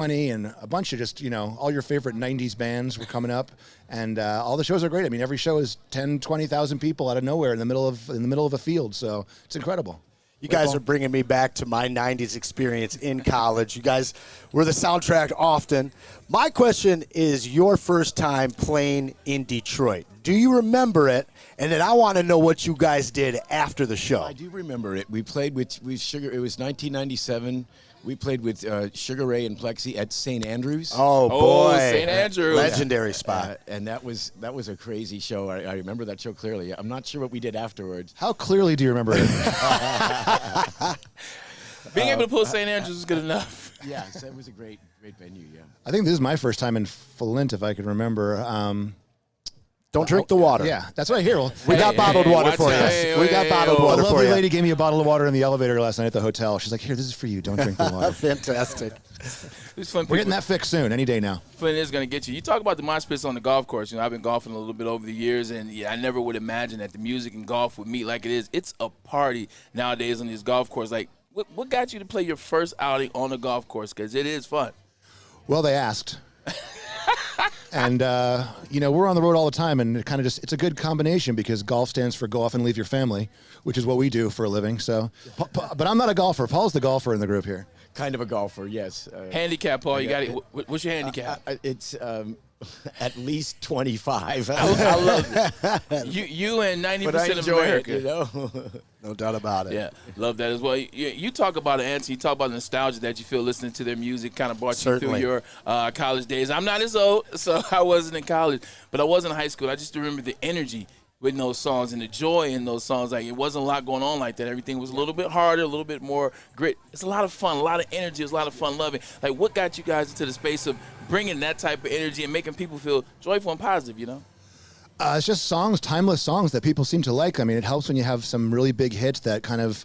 Money and a bunch of just, all your favorite 90s bands were coming up, and all the shows are great. I mean, every show is 10, 20,000 people out of nowhere in the middle of a field, so it's incredible. You guys are bringing me back to my 90s experience in college. You guys were the soundtrack often. My question is your first time playing in Detroit. Do you remember it? And then I want to know what you guys did after the show. I do remember it. We played with Sugar. It was 1997. We played with Sugar Ray and Plexi at St. Andrews. Oh, boy. St. Andrews. Legendary spot. And that was a crazy show. I remember that show clearly. I'm not sure what we did afterwards. How clearly do you remember it? Being able to pull St. Andrews is good enough. Yeah, so it was a great venue, yeah. I think this is my first time in Flint, if I can remember. Don't drink the water. Yeah, that's what I hear. We got bottled water for you. We got bottled water for you. A lovely lady gave me a bottle of water in the elevator last night at the hotel. She's like, here, this is for you. Don't drink the water. Fantastic. We're getting that fixed soon, any day now. Flint is going to get you. You talk about the mosh pits on the golf course. I've been golfing a little bit over the years, and I never would imagine that the music and golf would meet like it is. It's a party nowadays on these golf courses. Like, what got you to play your first outing on the golf course? Because it is fun. Well, they asked. And, we're on the road all the time, and it's a good combination because golf stands for go off and leave your family, which is what we do for a living. So, but I'm not a golfer. Paul's the golfer in the group here. Kind of a golfer, yes. Handicap, Paul, you got it. What's your handicap? It's at least 25. I love it. You and 90% of America. No doubt about it. Yeah, love that as well. You talk about it, Anson. You talk about the nostalgia that you feel listening to their music kind of brought you through your college days. I'm not as old, so I wasn't in college, but I was in high school. I just remember the energy with those songs and the joy in those songs. Like, it wasn't a lot going on like that. Everything was a little bit harder, a little bit more grit. It's a lot of fun, a lot of energy. It's a lot of fun loving. Like, what got you guys into the space of bringing that type of energy and making people feel joyful and positive, It's just songs, timeless songs that people seem to like. I mean, it helps when you have some really big hits that kind of,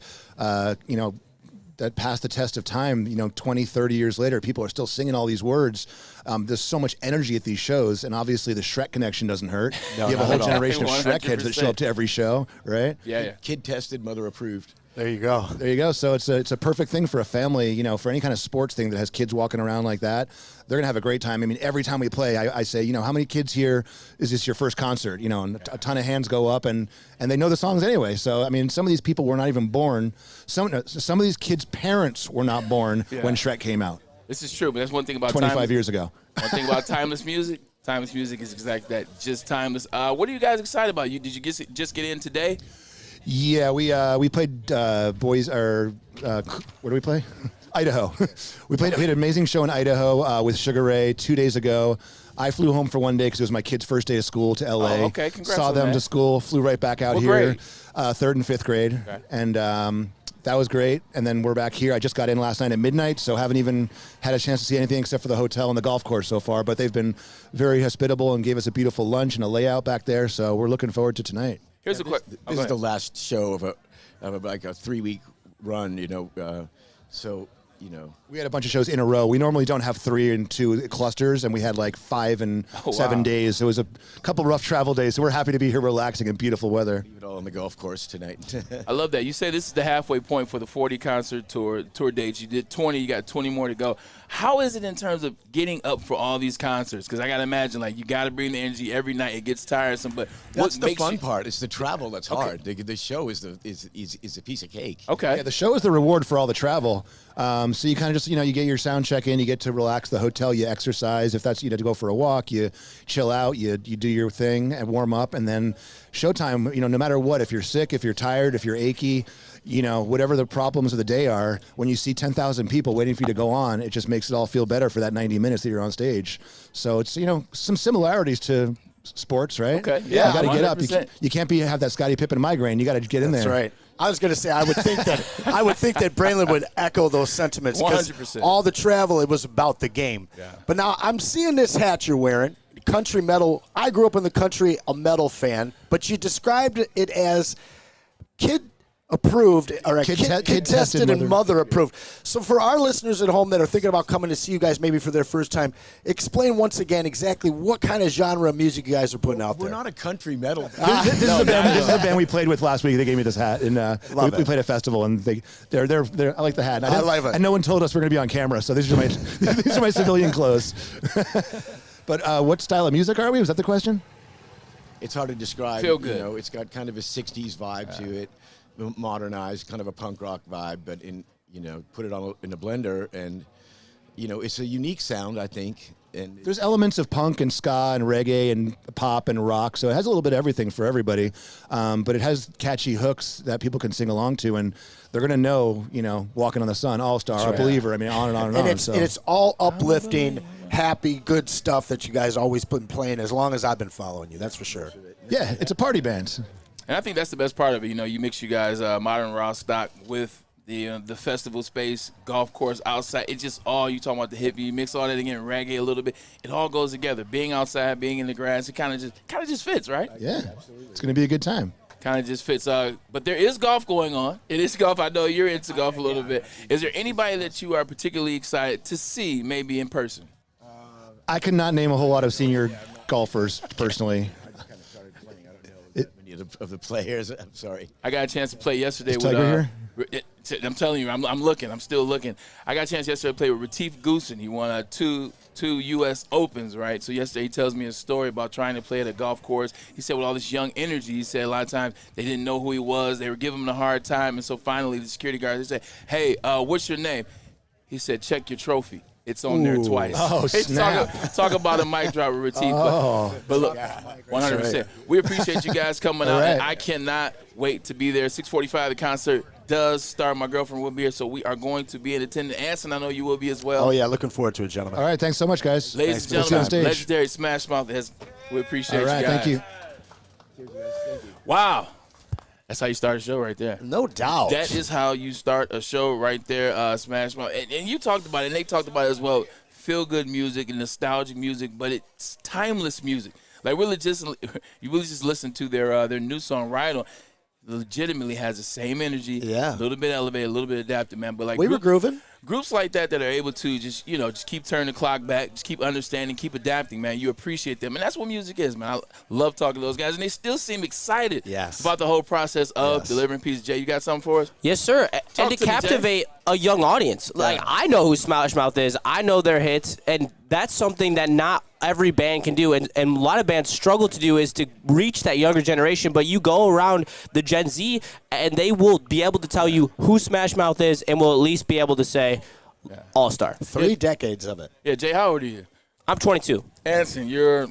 that pass the test of time, 20, 30 years later. People are still singing all these words. There's so much energy at these shows, and obviously the Shrek connection doesn't hurt. You have a whole generation of Shrek heads that show up to every show, right? Yeah. Kid tested, mother approved. There you go. There you go. So it's a perfect thing for a family, for any kind of sports thing that has kids walking around like that. They're going to have a great time. I mean, every time we play, I say, how many kids here is this your first concert? And a ton of hands go up, and they know the songs anyway. So, I mean, some of these people were not even born. Some of these kids' parents were not born when Shrek came out. This is true, but that's one thing about 25 years ago. One thing about timeless music. Timeless music is exactly that, just timeless. What are you guys excited about? Did you just get in today? Yeah, we played boys. Where do we play? Idaho. We had an amazing show in Idaho with Sugar Ray 2 days ago. I flew home for one day because it was my kid's first day of school to L.A. Oh, okay, congrats Saw on them that. to school, flew right back out What here. grade? Third and fifth grade, Okay. and that was great. And then we're back here. I just got in last night at midnight, so haven't even had a chance to see anything except for the hotel and the golf course so far. But they've been very hospitable and gave us a beautiful lunch and a layout back there. So we're looking forward to tonight. Here's a question. This is the last show of a 3-week run, so. We had a bunch of shows in a row. We normally don't have 3 and 2 clusters, and we had like 5 and 7 days. So it was a couple rough travel days. So we're happy to be here relaxing in beautiful weather. Leave it all on the golf course tonight. I love that. You say this is the halfway point for the 40 concert tour dates. You did 20. You got 20 more to go. How is it in terms of getting up for all these concerts? Because I got to imagine, like, you got to bring the energy every night. It gets tiresome. But That's what the fun part. It's the travel that's hard. The show is a piece of cake. Okay. Yeah, the show is the reward for all the travel. So you kind of just, you get your sound check in, you get to relax the hotel, you exercise. If that's, to go for a walk, you chill out, you do your thing and warm up. And then showtime, no matter what, if you're sick, if you're tired, if you're achy, whatever the problems of the day are, when you see 10,000 people waiting for you to go on, it just makes it all feel better for that 90 minutes that you're on stage. So it's, some similarities to sports, right? Okay. Yeah. You got to get up. 100%. You can't have that Scottie Pippen migraine. You got to get in there. That's right. I was going to say, I would think that Braylon would echo those sentiments. 100%. All the travel, it was about the game. Yeah. But now I'm seeing this hat you're wearing, country metal. I grew up in the country, a metal fan, but you described it as kid approved, or Kid tested tested, and mother approved. So for our listeners at home that are thinking about coming to see you guys maybe for their first time, explain once again exactly what kind of genre of music you guys are putting out there. We're not a country metal. This is a band we played with last week. They gave me this hat, and we played a festival, and they're I like the hat. And I love it. And no one told us we're going to be on camera, so these are my these are my civilian clothes. But what style of music are we? Was that the question? It's hard to describe. Feel good. You know, it's got kind of a 60s vibe to it, modernized, kind of a punk rock vibe, but put it in a blender, and it's a unique sound, I think. And there's elements of punk and ska and reggae and pop and rock, so it has a little bit of everything for everybody. But it has catchy hooks that people can sing along to, and they're gonna know, "Walking on the Sun," "All Star," "A Believer." I mean, on and on and on. And it's all uplifting, happy, good stuff that you guys always been playing as long as I've been following you. That's for sure. Yeah, it's a party band. And I think that's the best part of it. You mix you guys modern raw stock with the festival space, golf course outside. It's just all you talking about the hippie. You mix all that again, reggae a little bit. It all goes together. Being outside, being in the grass, it kind of just fits, right? Yeah, it's gonna be a good time. Kind of just fits. But there is golf going on. It is golf. I know you're into golf a little bit. Is there anybody that you are particularly excited to see, maybe in person? I cannot name a whole lot of senior golfers personally. of the players. I'm sorry. I got a chance to play yesterday Is with. Tiger here? I'm telling you, I'm looking. I'm still looking. I got a chance yesterday to play with Retief Goosen. He won two U.S. Opens, right? So yesterday he tells me a story about trying to play at a golf course. He said with all this young energy, he said a lot of times they didn't know who he was. They were giving him a hard time. And so finally the security guards, they said, hey, what's your name? He said, check your trophy. It's on there twice. Oh, snap. Talk about a mic drop with Retief. But look, 100%. We appreciate you guys coming out. Right. And I cannot wait to be there. 6:45, the concert does start. My girlfriend will be here, so we are going to be in attendance. Anson, I know you will be as well. Oh, yeah, looking forward to it, gentlemen. All right, thanks so much, guys. Ladies and Let's see you on gentlemen, stage. legendary Smash Mouth. We appreciate All right, you guys. thank you. Wow. That's how you start a show right there. No doubt. That is how you start a show right there, Smash Mouth. And you talked about it, and they talked about it as well. Feel-good music and nostalgic music, but it's timeless music. Like you really just listen to their new song, Ride On. Legitimately has the same energy. Yeah. A little bit elevated, a little bit adapted, man. But like we were grooving. Groups like that are able to just keep turning the clock back, just keep understanding, keep adapting, man. You appreciate them. And that's what music is, man. I love talking to those guys. And they still seem excited about the whole process of delivering pieces. Jay, you got something for us? Yes, sir. And to captivate a young audience. Like, I know who Smash Mouth is. I know their hits. And that's something that not every band can do. And a lot of bands struggle to do is to reach that younger generation. But you go around the Gen Z, and they will be able to tell you who Smash Mouth is and will at least be able to say All-Star. 3 decades of it. Yeah, Jay, how old are you? I'm 22. Anson, you're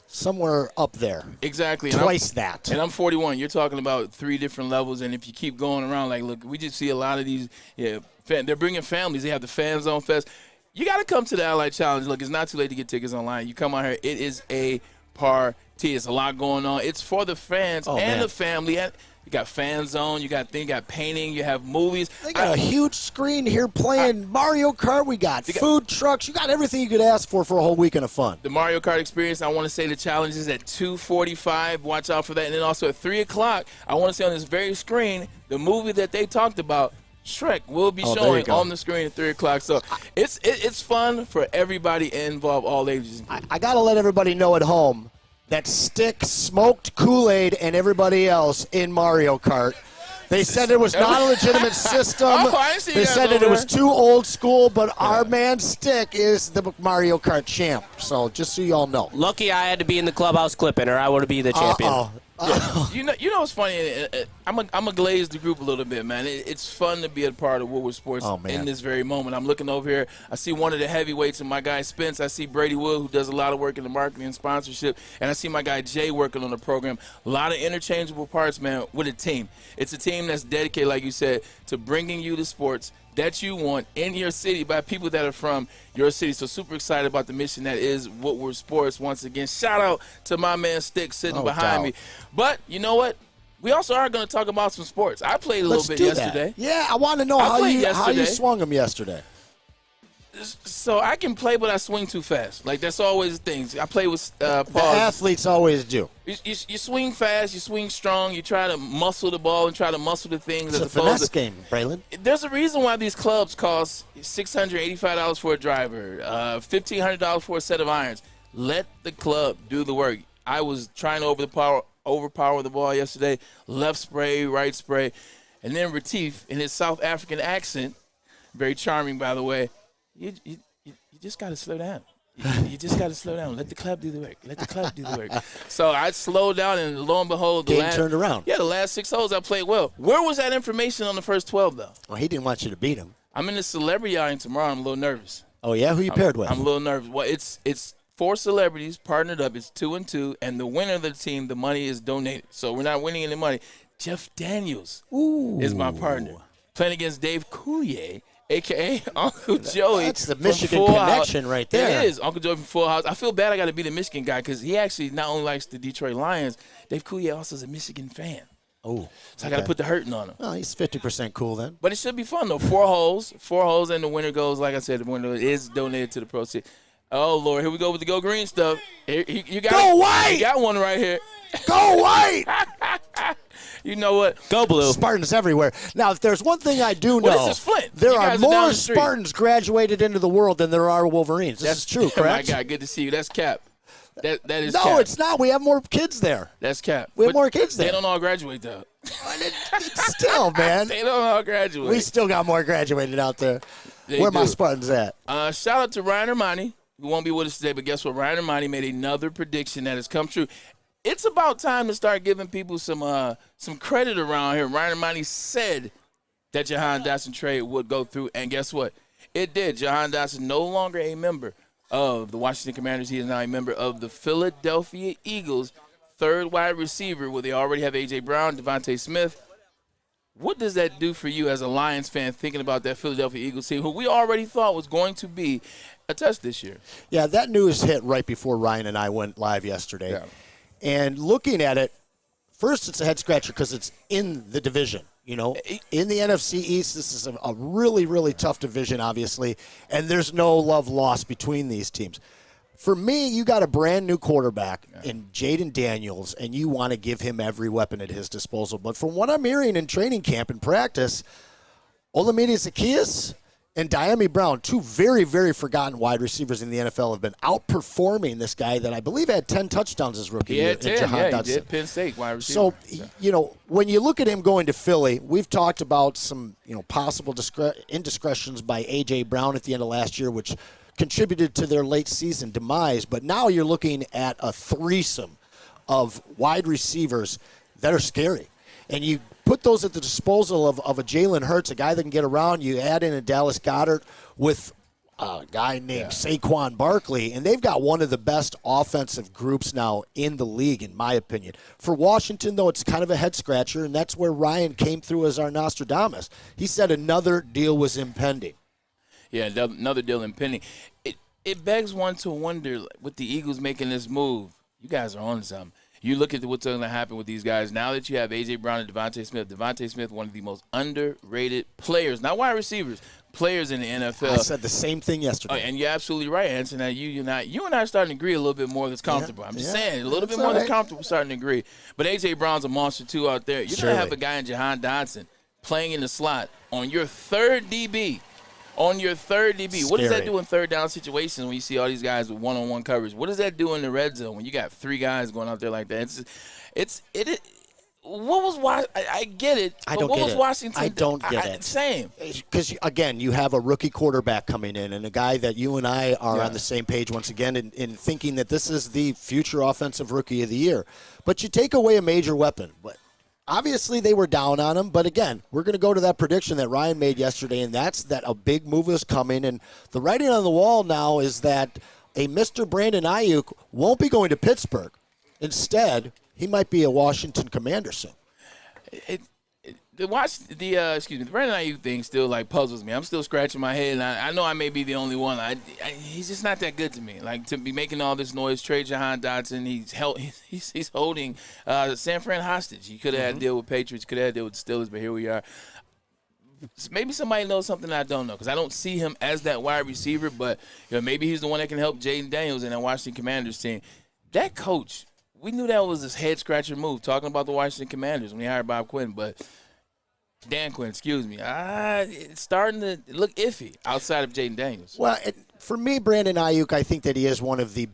somewhere up there. Exactly. Twice that. And I'm 41. You're talking about 3 different levels. And if you keep going around, like, look, we just see a lot of these, they're bringing families. They have the Fan Zone Fest. You got to come to the Ally Challenge. Look, it's not too late to get tickets online. You come out here. It is a party. It's a lot going on. It's for the fans the family. You got Fan Zone. You got painting. You have movies. They got a huge screen here playing Mario Kart. We got food trucks. You got everything you could ask for a whole weekend of fun. The Mario Kart experience, I want to say the challenge is at 2:45. Watch out for that. And then also at 3 o'clock, I want to say on this very screen, the movie that they talked about, Shrek, will be showing on the screen at 3 o'clock. So it's fun for everybody involved, all ages. I got to let everybody know at home that Stick smoked Kool-Aid and everybody else in Mario Kart. They said it was not a legitimate system. They said that it was too old school, but our man Stick is the Mario Kart champ. So just so you all know. Lucky I had to be in the clubhouse clipping, or I would be the champion. You know what's funny? I'm a glaze the group a little bit, man. It's fun to be a part of Woodward Sports in this very moment. I'm looking over here. I see one of the heavyweights and my guy Spence. I see Brady Wood, who does a lot of work in the marketing and sponsorship. And I see my guy Jay working on the program. A lot of interchangeable parts, man, with a team. It's a team that's dedicated, like you said, to bringing you the sports that you want in your city by people that are from your city. So super excited about the mission that is Woodward Sports. Once again, shout out to my man Stick sitting behind me. But you know what? We also are going to talk about some sports. I played a little bit yesterday. Yeah, I want to know how you swung them yesterday. So I can play, but I swing too fast. Like, that's always the thing. I play with The athletes always do. You swing fast, you swing strong, you try to muscle the ball and try to muscle the things. It's a finesse game, Braylon. There's a reason why these clubs cost $685 for a driver, $1,500 for a set of irons. Let the club do the work. I was trying to overpower the ball yesterday, left spray, right spray, and then Retief, in his South African accent, very charming, by the way, you just got to slow down. You just got to slow down. Let the club do the work. Let the club do the work. So I slowed down, and lo and behold, Game turned around. Yeah, the last 6 holes I played well. Where was that information on the first 12, though? Well, he didn't want you to beat him. I'm in the celebrity outing tomorrow. I'm a little nervous. Oh, yeah? Who you paired with? I'm a little nervous. Well, it's 4 celebrities partnered up. It's 2 and 2, and the winner of the team, the money is donated. So we're not winning any money. Jeff Daniels is my partner. Playing against Dave Coulier, a.k.a. Uncle Joey. That's the Michigan connection right there. It is. Uncle Joey from Full House. I feel bad I got to be the Michigan guy because he actually not only likes the Detroit Lions, Dave Coulier also is a Michigan fan. Oh. So I got to put the hurting on him. Oh, he's 50% cool then. But it should be fun, though. 4 holes, and the winner goes, like I said, the winner is donated to the proceeds. Oh, Lord, here we go with the Go Green stuff. You got Go White! You got one right here. Go White! You know what? Go Blue. Spartans everywhere. Now, if there's one thing I do know, Well, this is Flint. there You are guys are down more the street. Spartans graduated into the world than there are Wolverines. This is true, correct? My God, good to see you. That's Cap. That is No, Cap. it's not. We have more kids there. That's Cap. We have But more kids there. They don't all graduate, though. Still, man. They don't all graduate. We still got more graduated out there. They Where my do. Spartans at? Shout out to Ryan Ermanni, who won't be with us today, but guess what? Ryan Ermanni made another prediction that has come true. It's about time to start giving people some credit around here. Ryan Ermanni said that Jahan Dotson trade would go through, and guess what? It did. Jahan Dotson no longer a member of the Washington Commanders. He is now a member of the Philadelphia Eagles, third wide receiver, where they already have A.J. Brown, Devontae Smith. What does that do for you as a Lions fan thinking about that Philadelphia Eagles team, who we already thought was going to be a test this year? Yeah, that news hit right before Ryan and I went live yesterday. Yeah. And looking at it, first it's a head-scratcher because it's in the division. You know, in the NFC East, this is a really, really tough division, obviously, and there's no love lost between these teams. For me, you got a brand-new quarterback in Jaden Daniels, and you want to give him every weapon at his disposal. But from what I'm hearing in training camp and practice, Olamide Zaccheaus and Diami Brown, 2 very, very forgotten wide receivers in the NFL, have been outperforming this guy that I believe had 10 touchdowns his rookie year. He had 10, Jahan he Dotson. did. Penn State wide receiver. So, you know, when you look at him going to Philly, we've talked about some, possible indiscretions by A.J. Brown at the end of last year, which contributed to their late season demise. But now you're looking at a threesome of wide receivers that are scary. And you put those at the disposal of a Jalen Hurts, a guy that can get around. You add in a Dallas Goedert with a guy named Saquon Barkley, and they've got one of the best offensive groups now in the league, in my opinion. For Washington, though, it's kind of a head-scratcher, and that's where Ryan came through as our Nostradamus. He said another deal was impending. Yeah, another deal impending. It begs one to wonder, with the Eagles making this move, you guys are on something. You look at what's going to happen with these guys. Now that you have A.J. Brown and Devontae Smith, one of the most underrated players, not wide receivers, players in the NFL. I said the same thing yesterday. Oh, and you're absolutely right, Anson. Now, you and I are starting to agree a little bit more that's comfortable. I'm just saying, a little bit more that's comfortable, starting to agree. But A.J. Brown's a monster, too, out there. You're going to have a guy in Jahan Dotson playing in the slot on your third DB. On your third DB. Scary. What does that do in third down situations when you see all these guys with one-on-one coverage? What does that do in the red zone when you got 3 guys going out there like that? What was I get it. I don't what get was it. Washington? I don't get it. Same. Because, again, you have a rookie quarterback coming in and a guy that you and I are on the same page once again in thinking that this is the future offensive rookie of the year. But you take away a major weapon. But obviously, they were down on him. But, again, we're going to go to that prediction that Ryan made yesterday, and that's that a big move is coming. And the writing on the wall now is that a Mr. Brandon Ayuk won't be going to Pittsburgh. Instead, he might be a Washington Commander soon. The Brandon Ayuk thing still puzzles me. I'm still scratching my head, and I know I may be the only one. He's just not that good to me. To be making all this noise, trade Jahan Dotson. He's holding San Fran hostage. He could have had a deal with Patriots, could have had a deal with the Steelers, but here we are. maybe somebody knows something I don't know because I don't see him as that wide receiver, but maybe he's the one that can help Jaden Daniels and that Washington Commanders team. That coach, we knew that was his head-scratcher move, talking about the Washington Commanders when he hired Bob Quinn, but Dan Quinn, excuse me. It's starting to look iffy outside of Jaden Daniels. Well, for me, Brandon Ayuk, I think that he is one of the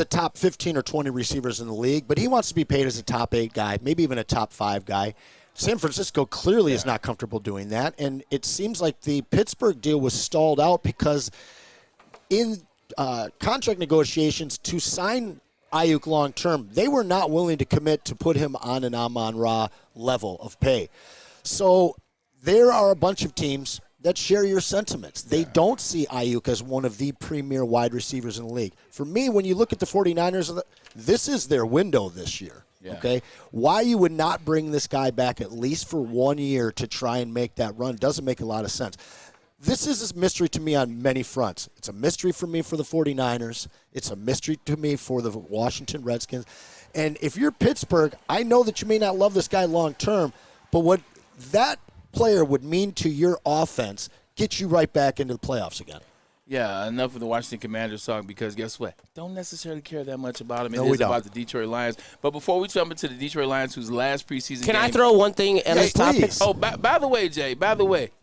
top 15 or 20 receivers in the league, but he wants to be paid as a top 8 guy, maybe even a top 5 guy. San Francisco clearly is not comfortable doing that, and it seems like the Pittsburgh deal was stalled out because in contract negotiations to sign Ayuk long-term, they were not willing to commit to put him on an Amon-Ra level of pay. So there are a bunch of teams that share your sentiments. They don't see Ayuk as one of the premier wide receivers in the league. For me, when you look at the 49ers, this is their window this year. Yeah. Okay, why you would not bring this guy back at least for 1 year to try and make that run doesn't make a lot of sense. This is a mystery to me on many fronts. It's a mystery for me for the 49ers. It's a mystery to me for the Washington Redskins. And if you're Pittsburgh, I know that you may not love this guy long term, but what that player would mean to your offense gets you right back into the playoffs again. Yeah, enough of the Washington Commanders talk because guess what? Don't necessarily care that much about them. No, it is about the Detroit Lions. But before we jump into the Detroit Lions, whose last preseason Can game, I throw one thing on this topic? Oh, by the way, Jay,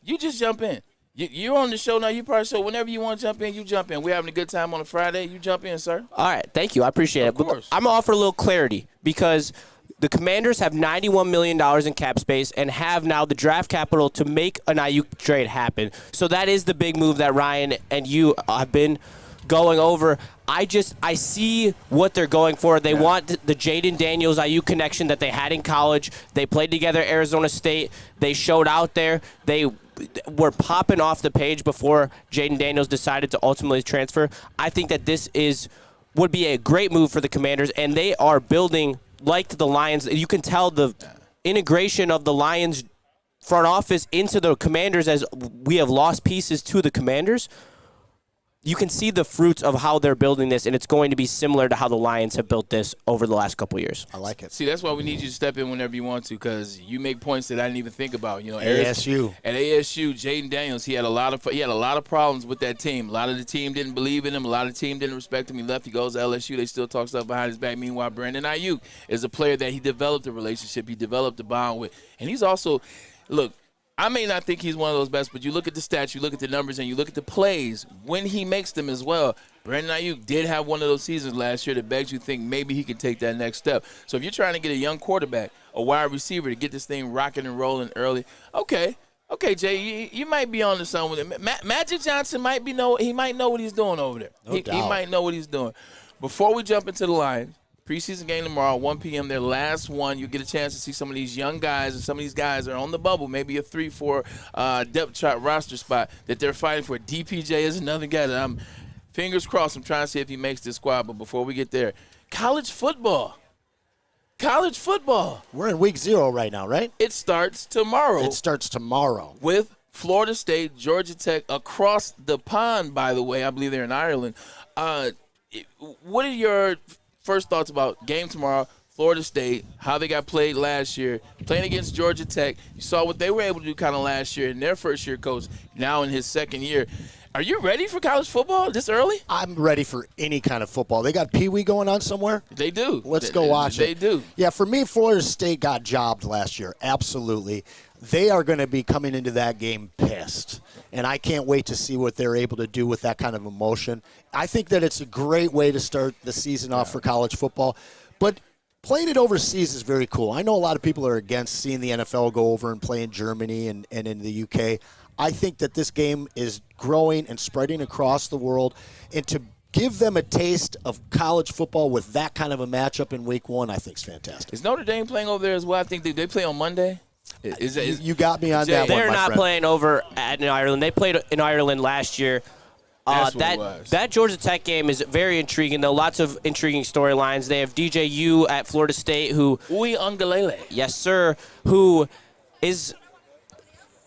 you just jump in. You're on the show now. You probably so whenever you want to jump in, you jump in. We're having a good time on a Friday. You jump in, sir. All right, thank you. I appreciate it. Of course. I'm going to offer a little clarity because the Commanders have $91 million in cap space and have now the draft capital to make an Ayuk trade happen. So that is the big move that Ryan and you have been going over. I see what they're going for. They want the Jaden Daniels Ayuk connection that they had in college. They played together at Arizona State. They showed out there. They were popping off the page before Jaden Daniels decided to ultimately transfer. I think that this would be a great move for the Commanders, and they are building like the Lions. You can tell the integration of the Lions front office into the Commanders as we have lost pieces to the Commanders. You can see the fruits of how they're building this, and it's going to be similar to how the Lions have built this over the last couple of years. I like it. See, that's why we need you to step in whenever you want to, because you make points that I didn't even think about. ASU. At ASU, Jaden Daniels, he had a lot of problems with that team. A lot of the team didn't believe in him. A lot of the team didn't respect him. He left. He goes to LSU. They still talk stuff behind his back. Meanwhile, Brandon Ayuk is a player that he developed a relationship. He developed a bond with, and he's also look. I may not think he's one of those best, but you look at the stats, you look at the numbers, and you look at the plays when he makes them as well. Brandon Ayuk did have one of those seasons last year that begs you to think maybe he could take that next step. So if you're trying to get a young quarterback, a wide receiver to get this thing rocking and rolling early, okay, Jay, you might be on to something with it. Magic Johnson might know what he's doing over there. He might know what he's doing. Before we jump into the Lions, preseason game tomorrow, 1 p.m., their last one. You get a chance to see some of these young guys, and some of these guys are on the bubble, maybe a 3-4 depth chart roster spot that they're fighting for. DPJ is another guy that I'm fingers crossed. I'm trying to see if he makes this squad. But before we get there, college football. We're in week 0 right now, right? It starts tomorrow. With Florida State, Georgia Tech across the pond, by the way. I believe they're in Ireland. What are your first thoughts about game tomorrow, Florida State, how they got played last year, playing against Georgia Tech? You saw what they were able to do kind of last year in their first-year coach, now in his second year. Are you ready for college football this early? I'm ready for any kind of football. They got Pee Wee going on somewhere? They do. Let's go watch it. They do. Yeah, for me, Florida State got jobbed last year. Absolutely. They are going to be coming into that game pissed. And I can't wait to see what they're able to do with that kind of emotion. I think that it's a great way to start the season off for college football. But playing it overseas is very cool. I know a lot of people are against seeing the NFL go over and play in Germany and in the UK. I think that this game is growing and spreading across the world. And to give them a taste of college football with that kind of a matchup in week 1, I think is fantastic. Is Notre Dame playing over there as well? I think they play on Monday. You got me on that one, They're not playing over in Ireland. They played in Ireland last year. That Georgia Tech game is very intriguing, though. Lots of intriguing storylines. They have DJU at Florida State, who Uy Ungalele. Yes, sir. Who is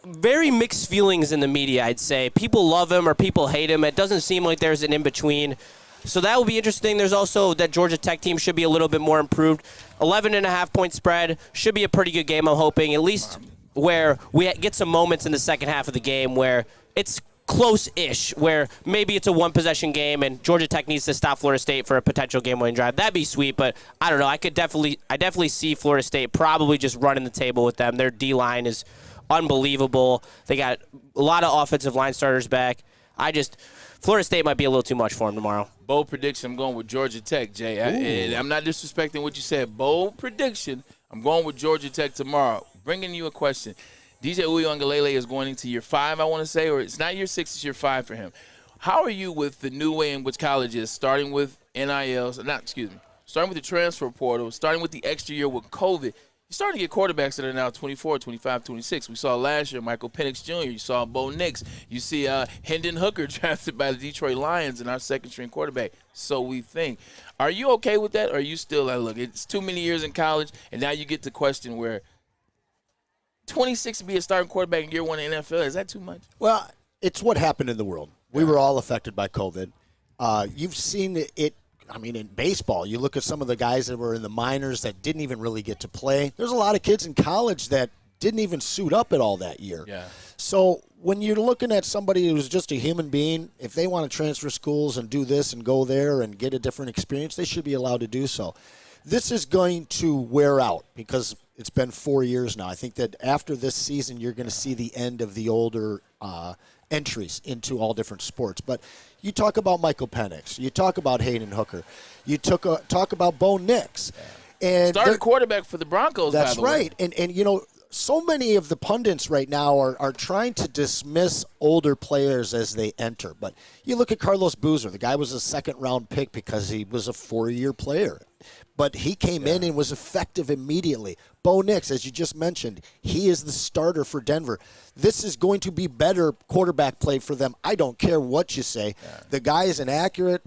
very mixed feelings in the media, I'd say. People love him or people hate him. It doesn't seem like there's an in-between. So that will be interesting. There's also that Georgia Tech team should be a little bit more improved. 11.5-point spread. Should be a pretty good game, I'm hoping. At least where we get some moments in the second half of the game where it's close-ish, where maybe it's a one-possession game and Georgia Tech needs to stop Florida State for a potential game-winning drive. That'd be sweet, but I don't know. I definitely see Florida State probably just running the table with them. Their D-line is unbelievable. They got a lot of offensive line starters back. Florida State might be a little too much for them tomorrow. Bold prediction. I'm going with Georgia Tech, Jay. I'm not disrespecting what you said. Bold prediction. I'm going with Georgia Tech tomorrow. Bringing you a question. DJ Uyunglele is going into year 5, I want to say, or it's not year 6, it's year 5 for him. How are you with the new way in which college is, starting with starting with the transfer portal, starting with the extra year with COVID? You're starting to get quarterbacks that are now 24, 25, 26. We saw last year Michael Penix Jr. You saw Bo Nix. You see Hendon Hooker drafted by the Detroit Lions and our second-string quarterback. So we think. Are you okay with that, or are you still like, look, it's too many years in college, and now you get to question where 26 to be a starting quarterback in year 1 in the NFL, is that too much? Well, it's what happened in the world. We were all affected by COVID. You've seen it. I mean, in baseball, you look at some of the guys that were in the minors that didn't even really get to play. There's a lot of kids in college that didn't even suit up at all that year. Yeah. So when you're looking at somebody who's just a human being, if they want to transfer schools and do this and go there and get a different experience, they should be allowed to do so. This is going to wear out because it's been 4 years now. I think that after this season, you're going to see the end of the older entries into all different sports. But you talk about Michael Penix. You talk about Hendon Hooker. You talk about Bo Nix. And starting quarterback for the Broncos, that's by the right. way. And you know, so many of the pundits right now are trying to dismiss older players as they enter. But you look at Carlos Boozer. The guy was a second-round pick because he was a 4-year player. But he came in and was effective immediately. Bo Nix, as you just mentioned, he is the starter for Denver. This is going to be better quarterback play for them. I don't care what you say. Yeah. The guy is an accurate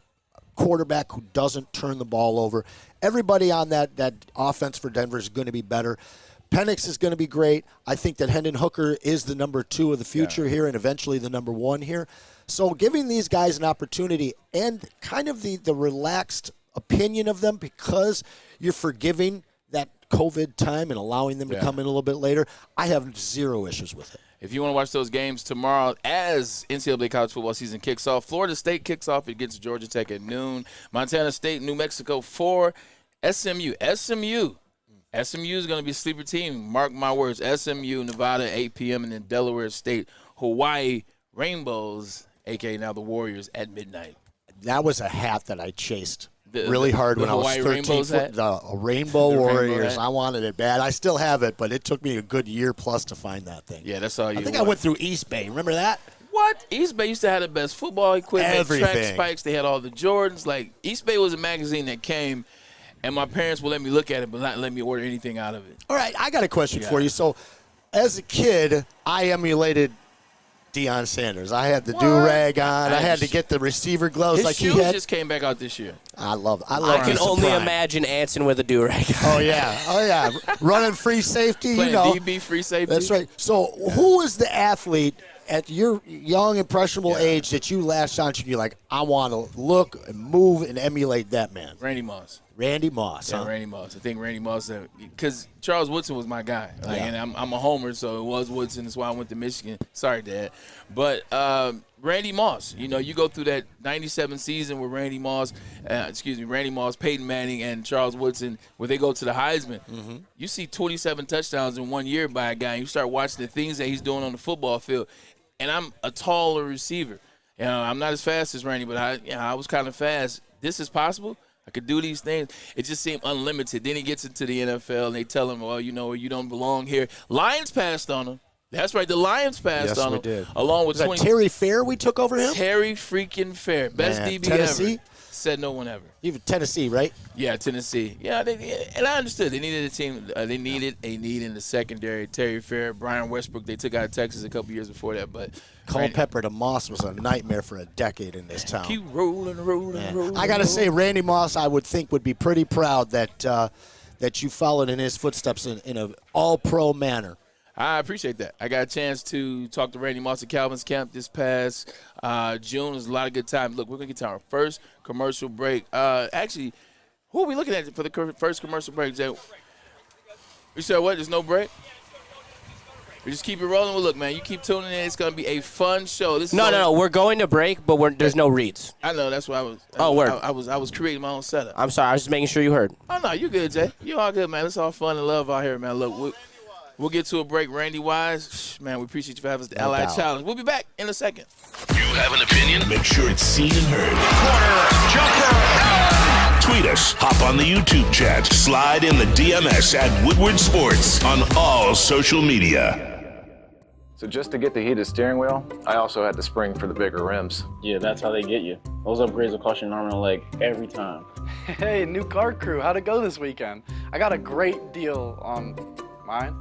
quarterback who doesn't turn the ball over. Everybody on that offense for Denver is going to be better. Penix is going to be great. I think that Hendon Hooker is the number 2 of the future here and eventually the number 1 here. So giving these guys an opportunity and kind of the relaxed opinion of them because you're forgiving that COVID time and allowing them to come in a little bit later, I have zero issues with it. If you want to watch those games tomorrow as NCAA college football season kicks off, Florida State kicks off against Georgia Tech at noon. Montana State, New Mexico 4. SMU is going to be a sleeper team. Mark my words. SMU, Nevada, 8 p.m., and then Delaware State, Hawaii, Rainbows, a.k.a. now the Warriors, at midnight. That was a hat that I chased really hard when I was 13. The Rainbow Warriors. I wanted it bad. I still have it, but it took me a good year plus to find that thing. Yeah, that's all you I think I went through East Bay. Remember that? What? East Bay used to have the best football equipment, track spikes. They had all the Jordans. Like, East Bay was a magazine that came, and my parents would let me look at it but not let me order anything out of it. All right, I got a question for you. So, as a kid, I emulated Deion Sanders. I had the do-rag on. I had to get the receiver gloves like he had. His shoes just came back out this year. I can only imagine Anson with a do-rag on. Oh, yeah. Running free safety, Playing you know. DB free safety. That's right. So who was the athlete at your young, impressionable age that you latched onto and you're like, I want to look and move and emulate that man? Randy Moss. Randy Moss, Yeah, Randy Moss. I think Randy Moss, because Charles Woodson was my guy. And I'm a homer, so it was Woodson. That's why I went to Michigan. Sorry, Dad. But Randy Moss, you know, you go through that 97 season with Randy Moss, Peyton Manning, and Charles Woodson, where they go to the Heisman. Mm-hmm. You see 27 touchdowns in 1 year by a guy, and you start watching the things that he's doing on the football field. And I'm a taller receiver. You know, I'm not as fast as Randy, but I was kind of fast. This is possible. I could do these things. It just seemed unlimited. Then he gets into the NFL, and they tell him, well, you know, you don't belong here. Lions passed on him. That's right. The Lions passed on him. Yes, we did. Along with Terry Fair we took over him? Terry freaking Fair. Best DB Tennessee? ever. Said no one ever. Even Tennessee, right? Yeah, Tennessee. Yeah, and I understood. They needed a team. They needed a need in the secondary. Terry Fair, Brian Westbrook, they took out of Texas a couple years before that. But Culpepper to Moss was a nightmare for a decade in this town. Keep rolling. I got to say, Randy Moss, I would think, would be pretty proud that you followed in his footsteps in an all-pro manner. I appreciate that. I got a chance to talk to Randy Moss at Calvin's camp this past June. It was a lot of good time. Look, we're going to get to our first commercial break. Actually, who are we looking at for the first commercial break, Jay? You said what? There's no break? We just keep it rolling. Well, look, man, you keep tuning in. It's going to be a fun show. No. We're going to break, but there's no reads. I know. That's why I was. Word. I was creating my own setup. I'm sorry. I was just making sure you heard. Oh, no, you good, Jay. You all good, man. It's all fun and love out here, man. Look, we'll get to a break. Randy Wise, man, we appreciate you for having us the Ally Challenge. We'll be back in a second. You have an opinion? Make sure it's seen and heard. Corner, jumper, Tweet us, hop on the YouTube chat, slide in the DMS at Woodward Sports on all social media. So just to get the heated steering wheel, I also had the spring for the bigger rims. Yeah, that's how they get you. Those upgrades will cost you an arm and a leg every time. Hey, new car crew, how'd it go this weekend? I got a great deal on mine.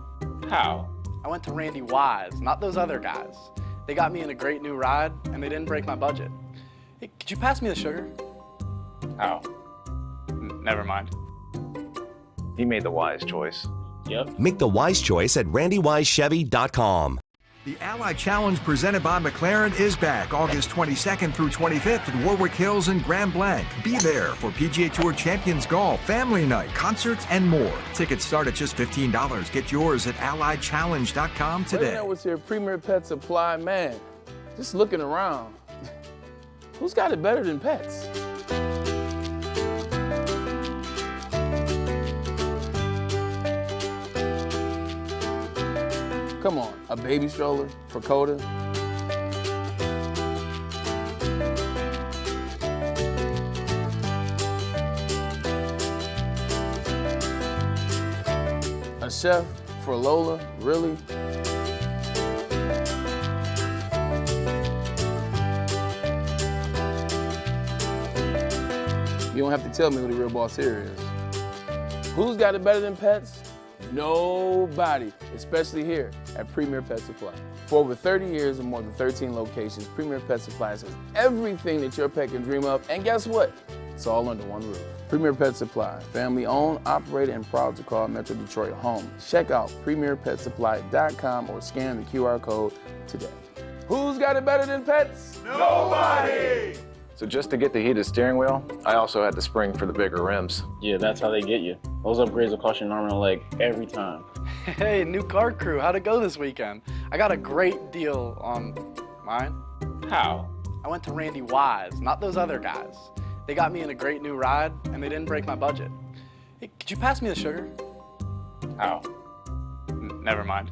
How? I went to Randy Wise, not those other guys. They got me in a great new ride, and they didn't break my budget. Hey, could you pass me the sugar? How? Never mind. He made the wise choice. Yep. Make the wise choice at randywisechevy.com. The Ally Challenge presented by McLaren is back August 22nd through 25th at Warwick Hills and Grand Blanc. Be there for PGA Tour Champions Golf, Family Night, concerts, and more. Tickets start at just $15. Get yours at allychallenge.com today. You know what's here? Premier Pet Supply, man. Just looking around. Who's got it better than pets? Come on, a baby stroller for Coda. A chef for Lola, really? You don't have to tell me who the real boss here is. Who's got it better than pets? Nobody, especially here at Premier Pet Supply. For over 30 years and more than 13 locations, Premier Pet Supply has everything that your pet can dream of, and guess what? It's all under one roof. Premier Pet Supply, family owned, operated, and proud to call Metro Detroit home. Check out premierpetsupply.com or scan the QR code today. Who's got it better than pets? Nobody! So just to get the heated steering wheel, I also had the spring for the bigger rims. Yeah, that's how they get you. Those upgrades will cost you an arm and a leg every time. Hey, new car crew, how'd it go this weekend? I got a great deal on mine. How? I went to Randy Wise, not those other guys. They got me in a great new ride, and they didn't break my budget. Hey, could you pass me the sugar? How? Never mind.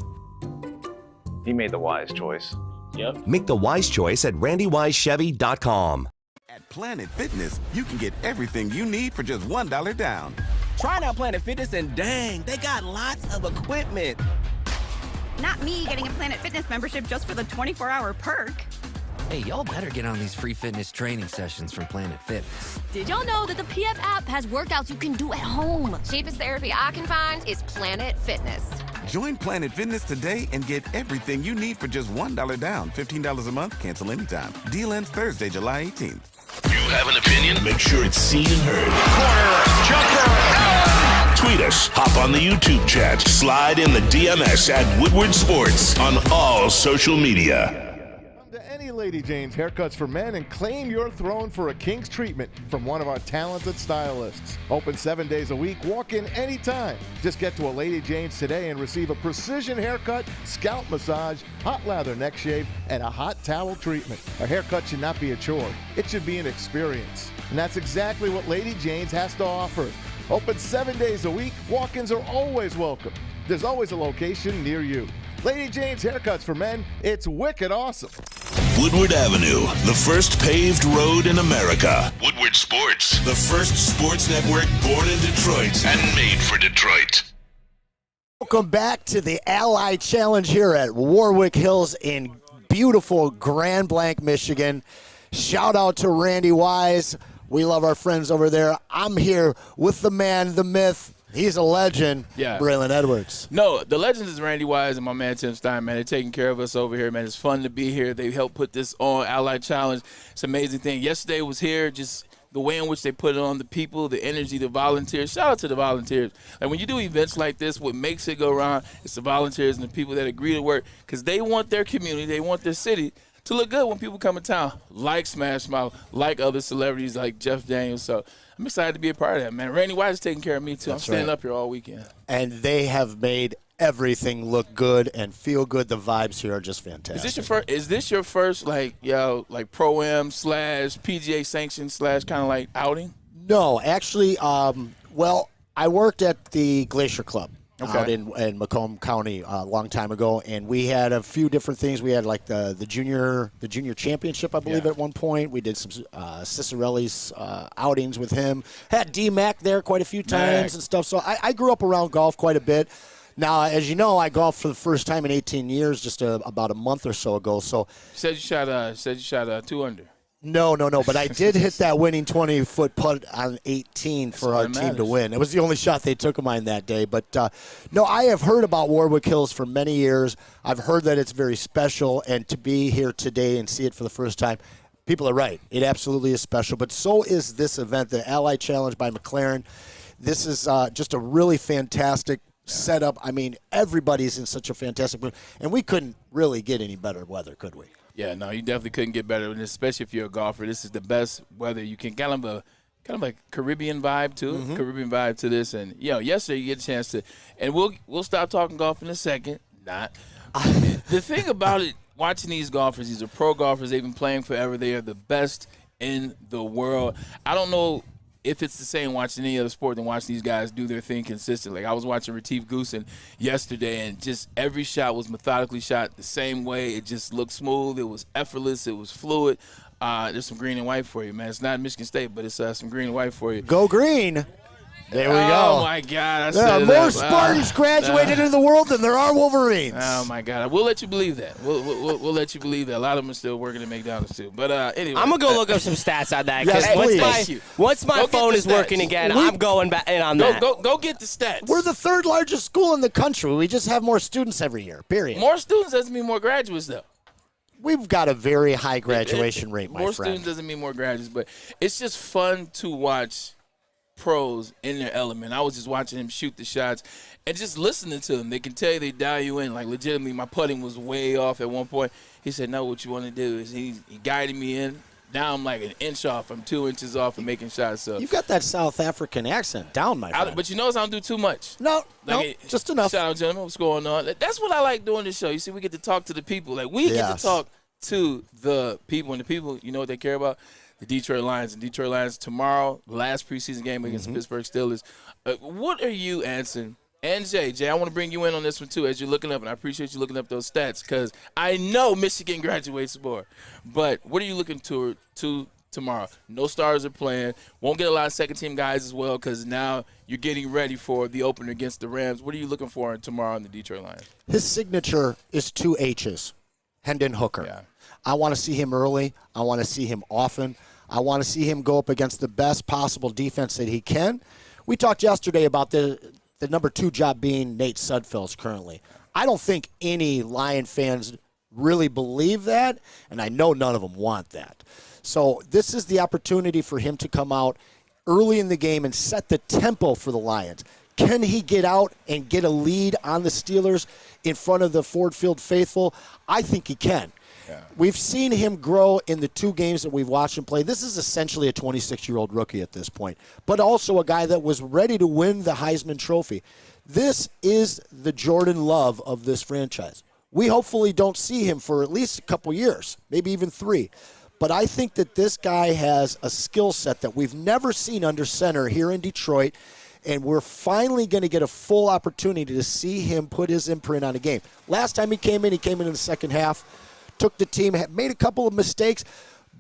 He made the wise choice. Yep. Make the wise choice at randywisechevy.com. At Planet Fitness, you can get everything you need for just $1 down. Trying out Planet Fitness and dang, they got lots of equipment. Not me getting a Planet Fitness membership just for the 24-hour perk. Hey, y'all better get on these free fitness training sessions from Planet Fitness. Did y'all know that the PF app has workouts you can do at home? Cheapest therapy I can find is Planet Fitness. Join Planet Fitness today and get everything you need for just $1 down. $15 a month, cancel anytime. Deal ends Thursday, July 18th. You have an opinion? Make sure it's seen and heard. Corner, jumper, Tweet us, hop on the YouTube chat, slide in the DMS at Woodward Sports on all social media. To any Lady Jane's Haircuts for Men and claim your throne for a king's treatment from one of our talented stylists. Open 7 days a week, walk in anytime. Just get to a Lady Jane's today and receive a precision haircut, scalp massage, hot lather neck shave, and a hot towel treatment. A haircut should not be a chore. It should be an experience. And that's exactly what Lady Jane's has to offer. Open 7 days a week, walk-ins are always welcome. There's always a location near you. Lady Jane's Haircuts for Men, it's wicked awesome. Woodward Avenue, the first paved road in America. Woodward Sports, the first sports network born in Detroit and made for Detroit. Welcome back to the Ally Challenge here at Warwick Hills in beautiful Grand Blanc, Michigan. Shout out to Randy Wise. We love our friends over there. I'm here with the man, the myth. He's a legend, Braylon Edwards. No, the legend is Randy Wise and my man Tim Stein, man. They're taking care of us over here, man. It's fun to be here. They helped put this on, Ally Challenge. It's an amazing thing. Yesterday was here, just the way in which they put it on, the people, the energy, the volunteers. Shout out to the volunteers. Like when you do events like this, what makes it go around is the volunteers and the people that agree to work because they want their community, they want their city to look good when people come in town, like Smash Mouth, like other celebrities like Jeff Daniels. So I'm excited to be a part of that, man. Randy Wise is taking care of me, too. I'm standing up here all weekend. And they have made everything look good and feel good. The vibes here are just fantastic. Is this your first like pro-am / PGA sanction / kind of like outing? No, actually, well, I worked at the Glacier Club out in Macomb County a long time ago, and we had a few different things. We had like the junior championship, I believe, at one point. We did some Cicerelli's outings with him. Had D-Mac there quite a few times and stuff. So I grew up around golf quite a bit. Now, as you know, I golfed for the first time in 18 years, just about a month or so ago. So said you shot 2 under. No, but I did hit that winning 20-foot putt on 18 for our team to win. It was the only shot they took of mine that day. But, no, I have heard about Warwick Hills for many years. I've heard that it's very special, and to be here today and see it for the first time, people are right. It absolutely is special. But so is this event, the Ally Challenge by McLaren. This is just a really fantastic setup. I mean, everybody's in such a fantastic mood, and we couldn't really get any better weather, could we? Yeah, no, you definitely couldn't get better than this, especially if you're a golfer. This is the best weather you can. Kind of a Caribbean vibe to this. And yesterday you get a chance to, and we'll stop talking golf in a second. The thing about it, watching these golfers, these are pro golfers. They've been playing forever. They are the best in the world. I don't know if it's the same watching any other sport than watching these guys do their thing consistently. Like I was watching Retief Goosen yesterday, and just every shot was methodically shot the same way. It just looked smooth. It was effortless. It was fluid. There's some green and white for you, man. It's not Michigan State, but it's some green and white for you. Go green. There we go. Oh, my God. There are more Spartans graduated in the world than there are Wolverines. Oh, my God. We'll let you believe that. We'll let you believe that. A lot of them are still working at McDonald's, too. But anyway. I'm going to go look up some stats on that. Yes, once my phone is working again, I'm going back in on that. Go get the stats. We're the third largest school in the country. We just have more students every year, period. More students doesn't mean more graduates, though. We've got a very high graduation rate, my friend. More students doesn't mean more graduates, but it's just fun to watch pros in their element. I was just watching him shoot the shots and just listening to them. They can tell you, they dial you in. Like, legitimately, my putting was way off at one point. He said, no, what you want to do is he guided me in. Now I'm like an inch off. I'm 2 inches off and making shots. So you've got that South African accent down, my friend. But you notice I don't do too much. No, just enough. Shout out, gentlemen. What's going on? That's what I like doing this show. You see, we get to talk to the people. Like, we get to talk to the people, and the people, you know what they care about? The Detroit Lions. And Detroit Lions tomorrow, last preseason game against the Pittsburgh Steelers. What are you, Anson, and Jay, I want to bring you in on this one, too, as you're looking up, and I appreciate you looking up those stats, because I know Michigan graduates more. But what are you looking to tomorrow? No stars are playing. Won't get a lot of second-team guys as well, because now you're getting ready for the opener against the Rams. What are you looking for tomorrow in the Detroit Lions? His signature is 2 H's, Hendon Hooker. Yeah. I want to see him early. I want to see him often. I want to see him go up against the best possible defense that he can. We talked yesterday about the number 2 job being Nate Sudfeld's currently. I don't think any Lion fans really believe that, and I know none of them want that. So this is the opportunity for him to come out early in the game and set the tempo for the Lions. Can he get out and get a lead on the Steelers in front of the Ford Field faithful? I think he can. Yeah. We've seen him grow in the 2 games that we've watched him play. This is essentially a 26-year-old rookie at this point, but also a guy that was ready to win the Heisman Trophy. This is the Jordan Love of this franchise. We hopefully don't see him for at least a couple years, maybe even 3. But I think that this guy has a skill set that we've never seen under center here in Detroit, and we're finally going to get a full opportunity to see him put his imprint on a game. Last time he came in the second half, took the team, made a couple of mistakes,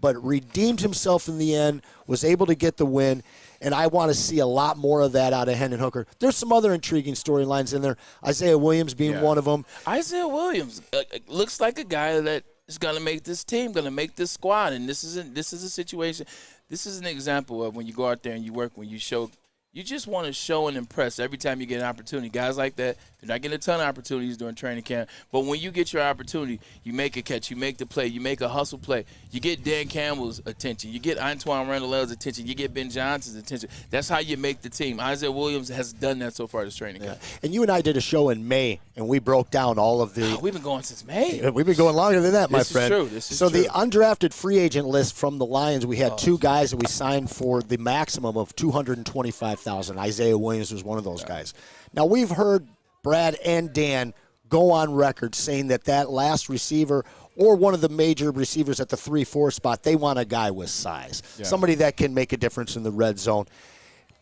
but redeemed himself in the end, was able to get the win, and I want to see a lot more of that out of Hendon Hooker. There's some other intriguing storylines in there, Isaiah Williams being one of them. Isaiah Williams looks like a guy that is going to make this team, going to make this squad, and this is a situation. This is an example of when you go out there and you work, when you show. You just want to show and impress every time you get an opportunity. Guys like that, they're not getting a ton of opportunities during training camp. But when you get your opportunity, you make a catch, you make the play, you make a hustle play. You get Dan Campbell's attention. You get Antoine Randall's attention. You get Ben Johnson's attention. That's how you make the team. Isaiah Williams has done that so far this training camp. And you and I did a show in May, and we broke down all of the – we've been going since May. We've been going longer than that, my friend. This is true. The undrafted free agent list from the Lions, we had 2 guys that we signed for the maximum of $225,000. Isaiah Williams was one of those guys. Now, we've heard Brad and Dan go on record saying that last receiver or one of the major receivers at the 3-4 spot, they want a guy with size, somebody that can make a difference in the red zone.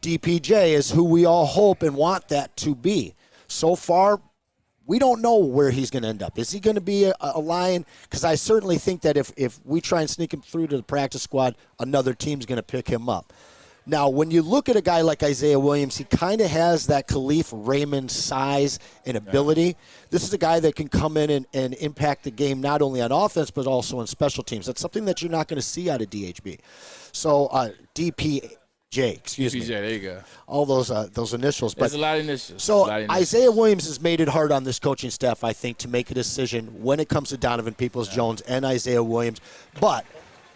DPJ is who we all hope and want that to be. So far, we don't know where he's going to end up. Is he going to be a Lion? Because I certainly think that if we try and sneak him through to the practice squad, another team's going to pick him up. Now, when you look at a guy like Isaiah Williams, he kind of has that Khalif Raymond size and ability. Yeah. This is a guy that can come in and impact the game not only on offense but also on special teams. That's something that you're not going to see out of DHB. So DPJ, excuse me. There you go. All those initials. There's a lot of initials. So Isaiah Williams has made it hard on this coaching staff, I think, to make a decision when it comes to Donovan Peoples-Jones and Isaiah Williams. But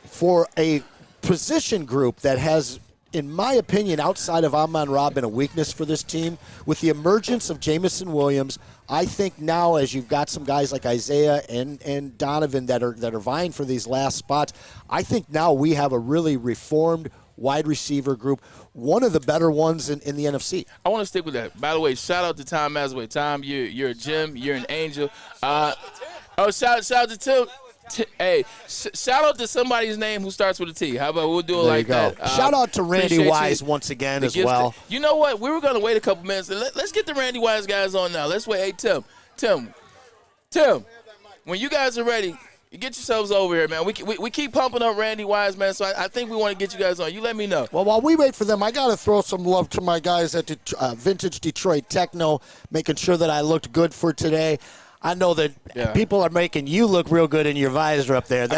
for a position group that has, in my opinion, outside of Amon-Ra, been a weakness for this team, with the emergence of Jamison Williams, I think now as you've got some guys like Isaiah and Donovan that are vying for these last spots, I think now we have a really reformed wide receiver group, one of the better ones in the NFC. I want to stick with that. By the way, shout out to Tom Masway. Tom, you're a gem. You're an angel. Shout out to Tim. Hey, shout out to somebody's name who starts with a T. How about we'll do it there like that? Shout out to Randy Wise once again as well. You know what? We were going to wait a couple minutes. Let's get the Randy Wise guys on now. Let's wait. Hey, Tim, when you guys are ready, you get yourselves over here, man. We keep pumping up Randy Wise, man, so I think we want to get you guys on. You let me know. Well, while we wait for them, I got to throw some love to my guys at Vintage Detroit Techno, making sure that I looked good for today. I know that people are making you look real good in your visor up there.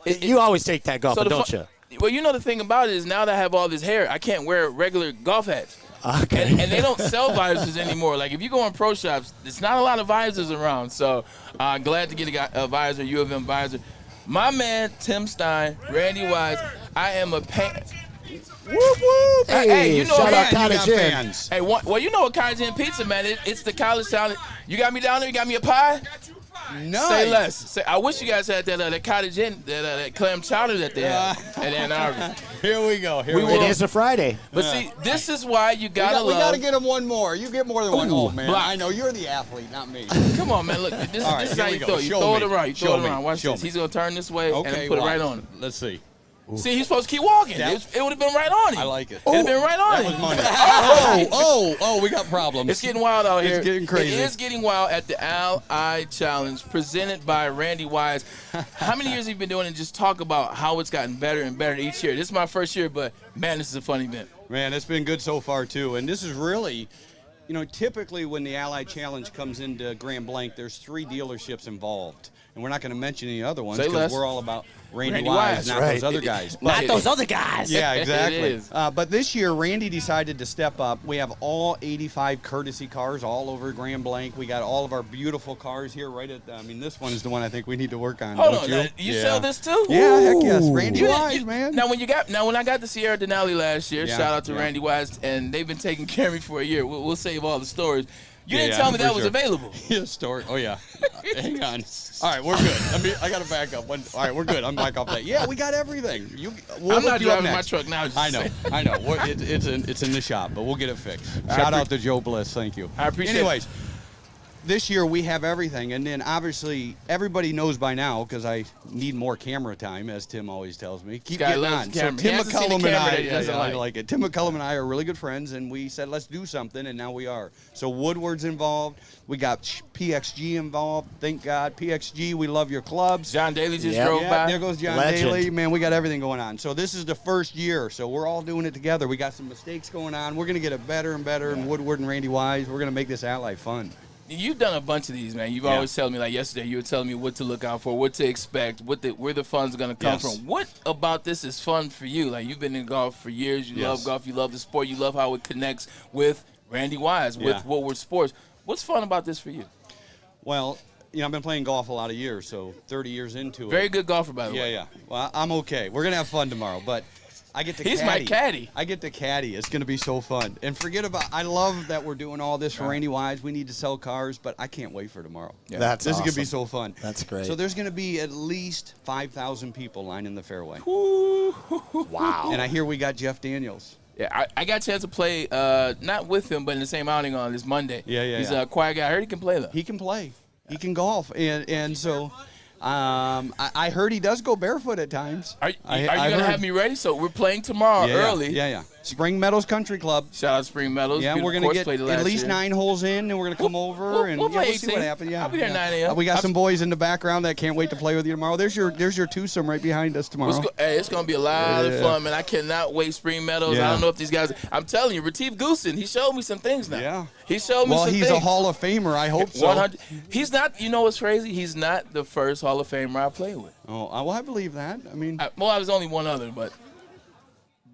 You always take that golfing, don't you? Well, you know the thing about it is now that I have all this hair, I can't wear regular golf hats. Okay. And they don't sell visors anymore. Like if you go in pro shops, there's not a lot of visors around. So glad to get a visor, U of M visor. My man, Tim Stein, Randy Wise, I am a Whoop, whoop. Hey, you know shout out what Cottage Inn. Hey, well, you know what Cottage Inn pizza, man. It's the college town. You got me down there? You got me a pie? Nice. Say less. I wish you guys had that Cottage Inn, that clam chowder that they have at Ann Arbor. Here we go. It is a Friday. But see, this is why you gotta love. We gotta get him one more. You get more than one. Oh man, block. I know you're the athlete, not me. Come on, man. Look, this is how you throw. You throw it around. You throw it around. Watch this. He's gonna turn this way and put it right on him. Let's see. Ooh. See, he's supposed to keep walking. It would have been right on him. I like it. It would have been right on him. That was money. We got problems. It's getting wild out here. It's getting crazy. It is getting wild at the Al-I Challenge presented by Randy Wise. How many years have you been doing it? Just talk about how it's gotten better and better each year. This is my first year, but, man, this is a fun event. Man, it's been good so far, too. And this is really, typically when the Al-I Challenge comes into Grand Blanc, there's 3 dealerships involved. And we're not going to mention any other ones because we're all about Randy Wise, not those other guys. Not those other guys. Yeah, exactly. It is. But this year, Randy decided to step up. We have all 85 courtesy cars all over Grand Blanc. We got all of our beautiful cars here right at this one is the one I think we need to work on. Hold on. You sell this too? Yeah, heck yes. Randy Wise, man. Now, when I got the Sierra Denali last year, shout out to Randy Wise, and they've been taking care of me for a year. We'll save all the stories. You didn't tell me that was available. Yeah, story. Oh, yeah. Hang on. All right, we're good. I got to back up. All right, we're good. I'm back off that. Yeah, we got everything. I'm not driving my truck now. I know. It's in the shop, but we'll get it fixed. Shout out to Joe Bliss. Thank you. I appreciate it. Anyways, this year we have everything, and then obviously everybody knows by now because I need more camera time, as Tim always tells me. Keep getting on. So Tim McCullum and I like it. Tim McCullum and I are really good friends, and we said let's do something, and now we are. So Woodward's involved. We got PXG involved. Thank God. PXG, we love your clubs. John Daly just drove by. There goes John Daly. Man, we got everything going on. So this is the first year, so we're all doing it together. We got some mistakes going on. We're going to get it better and better, and Woodward and Randy Wise, we're going to make this Ally fun. You've done a bunch of these, man. You've always told me, like yesterday, you were telling me what to look out for, what to expect, where the fun's going to come from. What about this is fun for you? Like, you've been in golf for years. You love golf. You love the sport. You love how it connects with Randy Wise, with Woodward Sports. What's fun about this for you? Well, I've been playing golf a lot of years, so 30 years into it. Very good golfer, by the way. Yeah. Well, I'm okay. We're going to have fun tomorrow, but I get to caddy. He's my caddy. I get to caddy. It's going to be so fun. And I love that we're doing all this for Randy Wise. We need to sell cars, but I can't wait for tomorrow. Yeah. This is going to be so fun. That's great. So there's going to be at least 5,000 people lining the fairway. Wow. And I hear we got Jeff Daniels. Yeah, I got a chance to play, not with him, but in the same outing on this Monday. Yeah. He's a quiet guy. I heard he can play, though. He can play. He can golf. And so I heard he does go barefoot at times. Are you going to have me ready? So we're playing tomorrow early. Yeah. Spring Meadows Country Club. Shout out Spring Meadows. Yeah, we're going to get at least 9 holes in, and we're going to come over and we'll see what happens. Yeah, I'll be there at 9 a.m. We got some boys in the background that can't wait to play with you tomorrow. There's your twosome right behind us tomorrow. It's going to be a lot of fun, man. I cannot wait. Spring Meadows. I don't know if these guys. I'm telling you, Retief Goosen, he showed me some things now. Yeah. He showed me some things. Well, he's a Hall of Famer. I hope so. 100. He's not. You know what's crazy? He's not the first Hall of Famer I played with. Oh, well, I believe that. I mean, I was only one other, but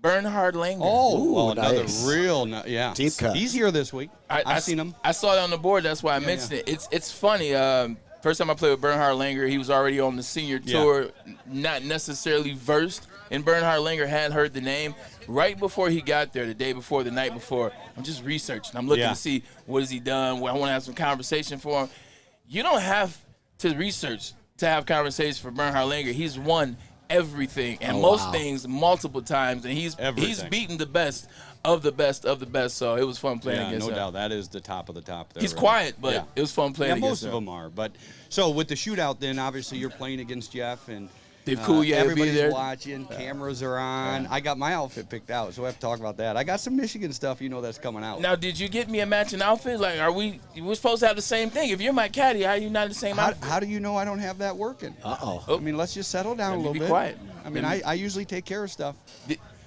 Bernhard Langer. Oh, another nice. Deep cut. He's here this week. I've seen him. I saw it on the board. That's why I mentioned it. It's funny. First time I played with Bernhard Langer, he was already on the senior tour, not necessarily versed in Bernhard Langer, had heard the name. Right before he got there, the day before, the night before, I'm just researching. I'm looking to see what has he done. I want to have some conversation for him. You don't have to research to have conversations for Bernhard Langer. He's won everything and most things multiple times, and he's beaten the best of the best of the best. So it was fun playing against him. No doubt. That is the top of the top there. He's quiet, but it was fun playing against him. Most of them are. But so with the shootout, then obviously you're playing against Jeff and everybody's there. Watching, cameras are on. I got my outfit picked out, so we have to talk about that. I got some Michigan stuff, that's coming out. Now, did you get me a matching outfit? Like, we're supposed to have the same thing. If you're my caddy, how are you not the same outfit? How do you know I don't have that working? I mean, let's just settle down a little bit. Be quiet. I mean, I usually take care of stuff.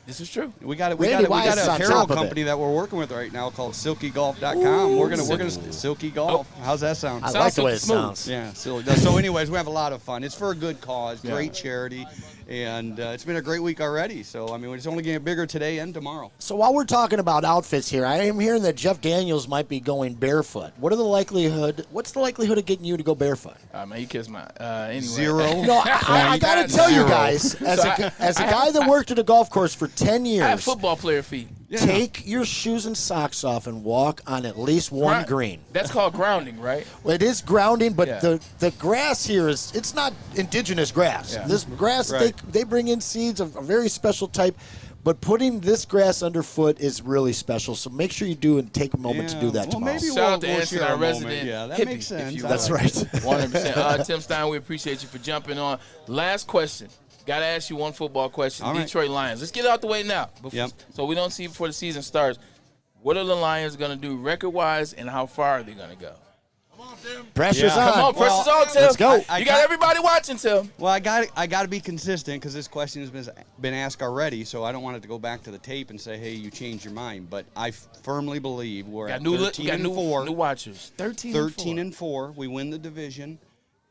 This is true. We got a apparel company that we're working with right now called SilkyGolf.com. We're gonna Silky Golf. How's that sound? I like the way it sounds. Yeah. So anyways, we have a lot of fun. It's for a good cause, great charity, and it's been a great week already. So I mean, it's only getting bigger today and tomorrow. So while we're talking about outfits here, I am hearing that Jeff Daniels might be going barefoot. What's the likelihood of getting you to go barefoot? Man, you kiss my anyway. 0. No, I got to tell you guys, as a guy that worked at a golf course for 10 years. I have football player feet. Take your shoes and socks off and walk on at least one green. That's called grounding, right? Well, it is grounding, but the grass here it's not indigenous grass. Yeah. This grass, they bring in seeds of a very special type, but putting this grass underfoot is really special. So make sure you do and take a moment to do that tomorrow. Maybe Shout out to Anson, our resident that hippie, makes sense. That's right. 100%. Tim Stein, we appreciate you for jumping on. Last question. Got to ask you one football question. All right. Detroit Lions. Let's get it out the way now. So we don't see before the season starts. What are the Lions going to do record-wise, and how far are they going to go? Pressure's on. Come on, pressure's on, Tim. Let's go. You got everybody watching, Tim. Well, I got to be consistent because this question has been asked already, so I don't want it to go back to the tape and say, hey, you changed your mind. But I firmly believe we're at 13-4. New watchers. 13-4. We win the division.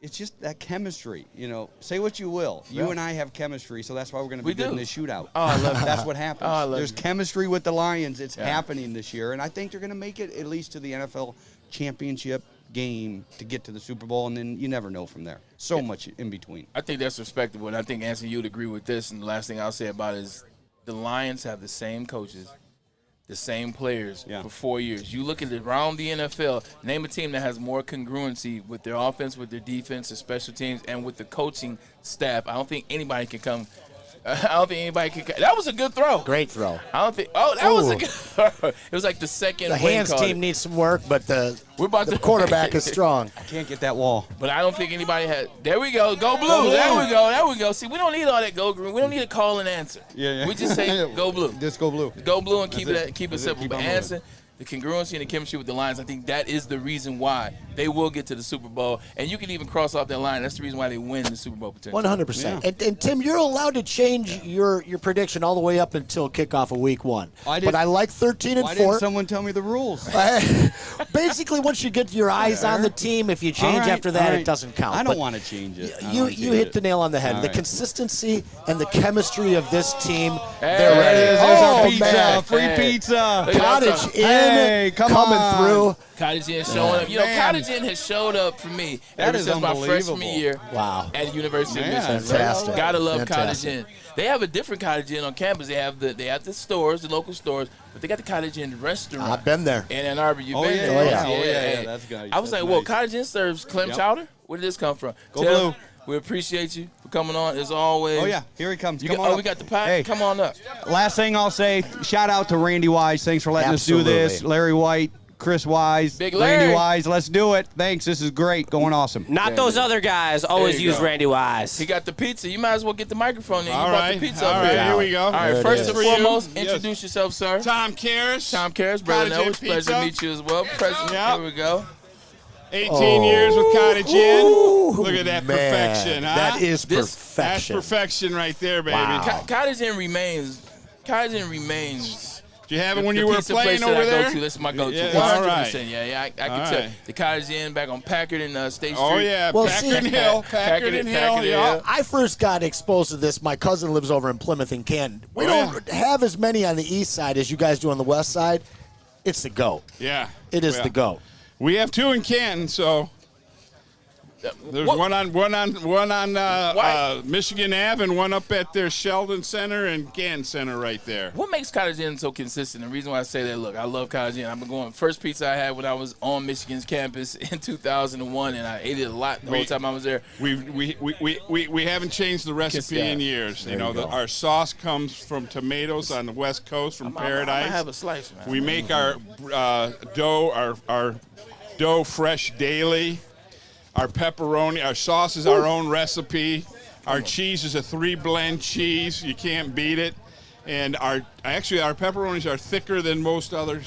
It's just that chemistry, Say what you will. You and I have chemistry, so that's why we're going to be good in this shootout. Oh, I love it. That's what happens. There's chemistry with the Lions. It's happening this year, and I think they're going to make it at least to the NFL championship game to get to the Super Bowl, and then you never know from there. So much in between. I think that's respectable, and I think, Anson, you'd agree with this, and the last thing I'll say about it is the Lions have the same coaches, the same players for 4 years. You look at it around the NFL, name a team that has more congruency with their offense, with their defense, their special teams, and with the coaching staff. I don't think anybody can come. That was a good throw. Great throw. I don't think. Oh, that was a good throw. It was like the second. The hands team needs some work, but the quarterback is strong. I can't get that wall. But I don't think anybody had. There we go. Go blue. There we go. See, we don't need all that go green. We don't need a call and answer. Yeah. We just say go blue. Just go blue. Go blue and keep it simple. But Anson, the congruency and the chemistry with the Lions, I think that is the reason why they will get to the Super Bowl. And you can even cross off that line. That's the reason why they win the Super Bowl potentially. 100%. Yeah. And Tim, you're allowed to change your prediction all the way up until kickoff of week 1. But I like 13-4. Why didn't someone tell me the rules? Basically, once you get your eyes on the team, if you change after that, it doesn't count. I don't want to change it. You hit the nail on the head. The consistency and the chemistry of this team, they're ready. There's our pizza. Free pizza. Cottage Inn coming through. Cottage Inn showing up. Cottage Inn has showed up for me ever since my freshman year at the University of Michigan. Fantastic. Gotta love Cottage Inn. They have a different Cottage Inn on campus. They have the stores, the local stores, but they got the Cottage Inn restaurant. I've been there. In Ann Arbor. You've been there? Oh, yeah. That's good. I was like, well, Cottage Inn serves clam chowder? Where did this come from? Go blue. We appreciate you for coming on as always. Oh, yeah. Here he comes. We got the pack. Hey. Come on up. Last thing I'll say, shout out to Randy Wise. Thanks for letting us do this. Larry White, Chris Wise, Big Larry. Randy Wise. Let's do it. Thanks. This is great. Going awesome. Not those other guys. Always use Randy Wise. He got the pizza. You might as well get the microphone in. All you brought right. the pizza All up right, here. here we go. All right, first and foremost, Yes. introduce yourself, sir. Tom Karras. Tom Karras, Braylon. It's a pleasure Pizza. to meet you as well. President, Yep. here we go. 18 years with Cottage Inn. Look at that man. perfection, huh? That is perfection. That's perfection right there, baby. Wow. Cottage Inn remains. Cottage Inn remains. Did you have it when you were pizza playing place over that I there? go to. That's my go-to. Yeah, 100%. all right. Yeah, I can All tell. right. The Cottage Inn back on Packard and State Street. Oh, yeah. Well, Packard see- and Hill. Packard and Hill. Yeah. I first got exposed to this. My cousin lives over in Plymouth and Canton. We Oh, don't have as many on the east side as you guys do on the west side. It's the GOAT. Yeah. It is Well, the GOAT. We have 2 in Canton, so there's one on Michigan Ave and one up at their Sheldon Center and Canton Center right there. What makes Cottage Inn so consistent? The reason why I say that, look, I love Cottage Inn. I've been going. First pizza I had when I was on Michigan's campus in 2001, and I ate it a lot the whole time I was there. We haven't changed the recipe in years. You know, our sauce comes from tomatoes on the West Coast from Paradise. I have a slice, man. We make our dough, our dough fresh daily. Our pepperoni, our sauce is our own recipe. Our cheese is a 3-blend cheese. You can't beat it. And our pepperonis are thicker than most other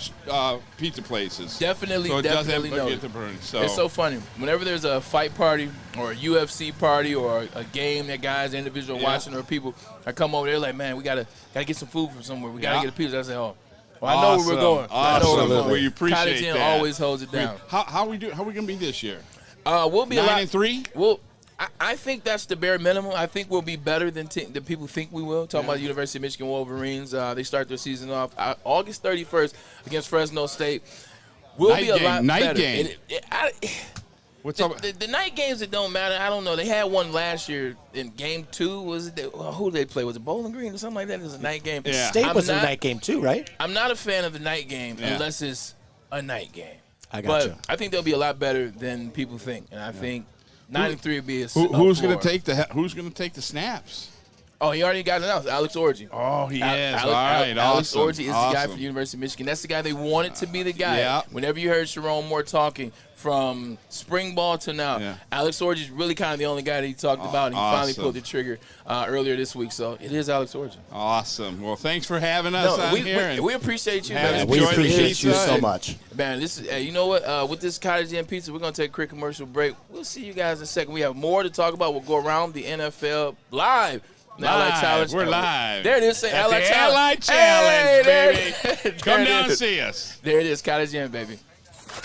pizza places. Definitely so it noted. doesn't get the burn. So it's so funny. Whenever there's a fight party or a UFC party or a game that guys, individual watching or people, I come over there like, man, we gotta get some food from somewhere. We gotta get a pizza. I say, oh. Well, I know where we're going. I know where we're going. We appreciate Cottage Inn that. always holds it down. How we gonna be this year? We'll be 9-3. Well, I think that's the bare minimum. I think we'll be better than people think we will. Talking about the University of Michigan Wolverines, they start their season off August 31st against Fresno State. We'll be a lot night better. Game. What's up? The night games that don't matter. I don't know. They had one last year in Game 2. Was it? Who did they play? Was it Bowling Green or something like that? It was a night game. Yeah. State was a night game too, right? I'm not a fan of the night game unless it's a night game. But I think they'll be a lot better than people think, and I think 9-3 would be who's going to take the snaps? Oh, he already got announced. Alex Orji. Oh, he is. All right, Alex awesome. Orji is the guy from the University of Michigan. That's the guy they wanted to be the guy. Yeah. Whenever you heard Sharon Moore talking from spring ball to now, Alex Orji is really kind of the only guy that he talked about. And he finally pulled the trigger earlier this week. So it is Alex Orji. Awesome. Well, thanks for having us on here. We appreciate you, man. We appreciate you so much. Man, this is, you know what? With this Cottage Inn Pizza, we're going to take a quick commercial break. We'll see you guys in a second. We have more to talk about. We'll go around the NFL live. We're live. There it is. At the Ally Challenge, baby. Come down and is. see us. There it is. Cottage Inn, baby.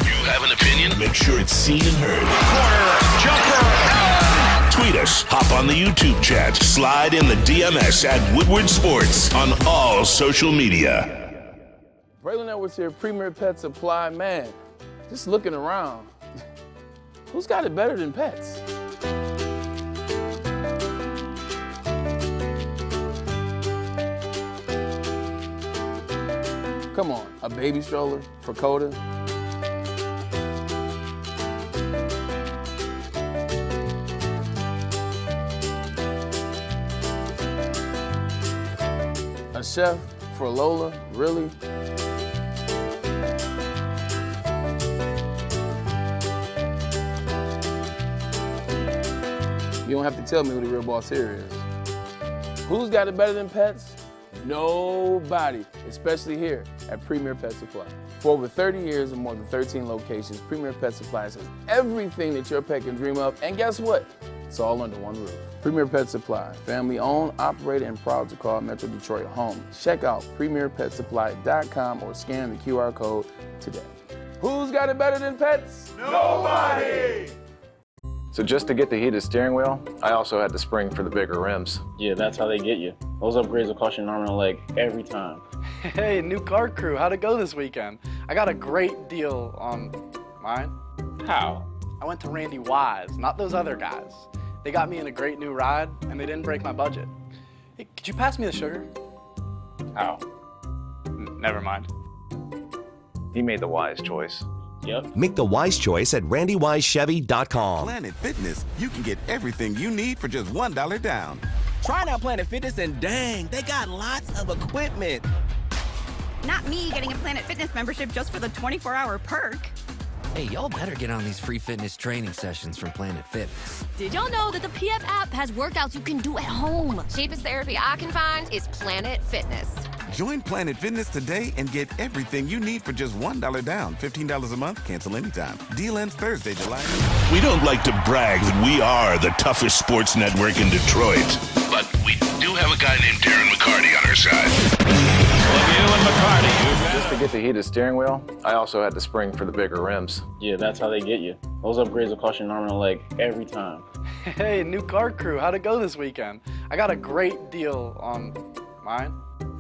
You have an opinion? Make sure it's seen and heard. Corner, jumper. Tweet us. Hop on the YouTube chat. Slide in the DMS at Woodward Sports on all social media. Braylon Edwards here, Premier Pet Supply. Man, just looking around. Who's got it better than pets? Come on, a baby stroller for Coda. A chef for Lola, really? You don't have to tell me who the real boss here is. Who's got it better than pets? Nobody, especially here at Premier Pet Supply. For over 30 years and more than 13 locations, Premier Pet Supply has everything that your pet can dream of, and guess what? It's all under one roof. Premier Pet Supply, family owned, operated, and proud to call Metro Detroit home. Check out premierpetsupply.com or scan the QR code today. Who's got it better than pets? Nobody! So just to get the heated steering wheel, I also had the spring for the bigger rims. Yeah, that's how they get you. Those upgrades will cost you an arm and a leg every time. Hey, new car crew, how'd it go this weekend? I got a great deal on mine. How? I went to Randy Wise, not those other guys. They got me in a great new ride, and they didn't break my budget. Hey, could you pass me the sugar? How? Never mind. He made the wise choice. Yep. Make the wise choice at randywisechevy.com. Planet Fitness, you can get everything you need for just $1 down. Try out Planet Fitness and dang, they got lots of equipment. Not me getting a Planet Fitness membership just for the 24-hour perk. Hey, y'all better get on these free fitness training sessions from Planet Fitness. Did y'all know that the PF app has workouts you can do at home? Cheapest therapy I can find is Planet Fitness. Join Planet Fitness today and get everything you need for just $1 down. $15 a month, cancel anytime. Deal ends Thursday, July. We don't like to brag that we are the toughest sports network in Detroit, but we do have a guy named Darren McCarty on our side. Just to get the heated steering wheel, I also had the spring for the bigger rims. Yeah, that's how they get you. Those upgrades will cost you an arm and a leg every time. Hey, new car crew, how'd it go this weekend? I got a great deal on mine.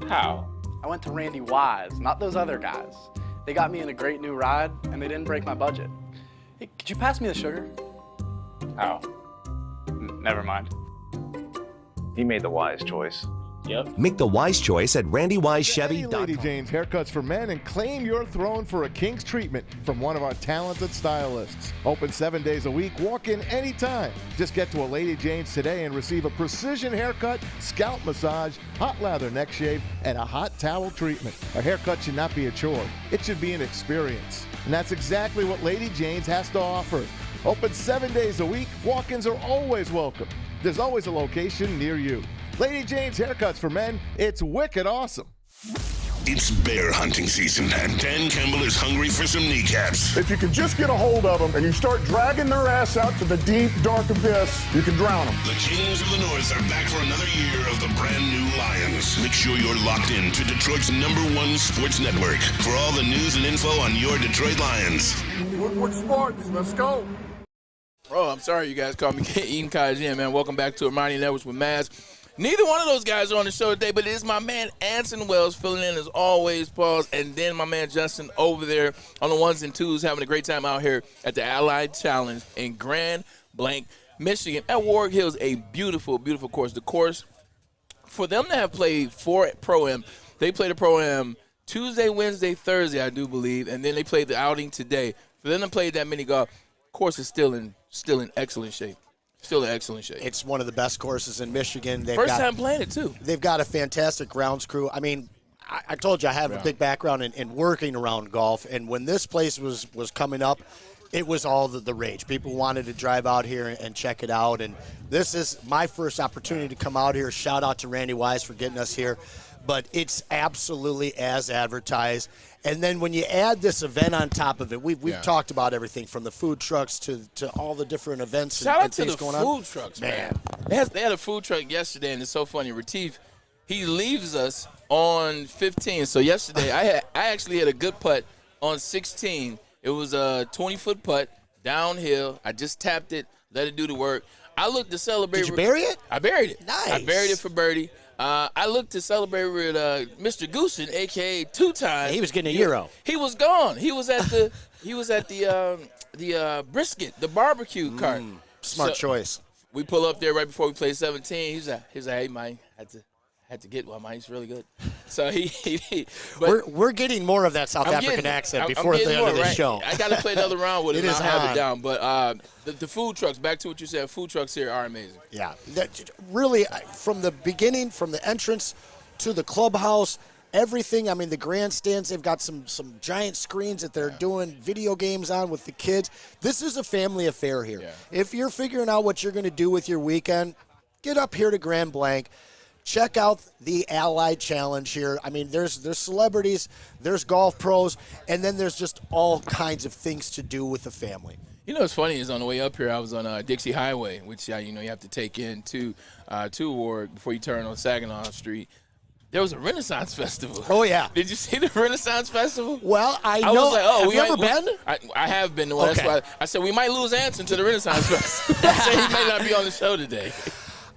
How? I went to Randy Wise, not those other guys. They got me in a great new ride, and they didn't break my budget. Hey, could you pass me the sugar? How? Never mind. He made the wise choice. Yep. Make the wise choice at Any randywisechevy.com. Lady Jane's Haircuts for Men and claim your throne for a king's treatment from one of our talented stylists. Open 7 days a week. Walk in anytime. Just get to a Lady Jane's today and receive a precision haircut, scalp massage, hot lather neck shave, and a hot towel treatment. A haircut should not be a chore. It should be an experience. And that's exactly what Lady Jane's has to offer. Open 7 days a week. Walk-ins are always welcome. There's always a location near you. Lady Jane's Haircuts for Men, it's wicked awesome. It's bear hunting season, and Dan Campbell is hungry for some kneecaps. If you can just get a hold of them and you start dragging their ass out to the deep, dark abyss, you can drown them. The Kings of the North are back for another year of the brand new Lions. Make sure you're locked in to Detroit's #1 sports network for all the news and info on your Detroit Lions. Woodward Sports, let's go. Oh, I'm sorry you guys called me Eating Cottage In, man. Welcome back to Ermanni Networks with Maz. Neither one of those guys are on the show today, but it is my man Anson Wells filling in as always, Pauls, and then my man Justin over there on the ones and twos having a great time out here at the Allied Challenge in Grand Blanc, Michigan at Warwick Hills. A beautiful, beautiful course. The course, for them to have played for Pro-Am, they played a Pro-Am Tuesday, Wednesday, Thursday, I do believe, and then they played the outing today. For them to play that mini golf, course is still in excellent shape. Still in excellent shape. It's one of the best courses in Michigan. First time playing it, too. They've got a fantastic grounds crew. I mean, I told you I have a big background in working around golf, and when this place was coming up, it was all the rage. People wanted to drive out here and check it out, and this is my first opportunity to come out here. Shout out to Randy Wise for getting us here. But it's absolutely as advertised. And then when you add this event on top of it, we've talked about everything from the food trucks to all the different events and things going on. Shout out to the food trucks, man. They had a food truck yesterday, and it's so funny. Retief, he leaves us on 15. So yesterday, I actually had a good putt on 16. It was a 20-foot putt downhill. I just tapped it, let it do the work. I looked to celebrate. Did you bury it? I buried it. Nice. I buried it for birdie. I looked to celebrate with Mr. Goosen, a.k.a. two-time. He was getting a Euro. He was gone. He was at the brisket, the barbecue cart. Smart choice. We pull up there right before we play 17. He's like, hey, man, had to get one, man. He's really good. So but we're getting more of that South African accent before the end of the show. I got to play another round with it. It is I'll have on. it down. But the food trucks, back to what you said, food trucks here are amazing. Yeah, really, from the beginning, from the entrance to the clubhouse, everything. I mean, the grandstands, they've got some giant screens that they're doing video games on with the kids. This is a family affair here. Yeah. If you're figuring out what you're going to do with your weekend, get up here to Grand Blanc. Check out the Allied Challenge here. I mean, there's celebrities, there's golf pros, and then there's just all kinds of things to do with the family. You know what's funny is on the way up here, I was on Dixie Highway, which you have to take in to Warwick before you turn on Saginaw Street. There was a Renaissance Festival. Oh, yeah. Did you see the Renaissance Festival? Well, I know. Was like, have you ever been? I have been. Well, okay. That's why I said we might lose Anson to the Renaissance Festival. I said he may not be on the show today.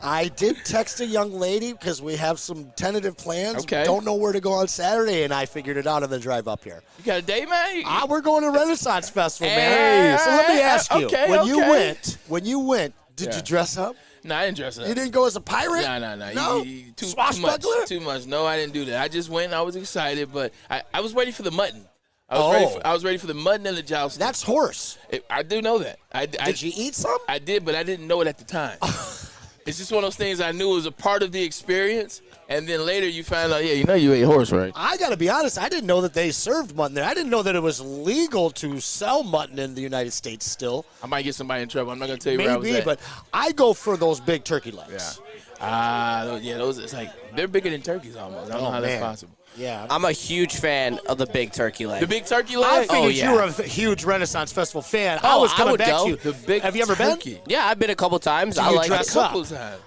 I did text a young lady because we have some tentative plans. Okay. Don't know where to go on Saturday, and I figured it out on the drive up here. You got a date, man? We're going to Renaissance Festival, man. So let me ask you, when you went, did you dress up? No, I didn't dress up. You didn't go as a pirate? No. Swashbuckler? Too much. No, I didn't do that. I just went. I was excited, but I was waiting for the mutton. I was ready for the mutton and the jousting. That's horse. I do know that. Did you eat some? I did, but I didn't know it at the time. It's just one of those things I knew was a part of the experience, and then later you find out, you ate horse, right? I got to be honest, I didn't know that they served mutton there. I didn't know that it was legal to sell mutton in the United States still. I might get somebody in trouble. I'm not going to tell you where I was at. But I go for those big turkey legs. Yeah. Those, it's like, they're bigger than turkeys almost. I don't know how that's possible. Yeah. I'm a huge fan of the big turkey leg. The big turkey leg? I figured you were a huge Renaissance Festival fan. I was coming back to you. Have you ever been? Yeah, I've been a couple times. Do I you like dress it. up?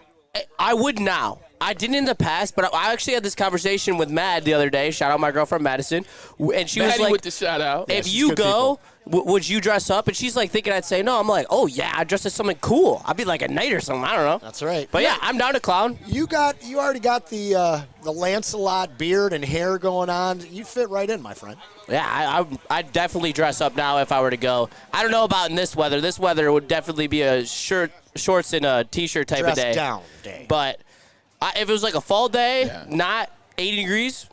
I would now. I didn't in the past, but I actually had this conversation with Mad the other day. Shout out my girlfriend, Madison. And she was like, with the shout out. If you go, would you dress up? And she's like thinking I'd say no. I'm like, oh, yeah, I'd dress as something cool. I'd be like a knight or something. I don't know. That's right. But yeah, I'm down to clown. You already got the Lancelot beard and hair going on. You fit right in, my friend. Yeah, I'd definitely dress up now if I were to go. I don't know about in this weather. This weather would definitely be a shorts and a T-shirt type of day. Dress down day. But if it was like a fall day, not 80 degrees,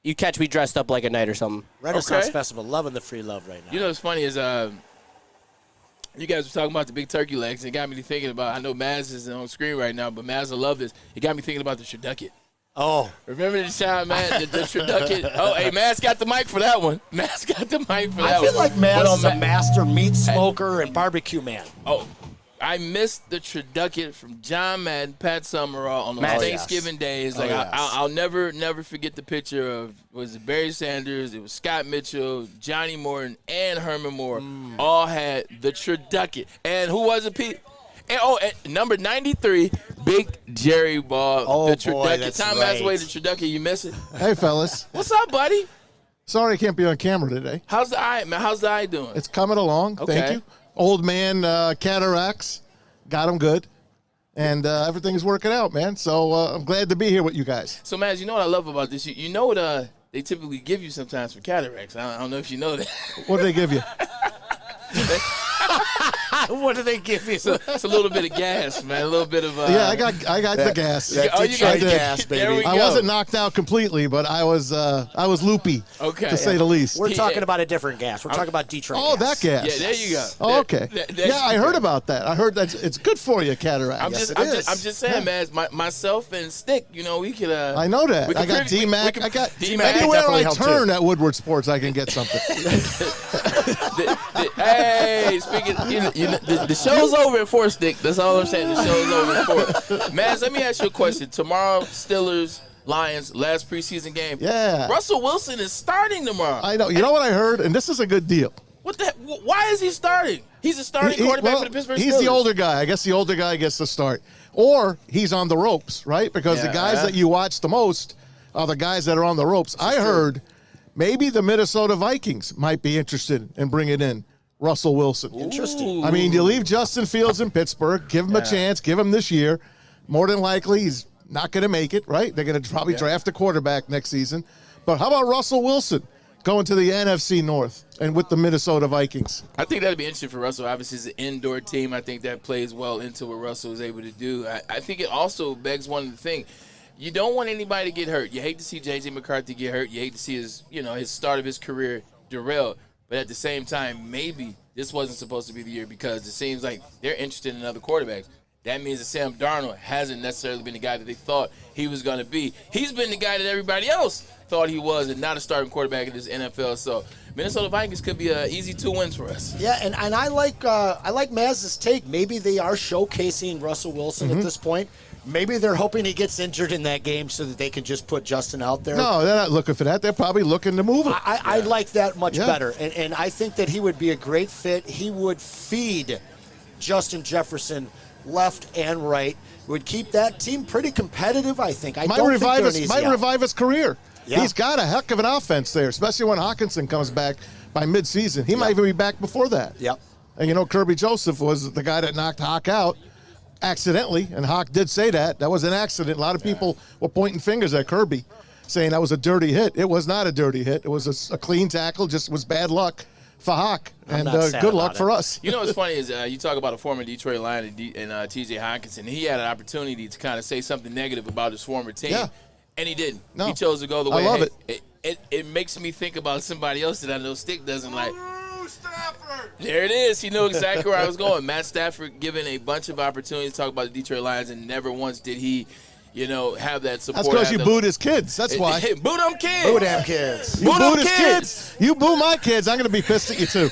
you catch me dressed up like a knight or something. Renaissance Festival, loving the free love right now. You know what's funny is you guys were talking about the big turkey legs. It got me thinking about, I know Maz is on screen right now, but Maz will love this. It got me thinking about the turducket. Oh. Remember the time, man, the turducket? Oh, hey, Maz got the mic for that one. Maz got the mic for that one. I feel like Maz is a master meat smoker and barbecue man. Oh, I missed the turducket from John Madden, Pat Summerall on those Thanksgiving days. Like I'll never forget the picture of, was it Barry Sanders, it was Scott Mitchell, Johnny Morton, and Herman Moore all had the turducket. And who was it, Pete? And number 93, Big Jerry Ball, the turducket. Boy, that's Tom right. Masway, the turducket, you miss it? Hey, fellas. What's up, buddy? Sorry I can't be on camera today. How's the eye, man? How's the eye doing? It's coming along. Okay. Thank you. Old man cataracts. Got him good. And everything is working out, man. So I'm glad to be here with you guys. So, Maz, you know what I love about this? You know what they typically give you sometimes for cataracts. I don't know if you know that. What do they give you? What do they give you? It's a little bit of gas, man. A little bit of. Yeah, I got the gas. You got the gas, baby. There we go. I wasn't knocked out completely, but I was loopy, to say the least. We're talking about a different gas. We're talking about Detroit Oh, gas. that gas. Yeah, there you go. Oh, okay. Yeah, I heard about that. I heard that it's good for you, cataract. I'm just saying, man. Myself and Stick, we could. I know that. I got D-Mac. I got anywhere I turn at Woodward Sports, I can get something. Hey, speaking, the show's over at 4, Stick. That's all I'm saying. The show's over at 4. Maz, let me ask you a question. Tomorrow, Steelers, Lions, last preseason game. Yeah. Russell Wilson is starting tomorrow. I know. You know what I heard? And this is a good deal. What the heck? Why is he starting? He's a starting quarterback for the Pittsburgh Steelers. He's the older guy. I guess the older guy gets to start. Or he's on the ropes, right? Because the guys that you watch the most are the guys that are on the ropes. I heard maybe the Minnesota Vikings might be interested in bringing in Russell Wilson. Interesting. I mean, you leave Justin Fields in Pittsburgh, give him a chance, give him this year. More than likely, he's not going to make it, right? They're going to probably draft a quarterback next season. But how about Russell Wilson going to the NFC North and with the Minnesota Vikings? I think that'd be interesting for Russell. Obviously, it's an indoor team. I think that plays well into what Russell is able to do. I think it also begs one thing. You don't want anybody to get hurt. You hate to see J.J. McCarthy get hurt. You hate to see his start of his career derailed. But at the same time, maybe this wasn't supposed to be the year because it seems like they're interested in other quarterbacks. That means that Sam Darnold hasn't necessarily been the guy that they thought he was going to be. He's been the guy that everybody else thought he was and not a starting quarterback in this NFL. So Minnesota Vikings could be an easy 2 wins for us. Yeah, and I like Maz's take. Maybe they are showcasing Russell Wilson at this point. Maybe they're hoping he gets injured in that game so that they can just put Justin out there. No, they're not looking for that. They're probably looking to move him. I like that much better. And I think that he would be a great fit. He would feed Justin Jefferson left and right. Would keep that team pretty competitive, I think. Might revive his career. Yeah. He's got a heck of an offense there, especially when Hawkinson comes back by midseason. He might even be back before that. Yep. And Kirby Joseph was the guy that knocked Hawk out accidentally, and Hawk did say that. That was an accident. A lot of people were pointing fingers at Kirby, saying that was a dirty hit. It was not a dirty hit. It was a clean tackle, just was bad luck for Hawk, and good luck for us. You know what's funny is you talk about a former Detroit Lion and T.J. Hawkinson. He had an opportunity to kind of say something negative about his former team, and he didn't. No. He chose to go the way. I love it. it makes me think about somebody else that I know Stick doesn't like. Stafford. There it is. He knew exactly where I was going. Matt Stafford given a bunch of opportunities to talk about the Detroit Lions, and never once did he, have that support. That's because you booed his kids. That's why. Boo them kids. Boo them kids. You booed his kids. You boo my kids. I'm going to be pissed at you, too.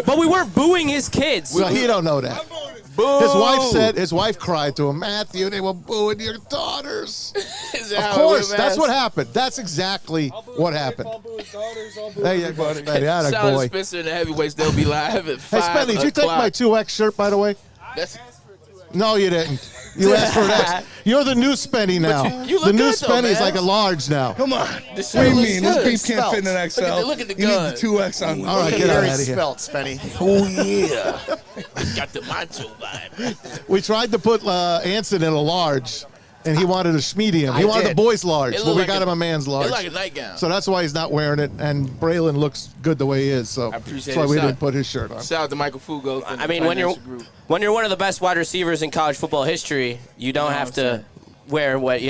But we weren't booing his kids. Well, he don't know that. Boo. His wife cried to him, Matthew, they were booing your daughters. Of course, that's what happened. That's exactly what happened. There you go, Spenny. That Shout out boy. to Spencer and the Heavyweights. They'll be live at 5 Hey, Spenny, did you take my 2X shirt, by the way? No, you didn't. You asked for an X. You're the new Spenny now. You look the new good, though, Spenny is man. like a large now. Come on. What do you mean? This beef can't fit in an XL. Look at the You gun. need the 2X on. All right, get out of here. Spelt, Spenny. Oh, yeah. Got the macho vibe. We tried to put Anson in a large, and he wanted a medium. He wanted the boys large, but we got him a man's large. It like a nightgown. So that's why he's not wearing it, and Braylon looks good the way he is. So I appreciate that's why it. we Shout- didn't put his shirt on. Shout out to Michael Fugo. I mean, when you're one of the best wide receivers in college football history, you don't have to wear what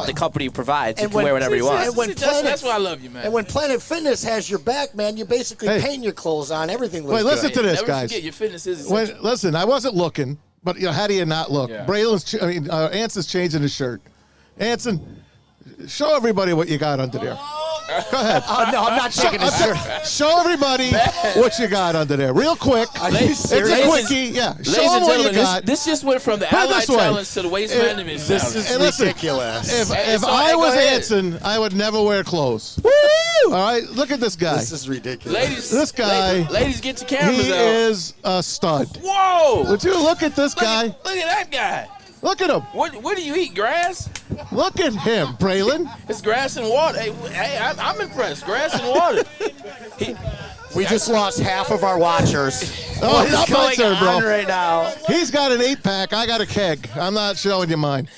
the company provides. You can wear whatever you want. And when that's why I love you, man. And when Planet Fitness has your back, man, you basically paint your clothes on. Everything looks Wait, good. listen to this, Never guys. forget, your fitness is essential. Listen, I wasn't looking, but how do you not look? Yeah. Anson's changing his shirt. Anson, show everybody what you got under there. Go ahead. No, I'm not taking his shirt. Show everybody what you got under there, real quick. It's a quickie. Yeah, Ladies show them and what you gentlemen, got. this just went from the Put it Ally this way. Challenge to the Waste Management This Challenge. is And listen, ridiculous. If I was Anson, I would never wear clothes. Woo! All right, look at this guy. This is ridiculous. Ladies, This guy, ladies, get your cameras he out. is a stud. Whoa! Would you look at this guy? Look at that guy. Look at him. What do you eat? Grass? Look at him, Braylon. It's grass and water. Hey, I'm impressed. Grass and water. We just lost half of our watchers. Oh, What is not my going turn, bro. on right now? He's got an 8-pack. I got a keg. I'm not showing you mine.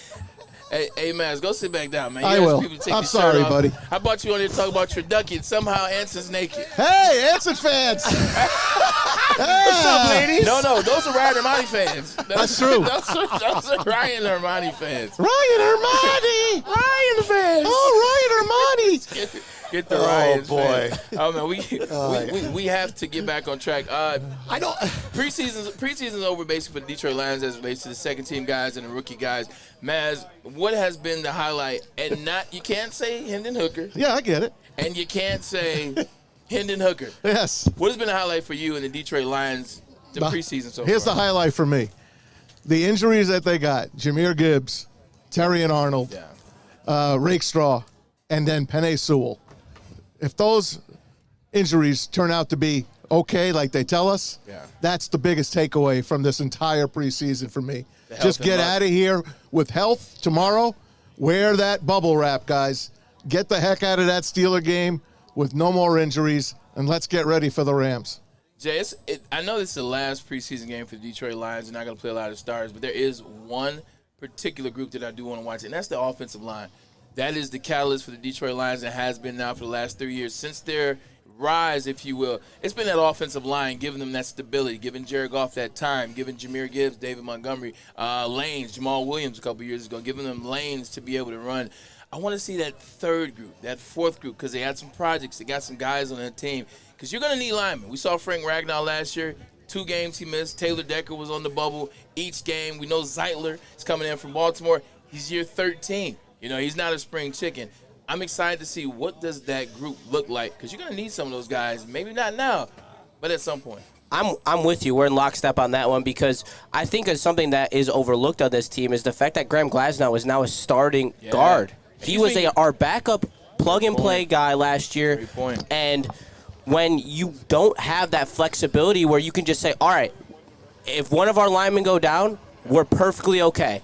Hey, Maz, go sit back down, man. I You ask will. people to take I'm your sorry, shirt off. buddy. I brought you on here to talk about Turducken, and somehow Anson's naked. Hey, Anson fans. What's up, ladies? No, those are Ryan Ermanni fans. That's true. Those are Ryan Ermanni fans. Ryan Ermanni. Ryan fans. Oh, Ryan Ermanni. Get the Oh, Ryan boy. fans. Oh man, we have to get back on track. I don't. Preseason's over basically for the Detroit Lions as it relates to the second team guys and the rookie guys. Maz, what has been the highlight? And you can't say Hendon Hooker. Yeah, I get it. And you can't say Hendon Hooker. Yes. What has been the highlight for you in the Detroit Lions the preseason so Here's far? the highlight for me. The injuries that they got. Jameer Gibbs, Terry and Arnold, Rakestraw, and then Penei Sewell. If those injuries turn out to be okay, like they tell us, that's the biggest takeaway from this entire preseason for me. Just get out of here with health tomorrow. Wear that bubble wrap, guys. Get the heck out of that Steeler game with no more injuries, and let's get ready for the Rams. Jay, I know this is the last preseason game for the Detroit Lions. They're not going to play a lot of stars, but there is one particular group that I do want to watch, and that's the offensive line. That is the catalyst for the Detroit Lions and has been now for the last 3 years. Since their rise, if you will, it's been that offensive line, giving them that stability, giving Jared Goff that time, giving Jameer Gibbs, David Montgomery, lanes, Jamal Williams a couple years ago, giving them lanes to be able to run. I want to see that third group, that fourth group, because they had some projects. They got some guys on that team. Because you're going to need linemen. We saw Frank Ragnow last year. 2 games he missed. Taylor Decker was on the bubble each game. We know Zeitler is coming in from Baltimore. He's year 13. He's not a spring chicken. I'm excited to see what does that group look like, because you're going to need some of those guys. Maybe not now, but at some point. I'm with you. We're in lockstep on that one, because I think it's something that is overlooked on this team is the fact that Graham Glasnow is now a starting guard. He was our backup plug-and-play guy last year. Great point. And when you don't have that flexibility where you can just say, all right, if one of our linemen go down, we're perfectly okay.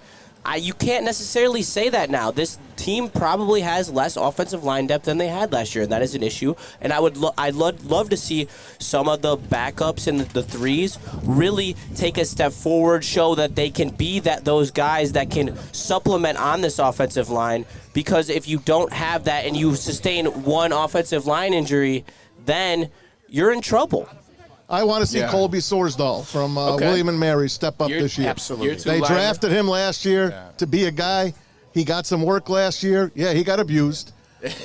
You can't necessarily say that now. This team probably has less offensive line depth than they had last year, and that is an issue. And I'd love to see some of the backups and the threes really take a step forward, show that they can be those guys that can supplement on this offensive line. Because if you don't have that and you sustain one offensive line injury, then you're in trouble. I want to see Colby Sorsdahl from William & Mary step up this year. Absolutely. They drafted him last year to be a guy. He got some work last year. Yeah, he got abused.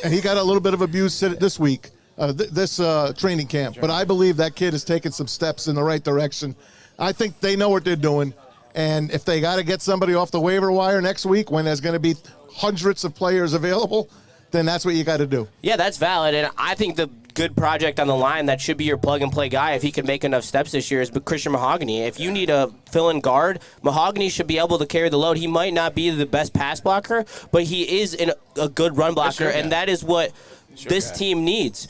And he got a little bit of abuse this week, this training camp. But I believe that kid is taking some steps in the right direction. I think they know what they're doing. And if they got to get somebody off the waiver wire next week when there's going to be hundreds of players available, then that's what you got to do. Yeah, that's valid. And I think the good project on the line that should be your plug-and-play guy if he can make enough steps this year is Christian Mahogany. If you need a fill-in guard, Mahogany should be able to carry the load. He might not be the best pass blocker, but he is a good run blocker, and that is what this team needs.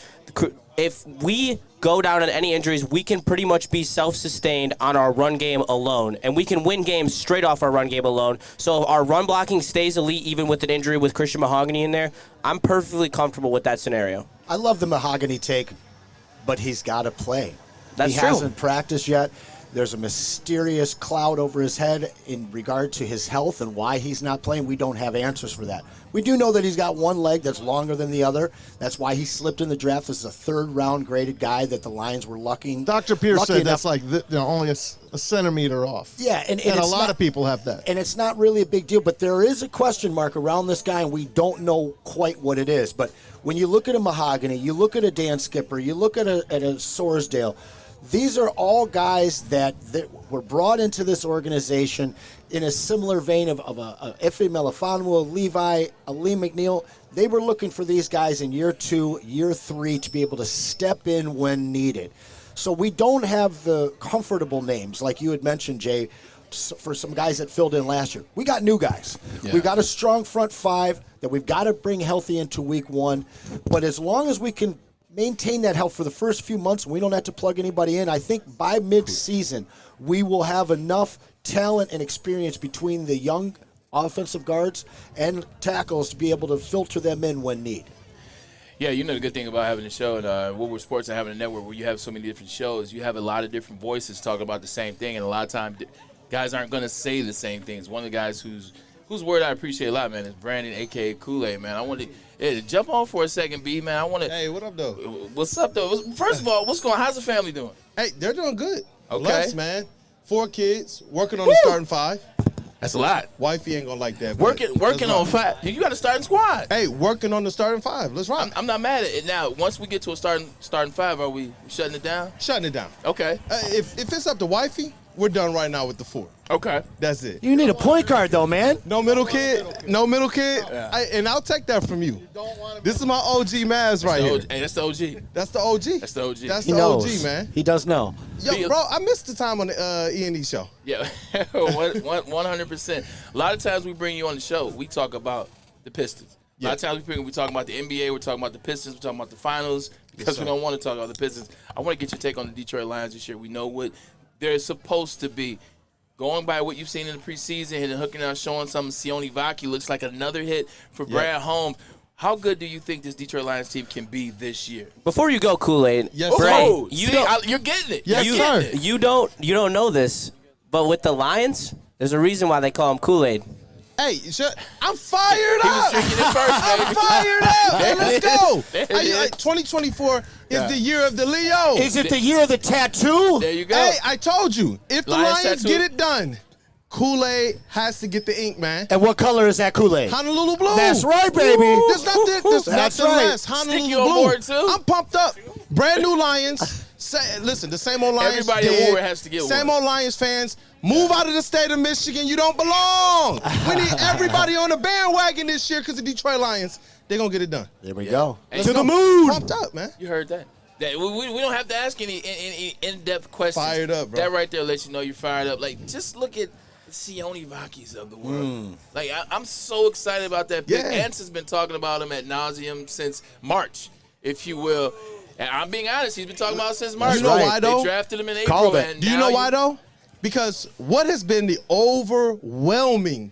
If we go down on any injuries, we can pretty much be self-sustained on our run game alone, and we can win games straight off our run game alone. So if our run blocking stays elite even with an injury with Christian Mahogany in there, I'm perfectly comfortable with that scenario. I love the Mahogany take, but he's got to play. That's he true. hasn't practiced yet. There's a mysterious cloud over his head in regard to his health and why he's not playing. We don't have answers for that. We do know that he's got one leg that's longer than the other. That's why he slipped in the draft. This is a third-round graded guy that the Lions were lucky. Dr. Pierce said that's like only a centimeter off. Yeah, and a lot of people have that. And it's not really a big deal, but there is a question mark around this guy, and we don't know quite what it is. But when you look at a Mahogany, you look at a Dan Skipper, you look at a Sorsdale, these are all guys that were brought into this organization in a similar vein of a Efe Melifonwu, Levi, a Lee McNeil. They were looking for these guys in year 2, year 3 to be able to step in when needed. So we don't have the comfortable names, like you had mentioned, Jay, for some guys that filled in last year. We got new guys. Yeah. We've got a strong front 5 that we've got to bring healthy into week 1. But as long as we can maintain that health for the first few months, we don't have to plug anybody in. I think by mid-season, we will have enough talent and experience between the young offensive guards and tackles to be able to filter them in when need. Yeah, you know the good thing about having a show at Woodward Sports and having a network where you have so many different shows, you have a lot of different voices talking about the same thing, and a lot of times guys aren't going to say the same things. One of the guys whose word I appreciate a lot, man, is Brandon, a.k.a. Kool-Aid, man. I want to jump on for a second, B, man. I want to. Hey, what up, though? What's up, though? First of all, what's going on? How's the family doing? Hey, they're doing good. Okay. Blessed, man. 4 kids, working on the starting 5. That's a lot. Wifey ain't gonna like that. Working on 5. You got a starting squad. Hey, working on the starting 5. Let's rock. I'm not mad at it. Now, once we get to a starting 5, are we shutting it down? Shutting it down. Okay. If it's up to wifey, we're done right now with the 4. Okay. That's it. You need a point guard, though, man. No middle kid. No middle kid. Yeah. And I'll take that from you. This is my OG Maz right here. Hey, that's the OG. That's the OG. That's the OG. That's He the knows. OG, man. He does know. Yo, bro, I missed the time on the E&E show. Yeah, 100%. A lot of times we bring you on the show, we talk about the Pistons. A lot of times we talk about the NBA, we're talking about the Pistons, we're talking about the finals, because we don't want to talk about the Pistons. I want to get your take on the Detroit Lions this year. We know what they're supposed to be. Going by what you've seen in the preseason and hooking out, showing some Sione Vaki looks like another hit for Brad Holmes. How good do you think this Detroit Lions team can be this year? Before you go, Kool-Aid, yes, Bray, you're getting it. Yes, sir. You don't know this, but with the Lions, there's a reason why they call him Kool-Aid. Hey, I'm fired up. He was drinking it first, baby. I'm fired up. Hey, let's go. 2024 is the year of the Leo. Is it the year of the tattoo? There you go. Hey, I told you. If the Lions Lions tattoo. get it done, Kool-Aid has to get the ink, man. And what color is that Kool-Aid? Honolulu blue. That's right, baby. There's nothing That's less. right. Honolulu Stick you blue. on board, too? I'm pumped up. Brand new Lions. Listen, the same old Lions. Everybody at dead. Woodward has to get Same one. old Lions fans. Move out of the state of Michigan. You don't belong. We need everybody on the bandwagon this year because the Detroit Lions, they're going to get it done. There we go. Hey, To the moon. Pumped up, man. You heard that. We don't have to ask any in-depth questions. Fired up, bro. That right there lets you know you're fired up. Like, just look at the Sione Vakis of the world. Like, I'm so excited about that pick. Yeah. Anson's been talking about him ad nauseum since March, if you will. And I'm being honest, he's been talking about it since March. You know why, though? They drafted him in Called April. it. And Do you now know why, though? Because what has been the overwhelming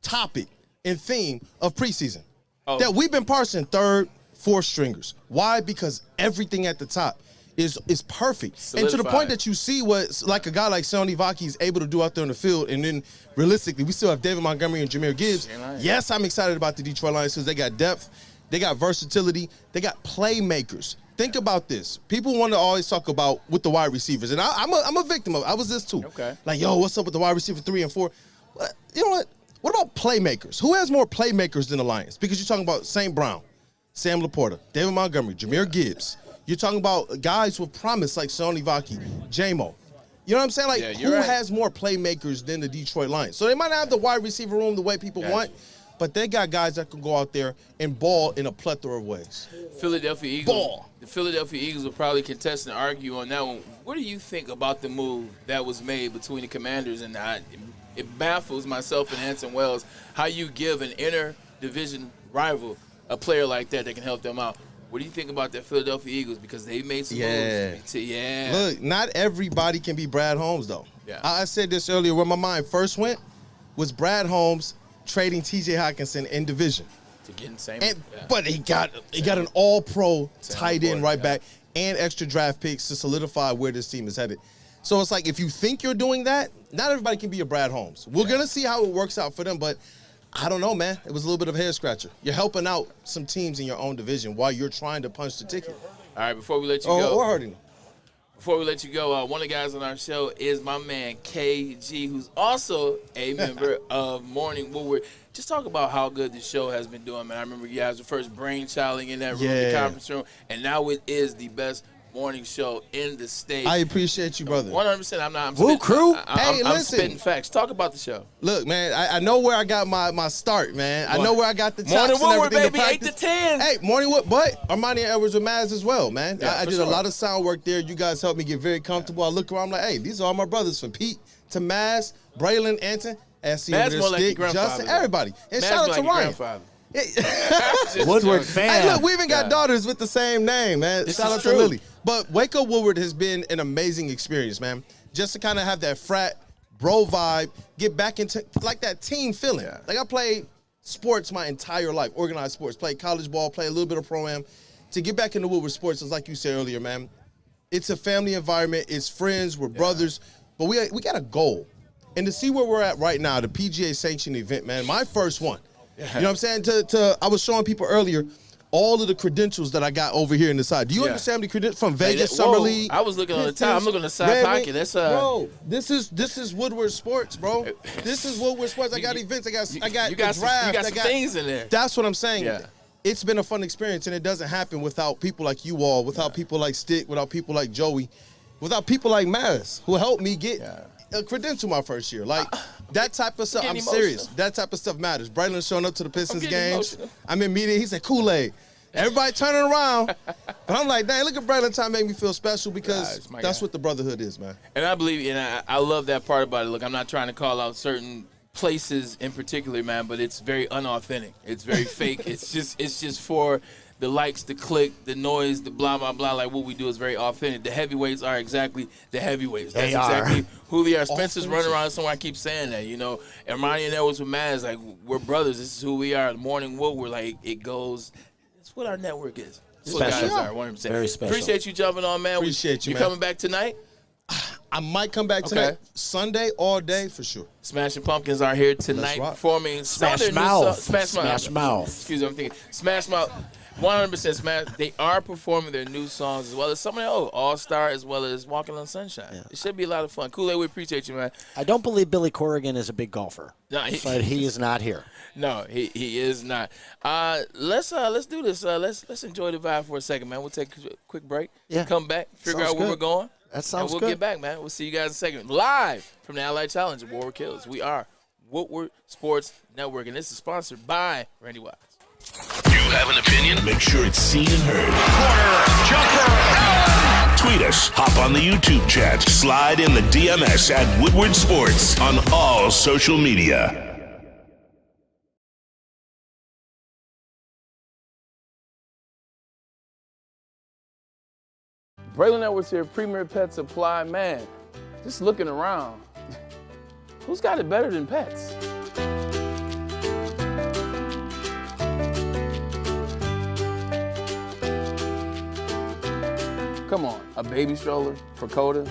topic and theme of preseason? That we've been parsing 3rd, 4th stringers. Why? Because everything at the top is perfect. And to the point that you see what like a guy like Sione Vaki is able to do out there on the field, and then realistically, we still have David Montgomery and Jahmyr Gibbs. Yes, I'm excited about the Detroit Lions because they got depth, they got versatility, they got playmakers. Think about this. People want to always talk about with the wide receivers, and I'm a victim of it. I was this too. Okay. Like, yo, what's up with the wide receiver 3 and 4? But you know what? What about playmakers? Who has more playmakers than the Lions? Because you're talking about St. Brown, Sam Laporta, David Montgomery, Jahmyr Gibbs. You're talking about guys with promise like Sonny Vaki, J-Mo. You know what I'm saying? Like, who has more playmakers than the Detroit Lions? So they might not have the wide receiver room the way people want, but they got guys that can go out there and ball in a plethora of ways. Philadelphia Eagles. The Philadelphia Eagles will probably contest and argue on that one. What do you think about the move that was made between the Commanders and it baffles myself and Anson Wells how you give an inter-division rival a player like that can help them out. What do you think about the Philadelphia Eagles? Because they made some moves. Look, not everybody can be Brad Holmes, though. Yeah. I said this earlier. Where my mind first went was Brad Holmes trading T.J. Hockenson in division. To get in the same. But he got an all-pro tight end back and extra draft picks to solidify where this team is headed. So it's like if you think you're doing that, not everybody can be a Brad Holmes. We're going to see how it works out for them, but I don't know, man. It was a little bit of a hair-scratcher. You're helping out some teams in your own division while you're trying to punch the ticket. All right, before we let you go. Or hurting them. Before we let you go, one of the guys on our show is my man KG, who's also a member of Morning Woodward. Just talk about how good the show has been doing, man. I remember you guys were first brainchilding in that room, the conference room, and now it is the best morning show in the state. I appreciate you, brother. 100%. I'm Woo crew. I'm spitting facts. Talk about the show. Look, man, I know where I got my start, man. I know where I got the chops Morning and Woodward, everything. baby, 8 to 10. Hey, Morning Woodward, but Ermanni and Edwards with Maz as well, man. Yeah, I did a lot of sound work there. You guys helped me get very comfortable. I look around, I'm like, hey, these are all my brothers, from Pete to Maz, Braylon, Anson, SC over there, Stick, like Justin, everybody. And shout out to Ryan. Woodward fan. Hey, look, we even got daughters with the same name, man. Shout out to Lily. But Waco Woodward has been an amazing experience, man. Just to kind of have that frat, bro vibe, get back into like that team feeling. Like I played sports my entire life, organized sports, played college ball, played a little bit of pro-am. To get back into Woodward sports is like you said earlier, man. It's a family environment. It's friends. We're brothers. But we got a goal. And to see where we're at right now, the PGA sanctioned event, man, my first one. You know what I'm saying? I was showing people earlier all of the credentials that I got over here in the side. Do you understand the credentials from Vegas, Summer League? I was looking on the top. I'm looking on the side pocket. That's bro, this is Woodward Sports, bro. This is Woodward Sports. I got events. I got you got the draft. You got some things in there. That's what I'm saying. Yeah. It's been a fun experience, and it doesn't happen without people like you all, without people like Stick, without people like Joey, without people like Maz, who helped me get a credential my first year. Like, that type of stuff, I'm serious. That type of stuff matters. Braylon showing up to the Pistons games. I'm in meeting. He said, Kool-Aid. Everybody turning around. But I'm like, dang, look at Braylon trying to make me feel special because that's what the brotherhood is, man. And I believe, and I love that part about it. Look, I'm not trying to call out certain places in particular, man, but it's very unauthentic. It's very fake. It's just for the likes, the click, the noise, the blah, blah, blah. Like what we do is very authentic. The heavyweights are exactly the heavyweights. That's exactly who they are. Spencer's running around somewhere. I keep saying that, you know. Ermanni and Edwards with Maz, like, we're brothers. This is who we are. The Morning Woodward, like, it goes. It's what our network is. Special. Guys are 100%. Very special. Appreciate you jumping on, man. Appreciate you, man. man. You coming back tonight? I might come back tonight. Sunday, all day, for sure. Smashing Pumpkins are here tonight performing Smash Mouth. Smash Mouth. Excuse me, I'm thinking Smash Mouth. 100% Smash. They are performing their new songs as well as some of their All-Star as well as Walking on Sunshine. Yeah. It should be a lot of fun. Kool-Aid, we appreciate you, man. I don't believe Billy Corrigan is a big golfer. No, but he is not here. No, he is not. Let's do this. Let's enjoy the vibe for a second, man. We'll take a quick break. Yeah. Come back, figure out where we're going. That sounds good. And we'll get back, man. We'll see you guys in a second. Live from the Allied Challenge at Warwick Hills. We are Woodward Sports Network, and this is sponsored by Randy Wise. You have an opinion? Make sure it's seen and heard. Corner, jumper, tweet us, hop on the YouTube chat, slide in the DMS at Woodward Sports on all social media. Braylon Edwards here, Premier Pet Supply. Man, just looking around, who's got it better than pets? Come on, a baby stroller for Coda.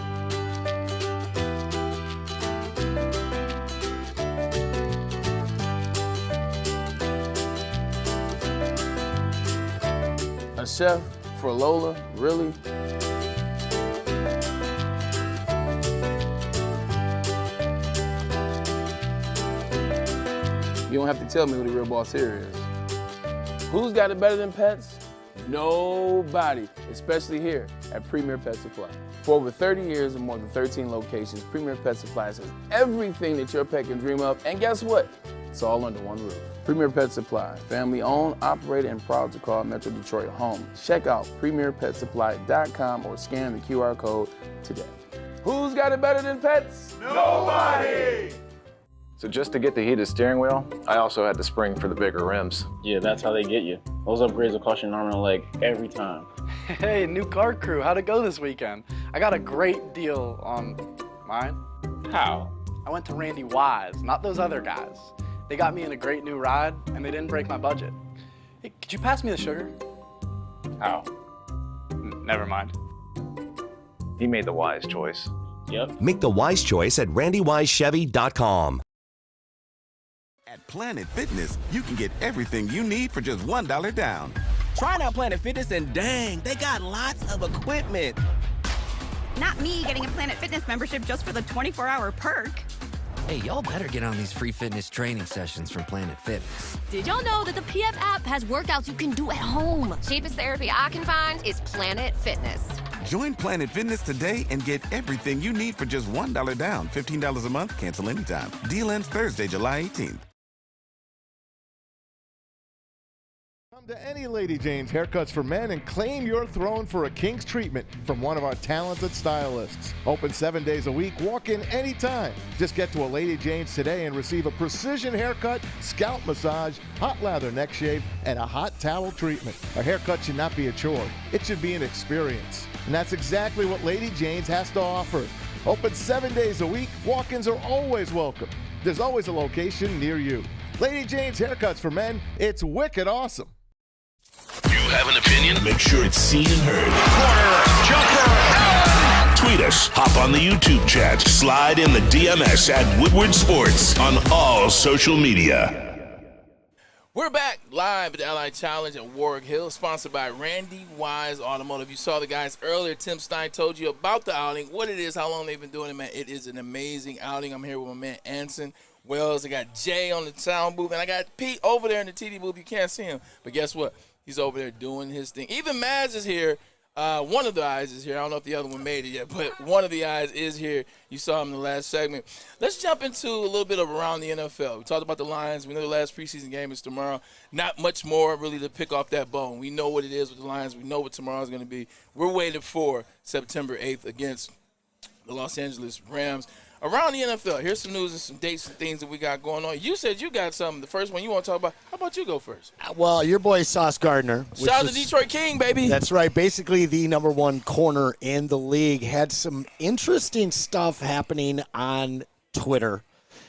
A chef for Lola, really? You don't have to tell me who the real boss here is. Who's got it better than pets? Nobody, especially here at Premier Pet Supply. For over 30 years and more than 13 locations, Premier Pet Supply has everything that your pet can dream of, and guess what? It's all under one roof. Premier Pet Supply, family owned, operated, and proud to call Metro Detroit home. Check out premierpetsupply.com or scan the QR code today. Who's got it better than pets? Nobody! So just to get the heated steering wheel, I also had the spring for the bigger rims. Yeah, that's how they get you. Those upgrades will cost you an arm and a leg every time. Hey, new car crew, how'd it go this weekend? I got a great deal on mine. How? I went to Randy Wise, not those other guys. They got me in a great new ride, and they didn't break my budget. Hey, could you pass me the sugar? How? Never mind. He made the wise choice. Yep. Make the wise choice at randywisechevy.com. At Planet Fitness, you can get everything you need for just $1 down. Try out Planet Fitness and dang, they got lots of equipment. Not me getting a Planet Fitness membership just for the 24-hour perk. Hey, y'all better get on these free fitness training sessions from Planet Fitness. Did y'all know that the PF app has workouts you can do at home? Cheapest therapy I can find is Planet Fitness. Join Planet Fitness today and get everything you need for just $1 down. $15 a month, cancel anytime. Deal ends Thursday, July 18th. Come to any Lady Jane's Haircuts for Men and claim your throne for a king's treatment from one of our talented stylists. Open 7 days a week, walk in anytime. Just get to a Lady Jane's today and receive a precision haircut, scalp massage, hot lather neck shave, and a hot towel treatment. A haircut should not be a chore. It should be an experience. And that's exactly what Lady Jane's has to offer. Open 7 days a week, walk-ins are always welcome. There's always a location near you. Lady Jane's Haircuts for Men, it's wicked awesome. You have an opinion? Make sure it's seen and heard. Corner, jumper, tweet us, hop on the YouTube chat, slide in the DMS at Woodward Sports on all social media. We're back live at the Ally Challenge at Warwick Hills, sponsored by Randy Wise Automotive. You saw the guys earlier. Tim Stein told you about the outing, what it is, how long they've been doing it, man. It is an amazing outing. I'm here with my man Anson Wells. I got Jay on the sound booth, and I got Pete over there in the TD booth. You can't see him, but guess what? He's over there doing his thing. Even Maz is here. One of the eyes is here. I don't know if the other one made it yet, but one of the eyes is here. You saw him in the last segment. Let's jump into a little bit of around the NFL. We talked about the Lions. We know the last preseason game is tomorrow. Not much more really to pick off that bone. We know what it is with the Lions. We know what tomorrow is going to be. We're waiting for September 8th against the Los Angeles Rams. Around the NFL, here's some news and some dates and things that we got going on. You said you got something. The first one you want to talk about. How about you go first? Well, your boy Sauce Gardner. Shout out to Detroit King, baby. That's right. Basically the number one corner in the league. Had some interesting stuff happening on Twitter.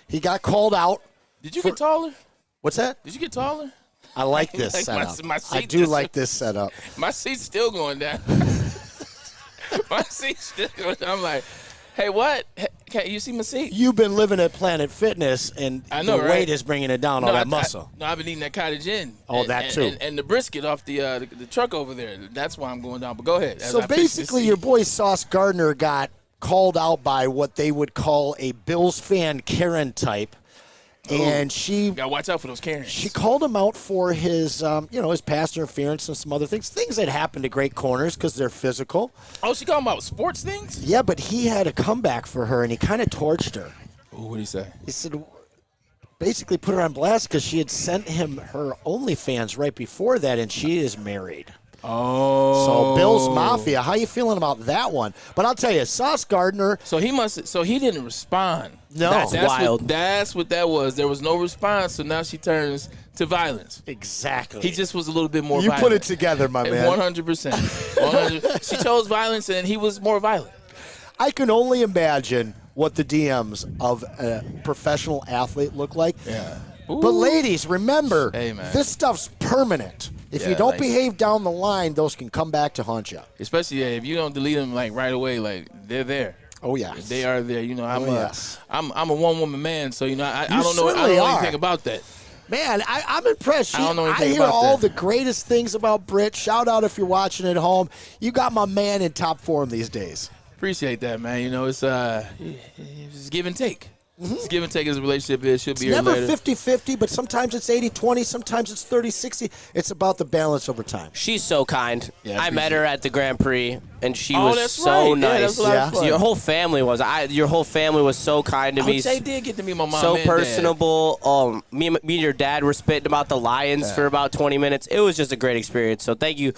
He got called out. Did you get taller? What's that? Did you get taller? I like this setup. I do like this setup. My seat's still going down. My seat's still going down. I'm like, hey, what? Can you see my seat? You've been living at Planet Fitness, and I know, the right? weight is bringing it down, all that muscle. I've been eating that cottage inn. Oh, that too. And the brisket off the truck over there. That's why I'm going down. But go ahead. So basically, your boy Sauce Gardner got called out by what they would call a Bills fan Karen type. And she gotta watch out for those Karens. She called him out for his, his pass interference and some other things that happen to great corners because they're physical. Oh, she called him out sports things? Yeah, but he had a comeback for her, and he kind of torched her. Ooh, what did he say? He said, basically put her on blast because she had sent him her OnlyFans right before that, and she is married. Oh. So Bills Mafia, how you feeling about that one? But I'll tell you, Sauce Gardner. So he didn't respond. No. That's wild. That's what that was. There was no response, so now she turns to violence. Exactly. He just was a little bit more You violent. put it together, my man. 100%. She chose violence, and he was more violent. I can only imagine what the DMs of a professional athlete look like. Yeah. But ladies, remember, hey, man. This stuff's permanent. If you don't behave down the line, those can come back to haunt you. Especially if you don't delete them right away, they're there. Oh yeah, they are there. I'm a one-woman man, so I don't know anything about that. Man, I'm impressed. I don't know anything I hear about all that. the greatest things about Britt. Shout out if you're watching at home. You got my man in top form these days. Appreciate that, man. It's give and take. It's give and take as a relationship is. She'll be here Never later. 50-50, but sometimes it's 80-20, sometimes it's 30-60. It's about the balance over time. She's so kind. Yeah, I met her at the Grand Prix, and she Oh, was that's so right. Yeah, nice. that's a lot of fun. Your whole family was. Your whole family was so kind to me. Jay did get to meet my mom So and dad. personable. Me and your dad were spitting about the Lions for about 20 minutes. It was just a great experience. So thank you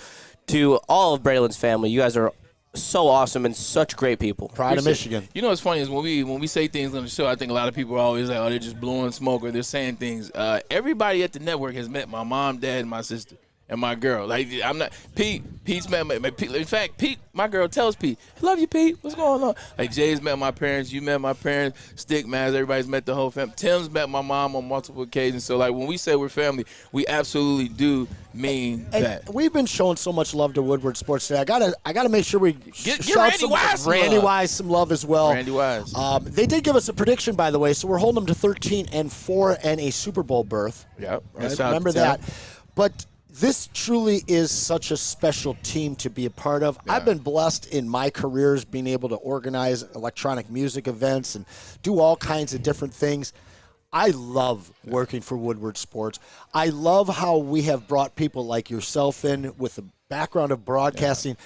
to all of Braylon's family. You guys are so awesome and such great people. Pride of Michigan. You know what's funny is when we say things on the show, I think a lot of people are always like, oh, they're just blowing smoke or they're saying things. Everybody at the network has met my mom, dad, and my sister. And my girl, like I'm not Pete's met Pete. In fact, Pete, my girl tells Pete, "I love you, Pete. What's going on?" Like Jay's met my parents, you met my parents, Stick Maz, everybody's met the whole family. Tim's met my mom on multiple occasions. So like when we say we're family, we absolutely do mean that. We've been showing so much love to Woodward Sports today. I gotta make sure we Get shout Randy Wise some Randy love. Wise some love as well. Randy Wise. They did give us a prediction, by the way, so we're holding them to 13-4 and a Super Bowl berth. Yep. Right? Remember that. But this truly is such a special team to be a part of. I've been blessed in my careers being able to organize electronic music events and do all kinds of different things. I love working for Woodward Sports. I love how we have brought people like yourself in with a background of broadcasting,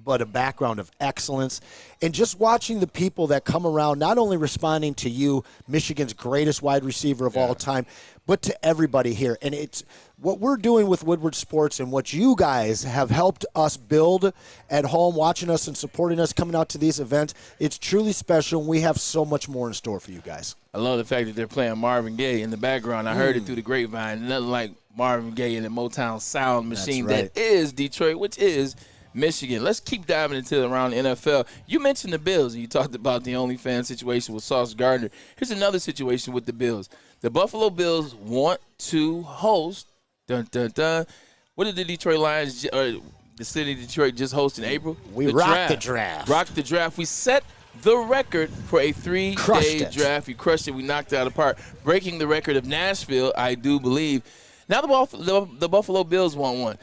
but a background of excellence. And just watching the people that come around, not only responding to you, Michigan's greatest wide receiver of all time, but to everybody here. And it's what we're doing with Woodward Sports and what you guys have helped us build at home, watching us and supporting us, coming out to these events. It's truly special, and we have so much more in store for you guys. I love the fact that they're playing Marvin Gaye in the background. I heard it through the grapevine. Nothing like Marvin Gaye and the Motown sound machine that is Detroit, which is Michigan. Let's keep diving into around the NFL. You mentioned the Bills, and you talked about the OnlyFans situation with Sauce Gardner. Here's another situation with the Bills. The Buffalo Bills want to host, what did the Detroit Lions, or the city of Detroit, just host in April? We rocked the draft. Rocked the draft. We set the record for a 3-day draft. We crushed it. We knocked it out of the park, breaking the record of Nashville, I do believe. Now the Buffalo Bills want one.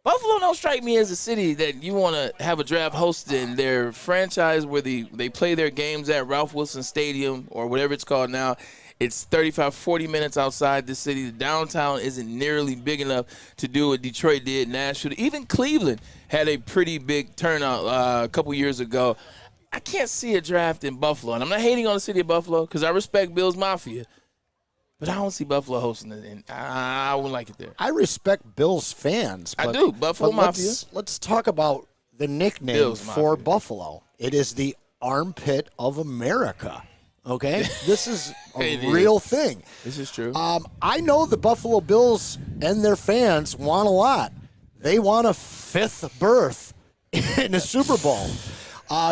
Buffalo don't strike me as a city that you want to have a draft hosted in. Their franchise where they play their games at Ralph Wilson Stadium or whatever it's called now. It's 35, 40 minutes outside the city. The downtown isn't nearly big enough to do what Detroit did, Nashville. Even Cleveland had a pretty big turnout a couple years ago. I can't see a draft in Buffalo. And I'm not hating on the city of Buffalo because I respect Bills Mafia. But I don't see Buffalo hosting it, and I wouldn't like it there. I respect Bills fans. I do, Buffalo Mafia. Let's talk about the nickname Bills for Mafia. Buffalo. It is the armpit of America. Okay? This is a It real is. thing. This is true. I know the Buffalo Bills and their fans want a lot. They want a 5th berth in the Super Bowl.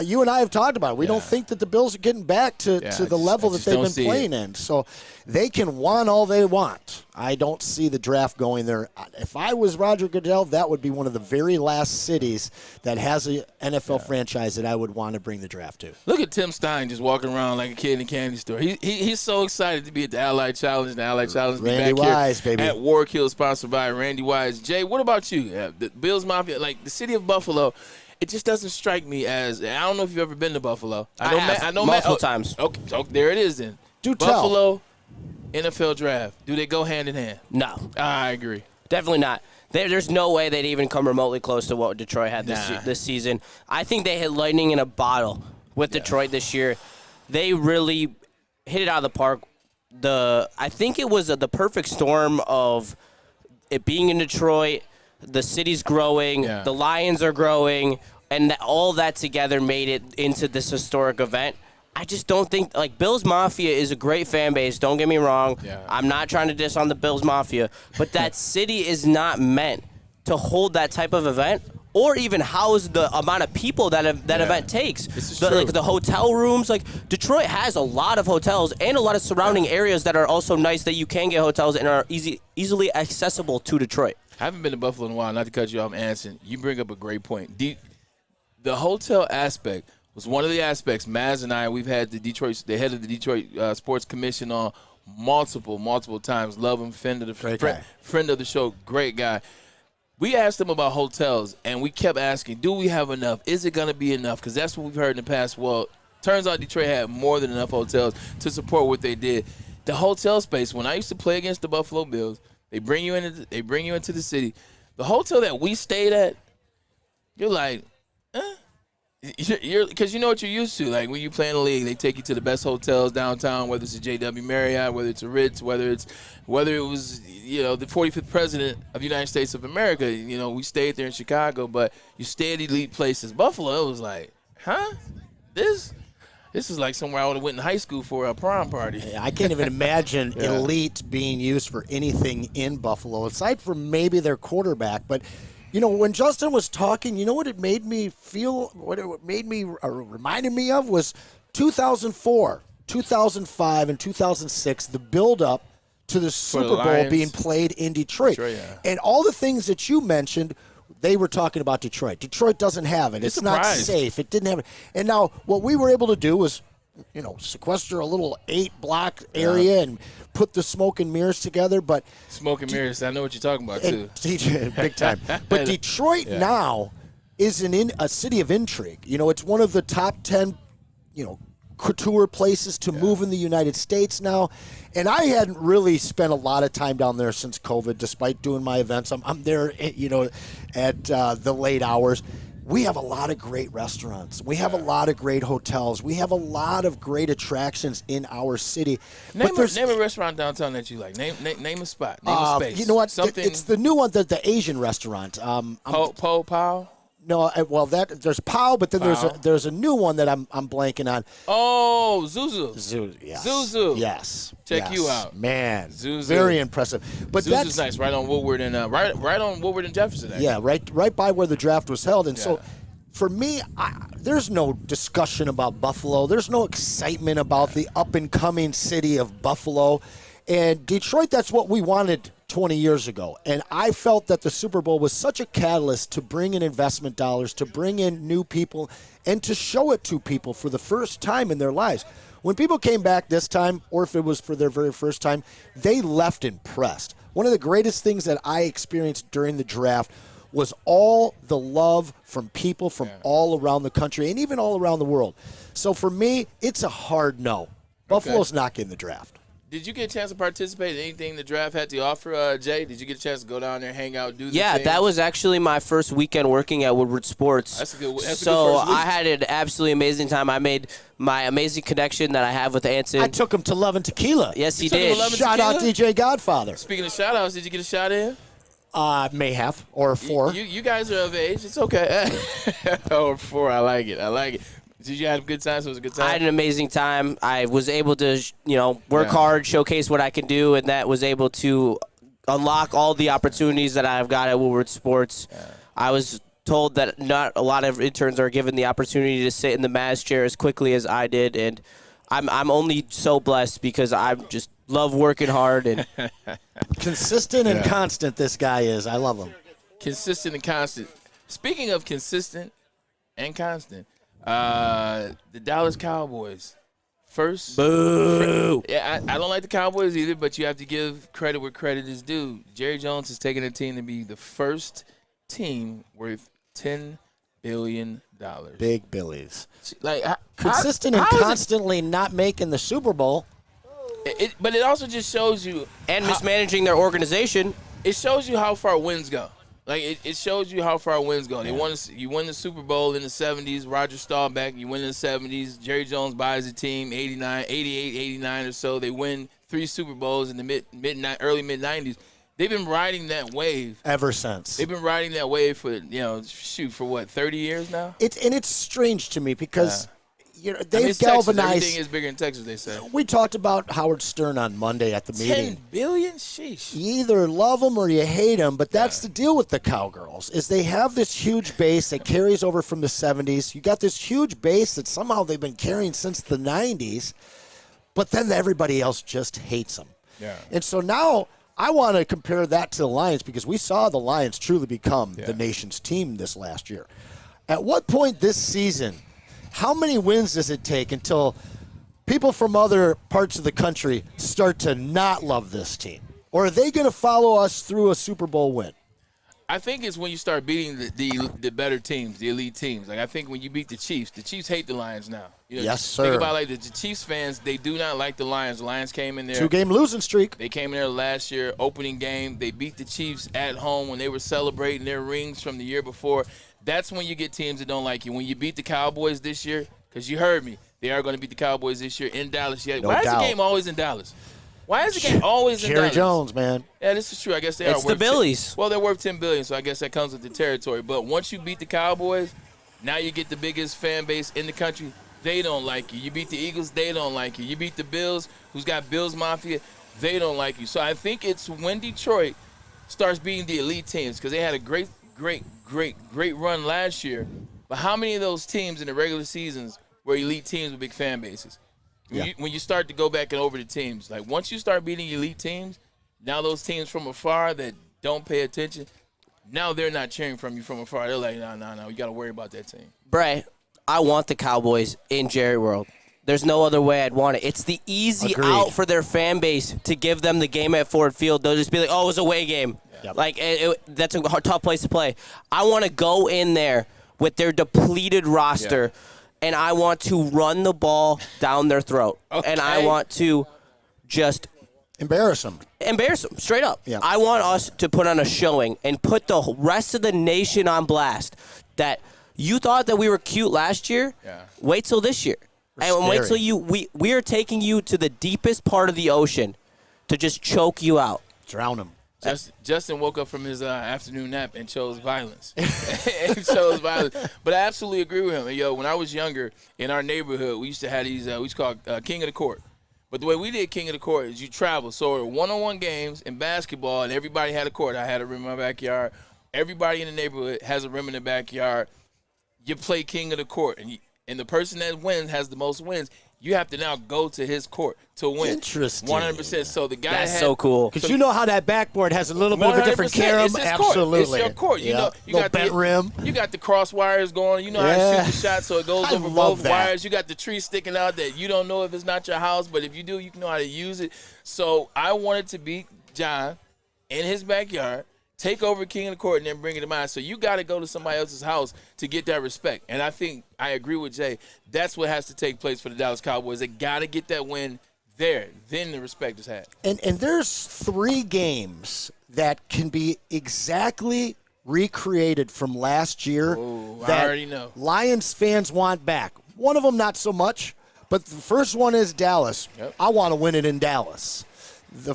You and I have talked about it. We don't think that the Bills are getting back to the level that they've been playing in. So they can want all they want. I don't see the draft going there. If I was Roger Goodell, that would be one of the very last cities that has an NFL franchise that I would want to bring the draft to. Look at Tim Stein just walking around like a kid in a candy store. He's so excited to be at the Allied Challenge. The Allied Challenge be Randy back Wise, here baby. at Warwick Hills, sponsored by Randy Wise. Jay, what about you? The Bills Mafia, like the city of Buffalo. It just doesn't strike me as. I don't know if you've ever been to Buffalo. I know multiple times. Okay, there it is then. Do Buffalo NFL draft. Do they go hand in hand? No. I agree. Definitely not. There's no way they'd even come remotely close to what Detroit had this season. I think they hit lightning in a bottle with Detroit this year. They really hit it out of the park. I think it was the perfect storm of it being in Detroit. The city's growing, the Lions are growing, and all that together made it into this historic event. I just don't think, like, Bills Mafia is a great fan base. Don't get me wrong. Yeah. I'm not trying to diss on the Bills Mafia, but that city is not meant to hold that type of event or even house the amount of people that event takes. Like the hotel rooms, like Detroit has a lot of hotels and a lot of surrounding areas that are also nice that you can get hotels and are easily accessible to Detroit. I haven't been to Buffalo in a while. Not to cut you off, Anson. You bring up a great point. The hotel aspect was one of the aspects. Maz and I, we've had the head of the Detroit Sports Commission on multiple times. Love him, friend of the show, great guy. We asked him about hotels, and we kept asking, do we have enough? Is it going to be enough? Because that's what we've heard in the past. Well, Turns out Detroit had more than enough hotels to support what they did. The hotel space, when I used to play against the Buffalo Bills, they bring you into the city. The hotel that we stayed at, you're like, because you know what you're used to. Like when you play in the league, they take you to the best hotels downtown, whether it's a JW Marriott, whether it's a Ritz, whether it was the 45th president of the United States of America. We stayed there in Chicago, but you stay at elite places. Buffalo, it was like, this is like somewhere I would have went in high school for a prom party. I can't even imagine elite being used for anything in Buffalo, aside from maybe their quarterback. But, when Justin was talking, you know what it made me feel, what it reminded me of was 2004, 2005, and 2006, the build-up to the Super Bowl being played in Detroit. And all the things that you mentioned, they were talking about Detroit. Detroit doesn't have it. It's not safe. It didn't have it. And now what we were able to do was, sequester a little 8-block area and put the smoke and mirrors together. But smoke and mirrors, I know what you're talking about, too. Big time. But Detroit now is a city of intrigue. It's one of the top 10, couture places to move in the United States now. And I hadn't really spent a lot of time down there since COVID, despite doing my events. I'm there, at the late hours. We have a lot of great restaurants. We have a lot of great hotels. We have a lot of great attractions in our city. Name a restaurant downtown that you like. Name a spot. Name a space. You know what? It's the new one, the Asian restaurant. Po Pao? No, there's Pow, but then there's a new one that I'm blanking on. Oh, Zuzu. Zuzu. Yes. Check you out, man. Zuzu. Very impressive. But Zuzu's nice, right on Woodward and right on Woodward and Jefferson. Actually. Yeah, right by where the draft was held, and so. For me, there's no discussion about Buffalo. There's no excitement about the up-and-coming city of Buffalo. And Detroit, that's what we wanted 20 years ago. And I felt that the Super Bowl was such a catalyst to bring in investment dollars, to bring in new people, and to show it to people for the first time in their lives. When people came back this time, or if it was for their very first time, they left impressed. One of the greatest things that I experienced during the draft was all the love from people from all around the country and even all around the world. So for me, it's a hard no. Buffalo's not getting the draft. Did you get a chance to participate in anything the draft had to offer, Jay? Did you get a chance to go down there, hang out, do the things? That was actually my first weekend working at Woodward Sports. That's a good first week. I had an absolutely amazing time. I made my amazing connection that I have with Anson. I took him to Love and Tequila. Yes, he did. Shout out DJ Godfather. Speaking of shout-outs, did you get a shot in? May have, or 4. You guys are of age. It's okay. Or 4. I like it. Did you have a good time? So it was a good time? I had an amazing time. I was able to, work hard, showcase what I can do, and that was able to unlock all the opportunities that I've got at Woodward Sports. Yeah. I was told that not a lot of interns are given the opportunity to sit in the Maz chair as quickly as I did, and I'm only so blessed because I just love working hard and consistent and constant. This guy is. I love him. Consistent and constant. Speaking of consistent and constant, the Dallas Cowboys. Boo. I don't like the Cowboys either, but you have to give credit where credit is due. Jerry Jones has taken a team to be the first team worth $10 billion. Big Billies. Like consistent and constantly not making the Super Bowl. But it also just shows you and mismanaging their organization. It shows you how far wins go. Like it shows you how far wins go. You won the Super Bowl in the 70s. Roger Staubach. You win in the 70s. Jerry Jones buys a team 88, 89 or so. They win 3 Super Bowls in the early mid 90s. They've been riding that wave ever since. They've been riding that wave for for what 30 years now. It's strange to me because. They've galvanized. Everything is bigger in Texas, they say. We talked about Howard Stern on Monday at the meeting. $10 billion? Sheesh. You either love them or you hate them, but that's the deal with the Cowgirls, is they have this huge base that carries over from the 70s. You got this huge base that somehow they've been carrying since the 90s, but then everybody else just hates them. Yeah. And so now I want to compare that to the Lions because we saw the Lions truly become the nation's team this last year. At what point this season – how many wins does it take until people from other parts of the country start to not love this team? Or are they going to follow us through a Super Bowl win? I think it's when you start beating the better teams, the elite teams. Like I think when you beat the Chiefs hate the Lions now. You know, yes, sir. Think about like the Chiefs fans, they do not like the Lions. The Lions came in there. 2-game losing streak. They came in there last year, opening game. They beat the Chiefs at home when they were celebrating their rings from the year before. That's when you get teams that don't like you. When you beat the Cowboys this year, because you heard me, they are going to beat the Cowboys this year in Dallas. No Why doubt. is the game always in Dallas? Why is the game always in Jerry Dallas? Jones, man. Yeah, this is true. I guess they It's are the Billies. Well, they're worth $10 billion, so I guess that comes with the territory. But once you beat the Cowboys, now you get the biggest fan base in the country. They don't like you. You beat the Eagles, they don't like you. You beat the Bills, who's got Bills Mafia, they don't like you. So I think it's when Detroit starts beating the elite teams, because they had a great run last year. But how many of those teams in the regular seasons were elite teams with big fan bases? When you start to go back and over the teams, like once you start beating elite teams, now those teams from afar that don't pay attention, now they're not cheering from you from afar. They're like, no, you got to worry about that team. Bray, I want the Cowboys in Jerry World. There's no other way I'd want it. It's the easy out for their fan base to give them the game at Ford Field. They'll just be like, oh, it was a away game. Yep. Like, that's a tough place to play. I want to go in there with their depleted roster, and I want to run the ball down their throat. Okay. And I want to just embarrass them. Straight up. Yeah. I want us to put on a showing and put the rest of the nation on blast that you thought that we were cute last year. Yeah. Wait till this year. And wait till we are taking you to the deepest part of the ocean to just choke you out. Drown them. Justin woke up from his afternoon nap and chose violence. But I absolutely agree with him. And, when I was younger, in our neighborhood, we used to have these, we used to call King of the Court. But the way we did King of the Court is you travel. So one-on-one games in basketball, and everybody had a court. I had a rim in my backyard. Everybody in the neighborhood has a rim in the backyard. You play King of the Court, and the person that wins has the most wins. You have to now go to his court to win. Interesting. 100%. So the guy That's so cool. Because you know how that backboard has a little bit of a different carom? Absolutely. It's your court. You know, you got the rim. You got the cross wires going. You know how to shoot the shot so it goes over both wires. You got the tree sticking out that you don't know if it's not your house, but if you do, you know how to use it. So I wanted to beat John in his backyard, take over King of the Court, and then bring it to mine. So you got to go to somebody else's house to get that respect. And I think I agree with Jay. That's what has to take place for the Dallas Cowboys. They got to get that win there. Then the respect is had. And there's 3 games that can be exactly recreated from last year that I already know. Lions fans want back. One of them not so much, but the first one is Dallas. Yep. I want to win it in Dallas. The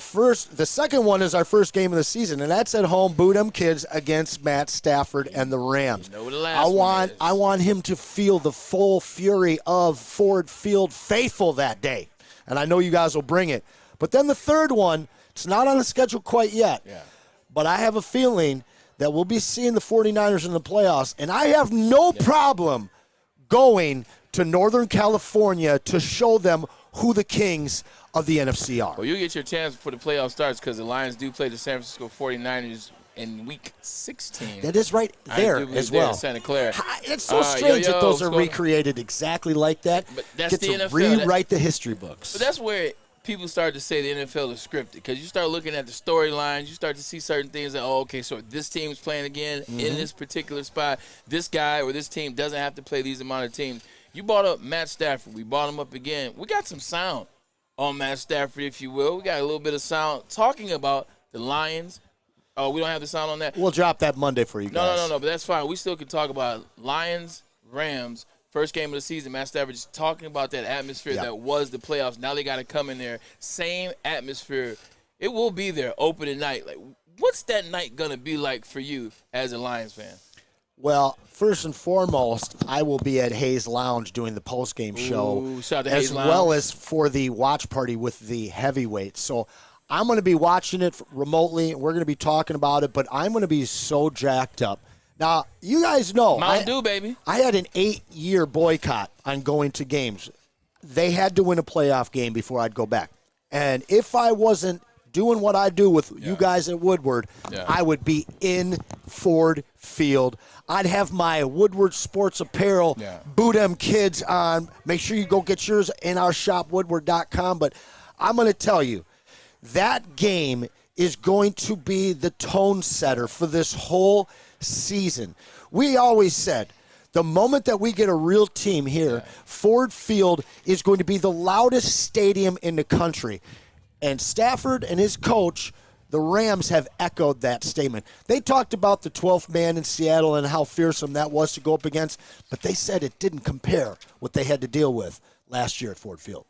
second one is our first game of the season, and that's at home. Boo them kids against Matt Stafford and the Rams. You know what the last I want him to feel the full fury of Ford Field faithful that day, and I know you guys will bring it. But then the third one, it's not on the schedule quite yet, but I have a feeling that we'll be seeing the 49ers in the playoffs, and I have no problem going to Northern California to show them who the kings of the NFC are. Well, you'll get your chance before the playoff starts because the Lions do play the San Francisco 49ers in Week 16. That is right there as well. In Santa Clara. It's so strange that those are recreated exactly like that. But that's Get the to NFL. Rewrite the history books. But that's where people start to say the NFL is scripted because you start looking at the storylines. You start to see certain things that, okay, so this team's playing again in this particular spot. This guy or this team doesn't have to play these amount of teams. You brought up Matt Stafford. We brought him up again. We got some sound on Matt Stafford, if you will. We got a little bit of sound talking about the Lions. Oh, we don't have the sound on that? We'll drop that Monday for you guys. No, but that's fine. We still can talk about Lions, Rams, first game of the season. Matt Stafford just talking about that atmosphere that was the playoffs. Now they got to come in there. Same atmosphere. It will be there opening night. Like, what's that night going to be like for you as a Lions fan? Well, first and foremost, I will be at Hayes Lounge doing the postgame show, shout out to as Hayes Lounge. well as for the watch party with the heavyweights. So I'm going to be watching it remotely. We're going to be talking about it, but I'm going to be so jacked up. Now, you guys know, Mountain Dew, baby. I had an 8-year boycott on going to games. They had to win a playoff game before I'd go back. And if I wasn't doing what I do with you guys at Woodward, I would be in Ford Field. I'd have my Woodward sports apparel, Boo Them Kids on. Make sure you go get yours in our shop, woodward.com. But I'm going to tell you, that game is going to be the tone setter for this whole season. We always said, the moment that we get a real team here, Ford Field is going to be the loudest stadium in the country. And Stafford and his coach, the Rams, have echoed that statement. They talked about the 12th man in Seattle and how fearsome that was to go up against, but they said it didn't compare what they had to deal with last year at Ford Field.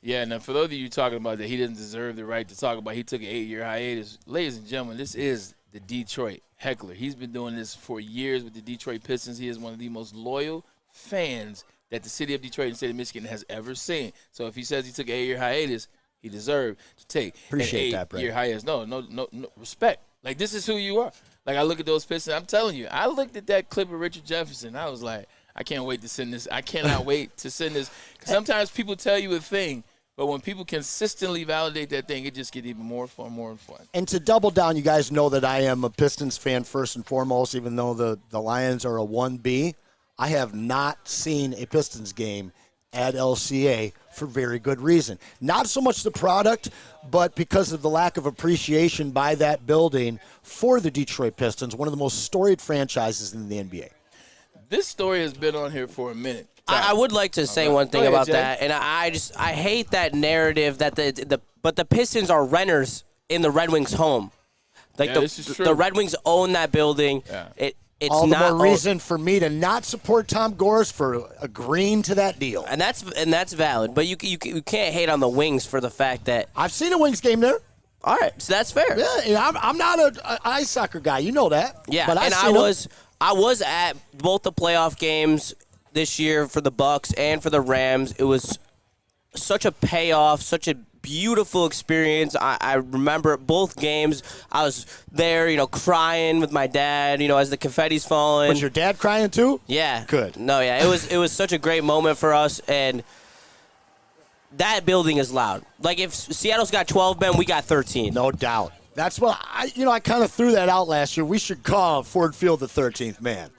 Yeah, now for those of you talking about that he doesn't deserve the right to talk about he took an 8-year hiatus, ladies and gentlemen, this is the Detroit heckler. He's been doing this for years with the Detroit Pistons. He is one of the most loyal fans that the city of Detroit and state of Michigan has ever seen. So if he says he took an 8-year hiatus, he deserved to take Appreciate an that, Brad. 8-year hiatus. No, respect. Like, this is who you are. Like, I look at those Pistons. I'm telling you, I looked at that clip of Richard Jefferson. I was like, I can't wait to send this. I cannot wait to send this. Sometimes people tell you a thing, but when people consistently validate that thing, it just gets even more fun, more fun. And to double down, you guys know that I am a Pistons fan first and foremost, even though the Lions are a 1B. I have not seen a Pistons game at LCA for very good reason. Not so much the product, but because of the lack of appreciation by that building for the Detroit Pistons, one of the most storied franchises in the NBA. This story has been on here for a minute. I would like to say one thing about that, and I hate that narrative that the Pistons are renters in the Red Wings' home. Like this is true. The Red Wings own that building. Yeah. It's all the not more reason for me to not support Tom Gores for agreeing to that deal. And that's valid. But you can't hate on the Wings for the fact that I've seen a Wings game there. All right, so that's fair. Yeah, I'm not an ice soccer guy. You know that. Yeah, but and I was at both the playoff games this year for the Bucks and for the Rams. It was such a payoff, such a beautiful experience. I remember both games. I was there, crying with my dad, as the confetti's falling. Was your dad crying too? Yeah. Good. No, yeah. It was such a great moment for us, and that building is loud. Like, if Seattle's got 12 men, we got 13. No doubt. That's what I kind of threw that out last year. We should call Ford Field the 13th man.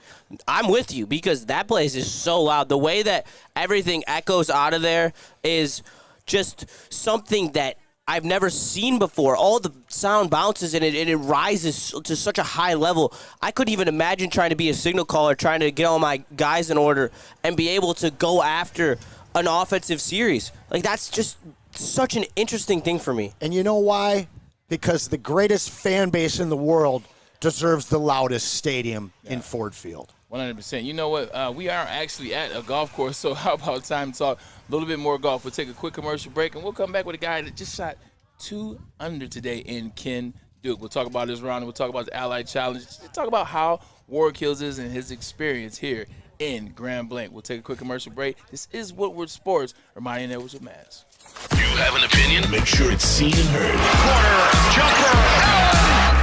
I'm with you because that place is so loud. The way that everything echoes out of there is just something that I've never seen before. All the sound bounces and it rises to such a high level. I couldn't even imagine trying to be a signal caller, trying to get all my guys in order and be able to go after an offensive series. Like, that's just such an interesting thing for me. And you know why? Because the greatest fan base in the world deserves the loudest stadium in Ford Field. 100%. You know what? We are actually at a golf course, so how about time to talk a little bit more golf? We'll take a quick commercial break, and we'll come back with a guy that just shot 2 under today in Ken Duke. We'll talk about his round, and we'll talk about the Allied Challenge. We'll talk about how Warwick Hills is and his experience here in Grand Blanc. We'll take a quick commercial break. This is Woodward Sports, reminding you that was with Maz. You have an opinion? Make sure it's seen and heard. Corner, jumper,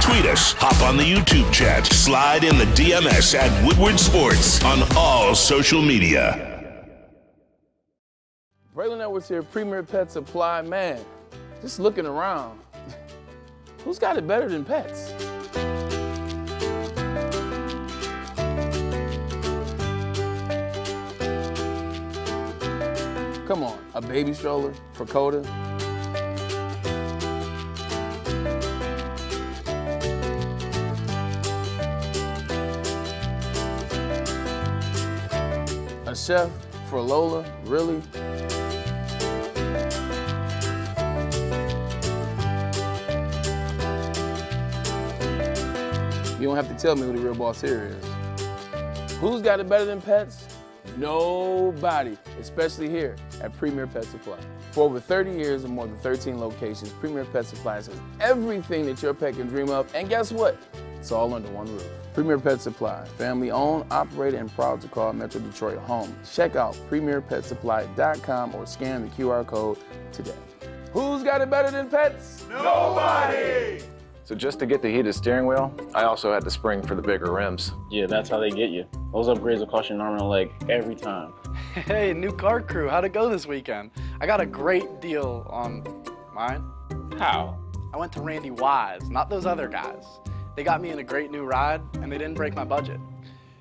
tweet us, hop on the YouTube chat, slide in the DMS at Woodward Sports on all social media. Braylon Edwards here, Premier Pet Supply. Man, just looking around, who's got it better than pets? Come on, a baby stroller for Coda? A chef for Lola? Really? You don't have to tell me who the real boss here is. Who's got it better than pets? Nobody, especially here at Premier Pet Supply. For over 30 years and more than 13 locations, Premier Pet Supply has everything that your pet can dream of, and guess what? It's all under one roof. Premier Pet Supply, family owned, operated, and proud to call Metro Detroit home. Check out premierpetsupply.com or scan the QR code today. Who's got it better than pets? Nobody! So just to get the heated steering wheel, I also had the spring for the bigger rims. Yeah, that's how they get you. Those upgrades will cost you an arm and a leg every time. Hey, new car crew, how'd it go this weekend? I got a great deal on mine. How? I went to Randy Wise, not those other guys. They got me in a great new ride, and they didn't break my budget.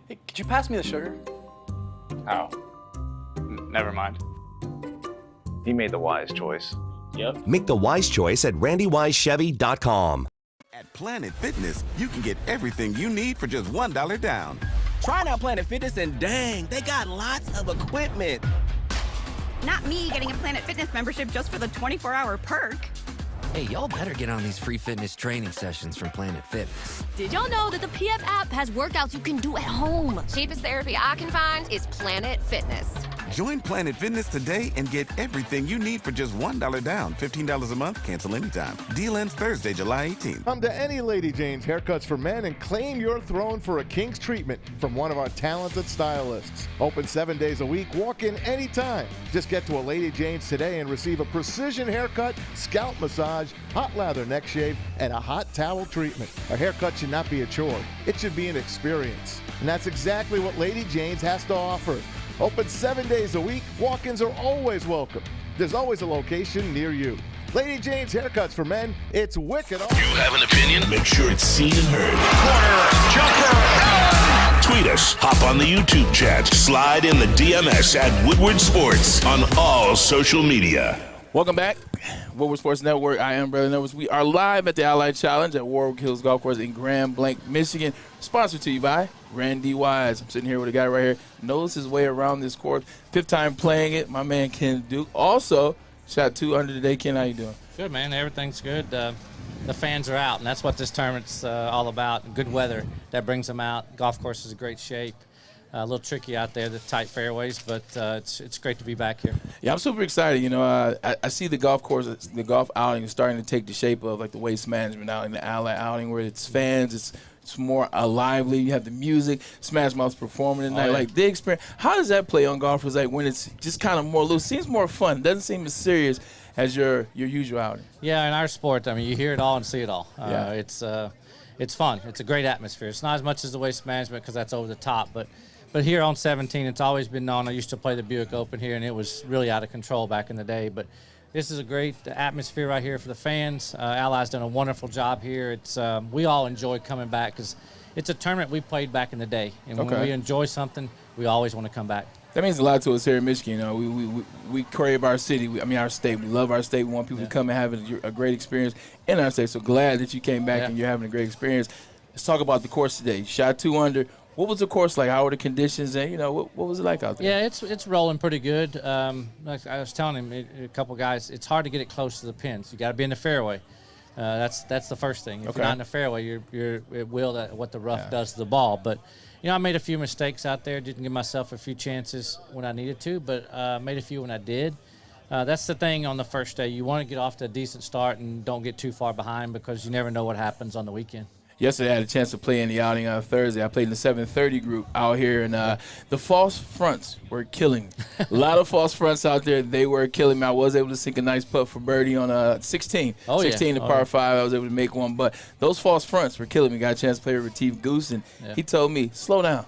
Hey, could you pass me the sugar? How? Never mind. He made the wise choice. Yep. Make the wise choice at randywisechevy.com. Planet Fitness, you can get everything you need for just $1 down. Try out Planet Fitness and dang, they got lots of equipment. Not me getting a Planet Fitness membership just for the 24-hour perk. Hey, y'all better get on these free fitness training sessions from Planet Fitness. Did y'all know that the PF app has workouts you can do at home? Cheapest therapy I can find is Planet Fitness. Join Planet Fitness today and get everything you need for just $1 down. $15 a month, cancel anytime. Deal ends Thursday, July 18th. Come to any Lady Jane's Haircuts for Men and claim your throne for a king's treatment from one of our talented stylists. Open 7 days a week, walk in anytime. Just get to a Lady Jane's today and receive a precision haircut, scalp massage, hot lather neck shave, and a hot towel treatment. A haircut should not be a chore. It should be an experience. And that's exactly what Lady Jane's has to offer. Open 7 days a week. Walk-ins are always welcome. There's always a location near you. Lady Jane's Haircuts for Men. It's wicked awesome. You have an opinion? Make sure it's seen and heard. Corner, jumper, Tweet us, hop on the YouTube chat, slide in the DMS at Woodward Sports on all social media. Welcome back. Woodward Sports Network. I am Braylon. We are live at the Allied Challenge at Warwick Hills Golf Course in Grand Blanc, Michigan. Sponsored to you by Randy Wise. I'm sitting here with a guy right here, knows his way around this course. 5th time playing it, my man Ken Duke. Also, shot 2 under today. Ken, how you doing? Good, man. Everything's good. The fans are out, and that's what this tournament's all about. Good weather that brings them out. Golf course is in great shape. A little tricky out there, the tight fairways, but it's great to be back here. Yeah, I'm super excited. You know, I see the golf course, the golf outing is starting to take the shape of like the Waste Management outing, the Allied outing, where it's fans, it's more lively. You have the music, Smash Mouth's performing tonight. Yeah. Like the experience. How does that play on golfers? Like when it's just kind of more loose, seems more fun. It doesn't seem as serious as your usual outing. Yeah, in our sport, I mean, you hear it all and see it all. Yeah. It's fun. It's a great atmosphere. It's not as much as the Waste Management because that's over the top, but here on 17, it's always been known. I used to play the Buick Open here, and it was really out of control back in the day. But this is a great atmosphere right here for the fans. Allied's done a wonderful job here. It's we all enjoy coming back because it's a tournament we played back in the day. And when we enjoy something, we always want to come back. That means a lot to us here in Michigan. You know, we crave our city. Our state. We love our state. We want people to come and have a great experience in our state. So glad that you came back and you're having a great experience. Let's talk about the course today. You shot 2 under. What was the course like? How were the conditions? And, you know, what was it like out there? Yeah, it's rolling pretty good. Like I was telling him, a couple guys, it's hard to get it close to the pins. You got to be in the fairway. That's the first thing. If you're not in the fairway, you're what the rough does to the ball. But, you know, I made a few mistakes out there. Didn't give myself a few chances when I needed to, but made a few when I did. That's the thing on the first day. You want to get off to a decent start and don't get too far behind because you never know what happens on the weekend. Yesterday, I had a chance to play in the outing on Thursday. I played in the 730 group out here, and the false fronts were killing me. A lot of false fronts out there. They were killing me. I was able to sink a nice putt for birdie on 16. 16 to par 5. I was able to make one, but those false fronts were killing me. Got a chance to play with Retief Goose, and he told me, slow down.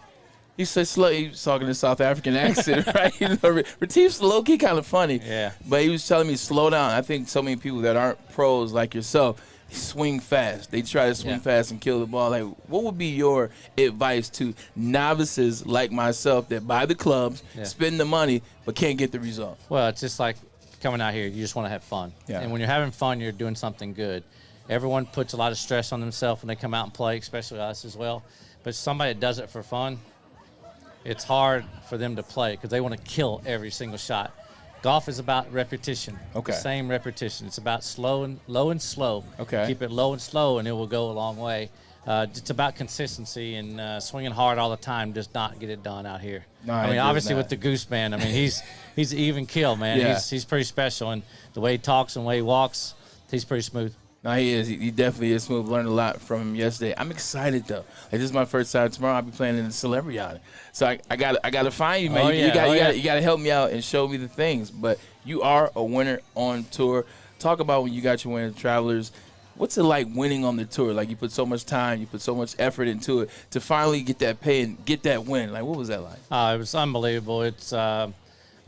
He said slow. He was talking in a South African accent, right? You know, Retief's low-key kind of funny, but he was telling me slow down. I think so many people that aren't pros like yourself swing fast. They try to swing fast and kill the ball. Like, what would be your advice to novices like myself that buy the clubs, spend the money, but can't get the result? Well, it's just like coming out here. You just want to have fun. And when you're having fun, you're doing something good. Everyone puts a lot of stress on themselves when they come out and play, especially us as well. But somebody that does it for fun, it's hard for them to play because they want to kill every single shot. Golf is about repetition. The same repetition. It's about low and slow. Keep it low and slow, and it will go a long way. It's about consistency and swinging hard all the time does not get it done out here. No, I mean, obviously with the Goose Man, I mean, he's an even kill, man. He's pretty special, and the way he talks and the way he walks, he's pretty smooth. No, he is. He definitely is smooth. Learned a lot from him yesterday. I'm excited though. Like, this is my first time. Tomorrow I'll be playing in the celebrity outing. So I got to find you, man. You got to help me out and show me the things. But you are a winner on tour. Talk about when you got your win at Travelers. What's it like winning on the tour? Like, you put so much time, you put so much effort into it to finally get that pay and get that win. Like, what was that like? It was unbelievable. It's a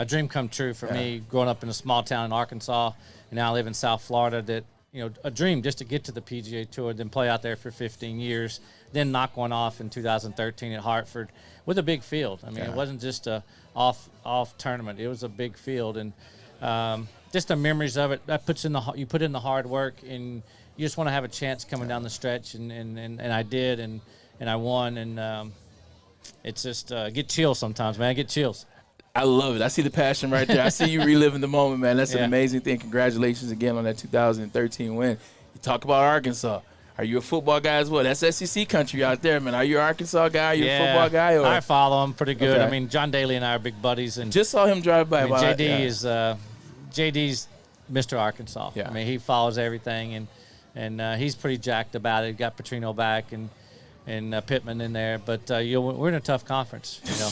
dream come true for me growing up in a small town in Arkansas, and now I live in South Florida. That, you know, a dream just to get to the PGA Tour, then play out there for 15 years, then knock one off in 2013 at Hartford with a big field. I mean, it wasn't just a off tournament; it was a big field, and just the memories of it. That puts in you put in the hard work, and you just want to have a chance coming down the stretch, and I did, and I won, and it's just get chills sometimes, man. Get chills. I love it. I see the passion right there. I see you reliving the moment, man. That's an amazing thing. Congratulations again on that 2013 win. You talk about Arkansas. Are you a football guy as well? That's SEC country out there, man. Are you an Arkansas guy? Are you a football guy? Or? I follow him pretty good. Okay. I mean, John Daly and I are big buddies. And just saw him drive by. JD's Mr. Arkansas. Yeah. I mean, he follows everything, and he's pretty jacked about it. Got Petrino back and Pittman in there, but we're in a tough conference. You know,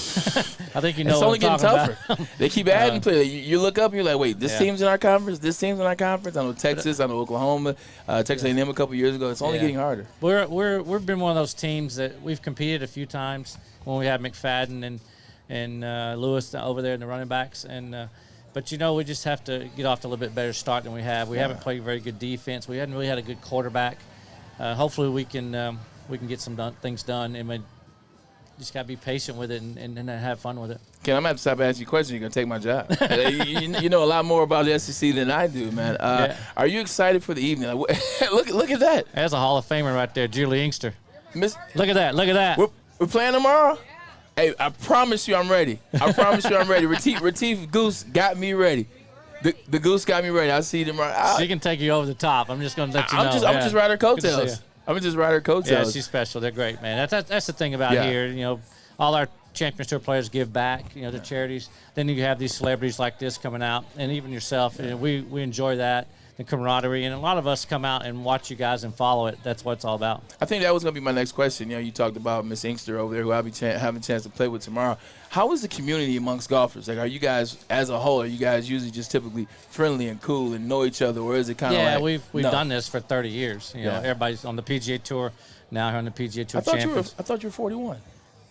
I think you know. It's only getting tougher. About. They keep adding players. You look up, you're like, wait, this team's in our conference. This team's in our conference. I know Texas. I know Oklahoma. Texas A&M a couple years ago. It's only getting harder. We've been one of those teams that we've competed a few times when we had McFadden and Lewis over there in the running backs but we just have to get off to a little bit better start than we have. We haven't played very good defense. We hadn't really had a good quarterback. Hopefully we can get some things done, and we just got to be patient with it and have fun with it. Ken, I'm going to have to stop asking you questions. You're going to take my job. you know a lot more about the SEC than I do, man. Are you excited for the evening? Look at that. That's a Hall of Famer right there, Julie Inkster. Look at that. We're playing tomorrow? Hey, I promise you I'm ready. Retief Goose got me ready. The Goose got me ready. I see them right. She can take you over the top. I'm just going to let you know. I'm just ride her coattails. I'm just ride her coattails. Yeah, she's special. They're great, man. That's the thing about here. You know, all our Champions Tour players give back, to charities. Then you have these celebrities like this coming out, and even yourself. And we enjoy that, the camaraderie. And a lot of us come out and watch you guys and follow it. That's what it's all about. I think that was going to be my next question. You talked about Miss Inkster over there, who I'll be having a chance to play with tomorrow. How is the community amongst golfers? Like, are you guys, as a whole, usually just typically friendly and cool and know each other, or is it kind of like? Yeah, we've done this for 30 years. Everybody's on the PGA Tour. Now here on the PGA Tour champions. I thought you were 41.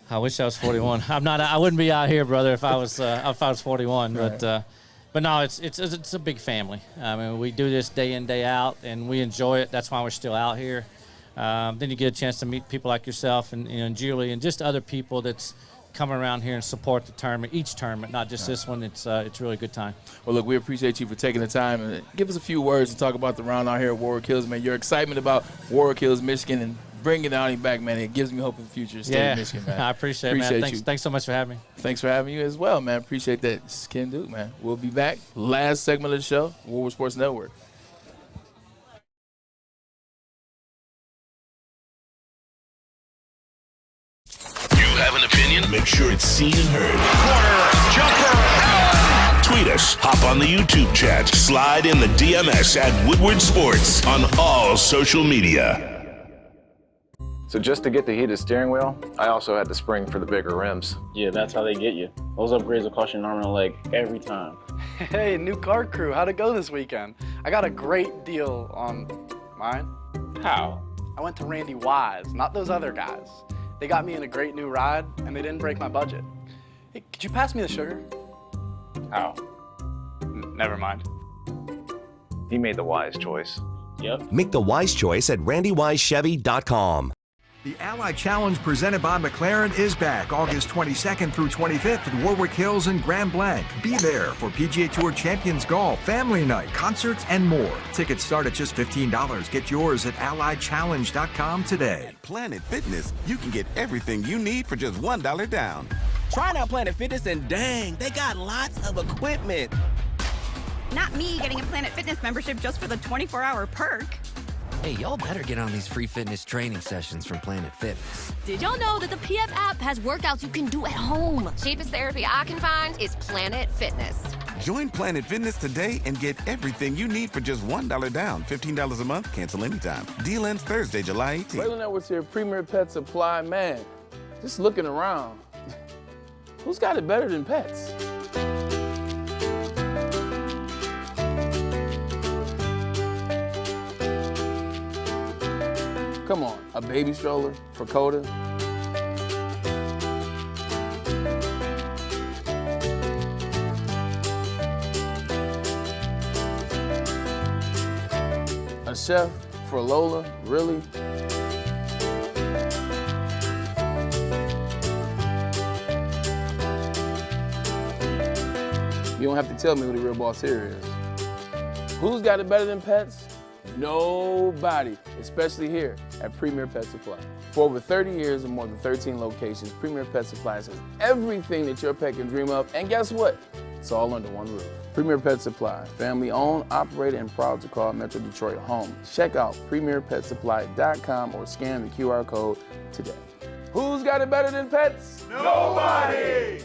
I wish I was 41. I'm not. I wouldn't be out here, brother, if I was 41. Right. But no, it's a big family. I mean, we do this day in, day out, and we enjoy it. That's why we're still out here. Then you get a chance to meet people like yourself and Julie and just other people that's coming around here and support the tournament, each tournament, not just this one. It's really a good time. Well, look, we appreciate you for taking the time and give us a few words to talk about the round out here at Warwick Hills, man. Your excitement about Warwick Hills, Michigan, and bringing the outing back, man. It gives me hope in the future. State of Michigan, man. I appreciate it, man. Thanks so much for having me. Thanks for having you as well, man. Appreciate that. This is Ken Duke, man. We'll be back. Last segment of the show, Woodward Sports Network. Have an opinion? Make sure it's seen and heard. Corner, jumper, Allen! Tweet us, hop on the YouTube chat, slide in the DMS at Woodward Sports on all social media. So just to get the heated steering wheel, I also had to spring for the bigger rims. Yeah, that's how they get you. Those upgrades will cost you an arm and a leg every time. Hey, new car crew, how'd it go this weekend? I got a great deal on mine. How? I went to Randy Wise, not those other guys. They got me in a great new ride, and they didn't break my budget. Hey, could you pass me the sugar? How? Never mind. He made the wise choice. Yep. Make the wise choice at randywisechevy.com. The Ally Challenge presented by McLaren is back August 22nd through 25th at Warwick Hills and Grand Blanc. Be there for PGA Tour Champions Golf, Family Night, concerts, and more. Tickets start at just $15. Get yours at allychallenge.com today. At Planet Fitness, you can get everything you need for just $1 down. Try out Planet Fitness and dang, they got lots of equipment. Not me getting a Planet Fitness membership just for the 24-hour perk. Hey, y'all better get on these free fitness training sessions from Planet Fitness. Did y'all know that the PF app has workouts you can do at home? Cheapest therapy I can find is Planet Fitness. Join Planet Fitness today and get everything you need for just $1 down. $15 a month, cancel anytime. Deal ends Thursday, July 18th. Braylon Edwards here, Premier Pet Supply. Man, just looking around, who's got it better than pets? Come on, a baby stroller for Coda. A chef for Lola, really? You don't have to tell me who the real boss here is. Who's got it better than pets? Nobody, especially here at Premier Pet Supply. For over 30 years and more than 13 locations, Premier Pet Supply has everything that your pet can dream of, and guess what? It's all under one roof. Premier Pet Supply, family owned, operated, and proud to call Metro Detroit home. Check out premierpetsupply.com or scan the QR code today. Who's got it better than pets? Nobody!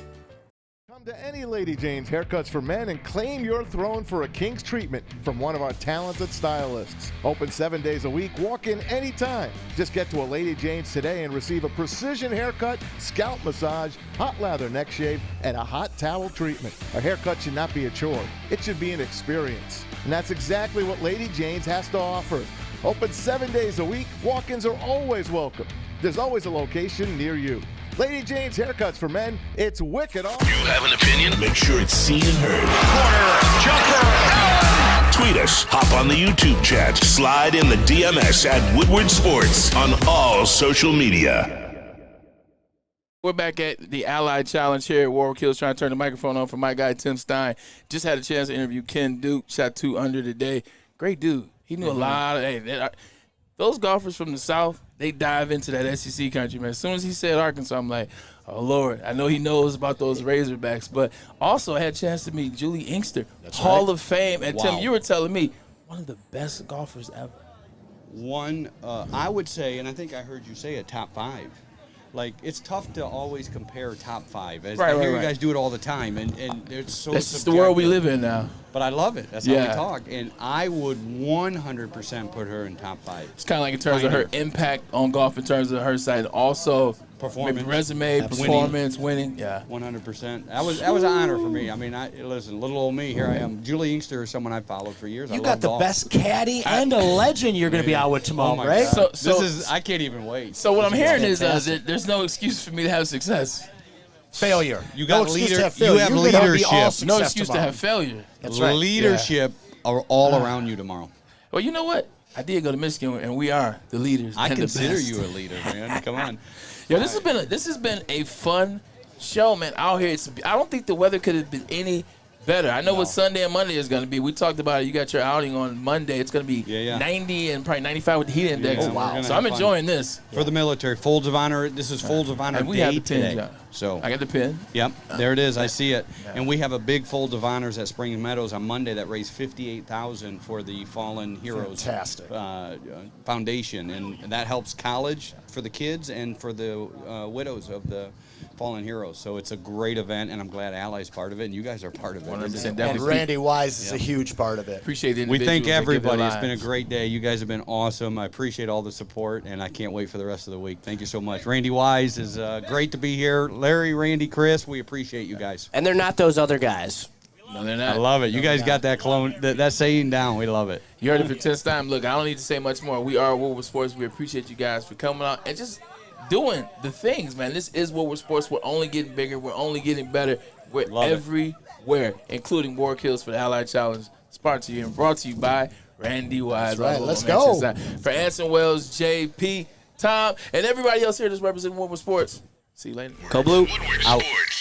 Come to any Lady Jane's Haircuts for Men and claim your throne for a king's treatment from one of our talented stylists. Open 7 days a week, walk in anytime. Just get to a Lady Jane's today and receive a precision haircut, scalp massage, hot lather neck shave, and a hot towel treatment. A haircut should not be a chore. It should be an experience. And that's exactly what Lady Jane's has to offer. Open 7 days a week, walk-ins are always welcome. There's always a location near you. Lady Jane's Haircuts for Men, it's wicked awesome. You have an opinion? Make sure it's seen and heard. Corner, jumper, Tweet us, hop on the YouTube chat, slide in the DMS at Woodward Sports on all social media. We're back at the Allied Challenge here at Warwick Hills, trying to turn the microphone on for my guy Tim Stein. Just had a chance to interview Ken Duke, shot 2 under today. Great dude. He knew a lot of those golfers from the South. They dive into that SEC country, man. As soon as he said Arkansas, I'm like, oh, Lord, I know he knows about those Razorbacks. But also I had a chance to meet Julie Inkster, Hall of Fame. And, Tim, you were telling me, one of the best golfers ever. I would say, and I think I heard you say it, top 5. Like, it's tough to always compare top 5. I hear you guys do it all the time, and it's so That's just the world we live in now. But I love it. That's how we talk. And I would 100% put her in top 5. It's kind of like in terms of her impact on golf, in terms of her side, also performance, resume, performance, winning. Yeah, 100%. That was an honor for me. I mean, listen, little old me, here I am. Julie Inkster is someone I've followed for years. You got the best caddy and a legend you're going to be out with tomorrow, right? So this is, I can't even wait. So what I'm hearing is there's no excuse for me to have success. Failure. You got leadership. You have leadership. No excuse to have failure. That's right. Leadership are all around you tomorrow. Well, you know what? I did go to Michigan, and we are the leaders. I consider you a leader, man. Come on. Yo, this has been a fun show, man. Out here, I don't think the weather could have been any better. I know what Sunday and Monday is going to be. We talked about it. You got your outing on Monday. It's going to be 90 and probably 95 with the heat index. Oh, wow. So I'm enjoying this. For the military, Folds of Honor. This is Folds of Honor Day today. So I got the pin. Yep, there it is. I see it. And we have a big Folds of Honors at Spring Meadows on Monday that raised $58,000 for the Fallen Heroes Foundation, and that helps college for the kids and for the widows of the Fallen Heroes. So it's a great event, and I'm glad Ally's part of it, and you guys are part of it. 100%. And Randy Wise is a huge part of it. Appreciate it. We thank everybody. It's been a great day. You guys have been awesome. I appreciate all the support, and I can't wait for the rest of the week. Thank you so much. Randy Wise is great to be here. Larry, Randy, Chris, we appreciate you guys. And they're not those other guys. No, they're not. I love it. You guys got that that saying down. We love it. You heard it for 10th time. Look, I don't need to say much more. We are Woodward Sports. We appreciate you guys for coming out and just doing the things, man. This is Woodward Sports. We're only getting bigger. We're only getting better. We're everywhere, including Warwick Hills for the Allied Challenge. Sponsored to you and brought to you by Randy Wise. That's right. Let's go. For Anson, Wells, JP, Tom, and everybody else here that's representing Woodward Sports. See you later. Go Blue. Woodward Sports.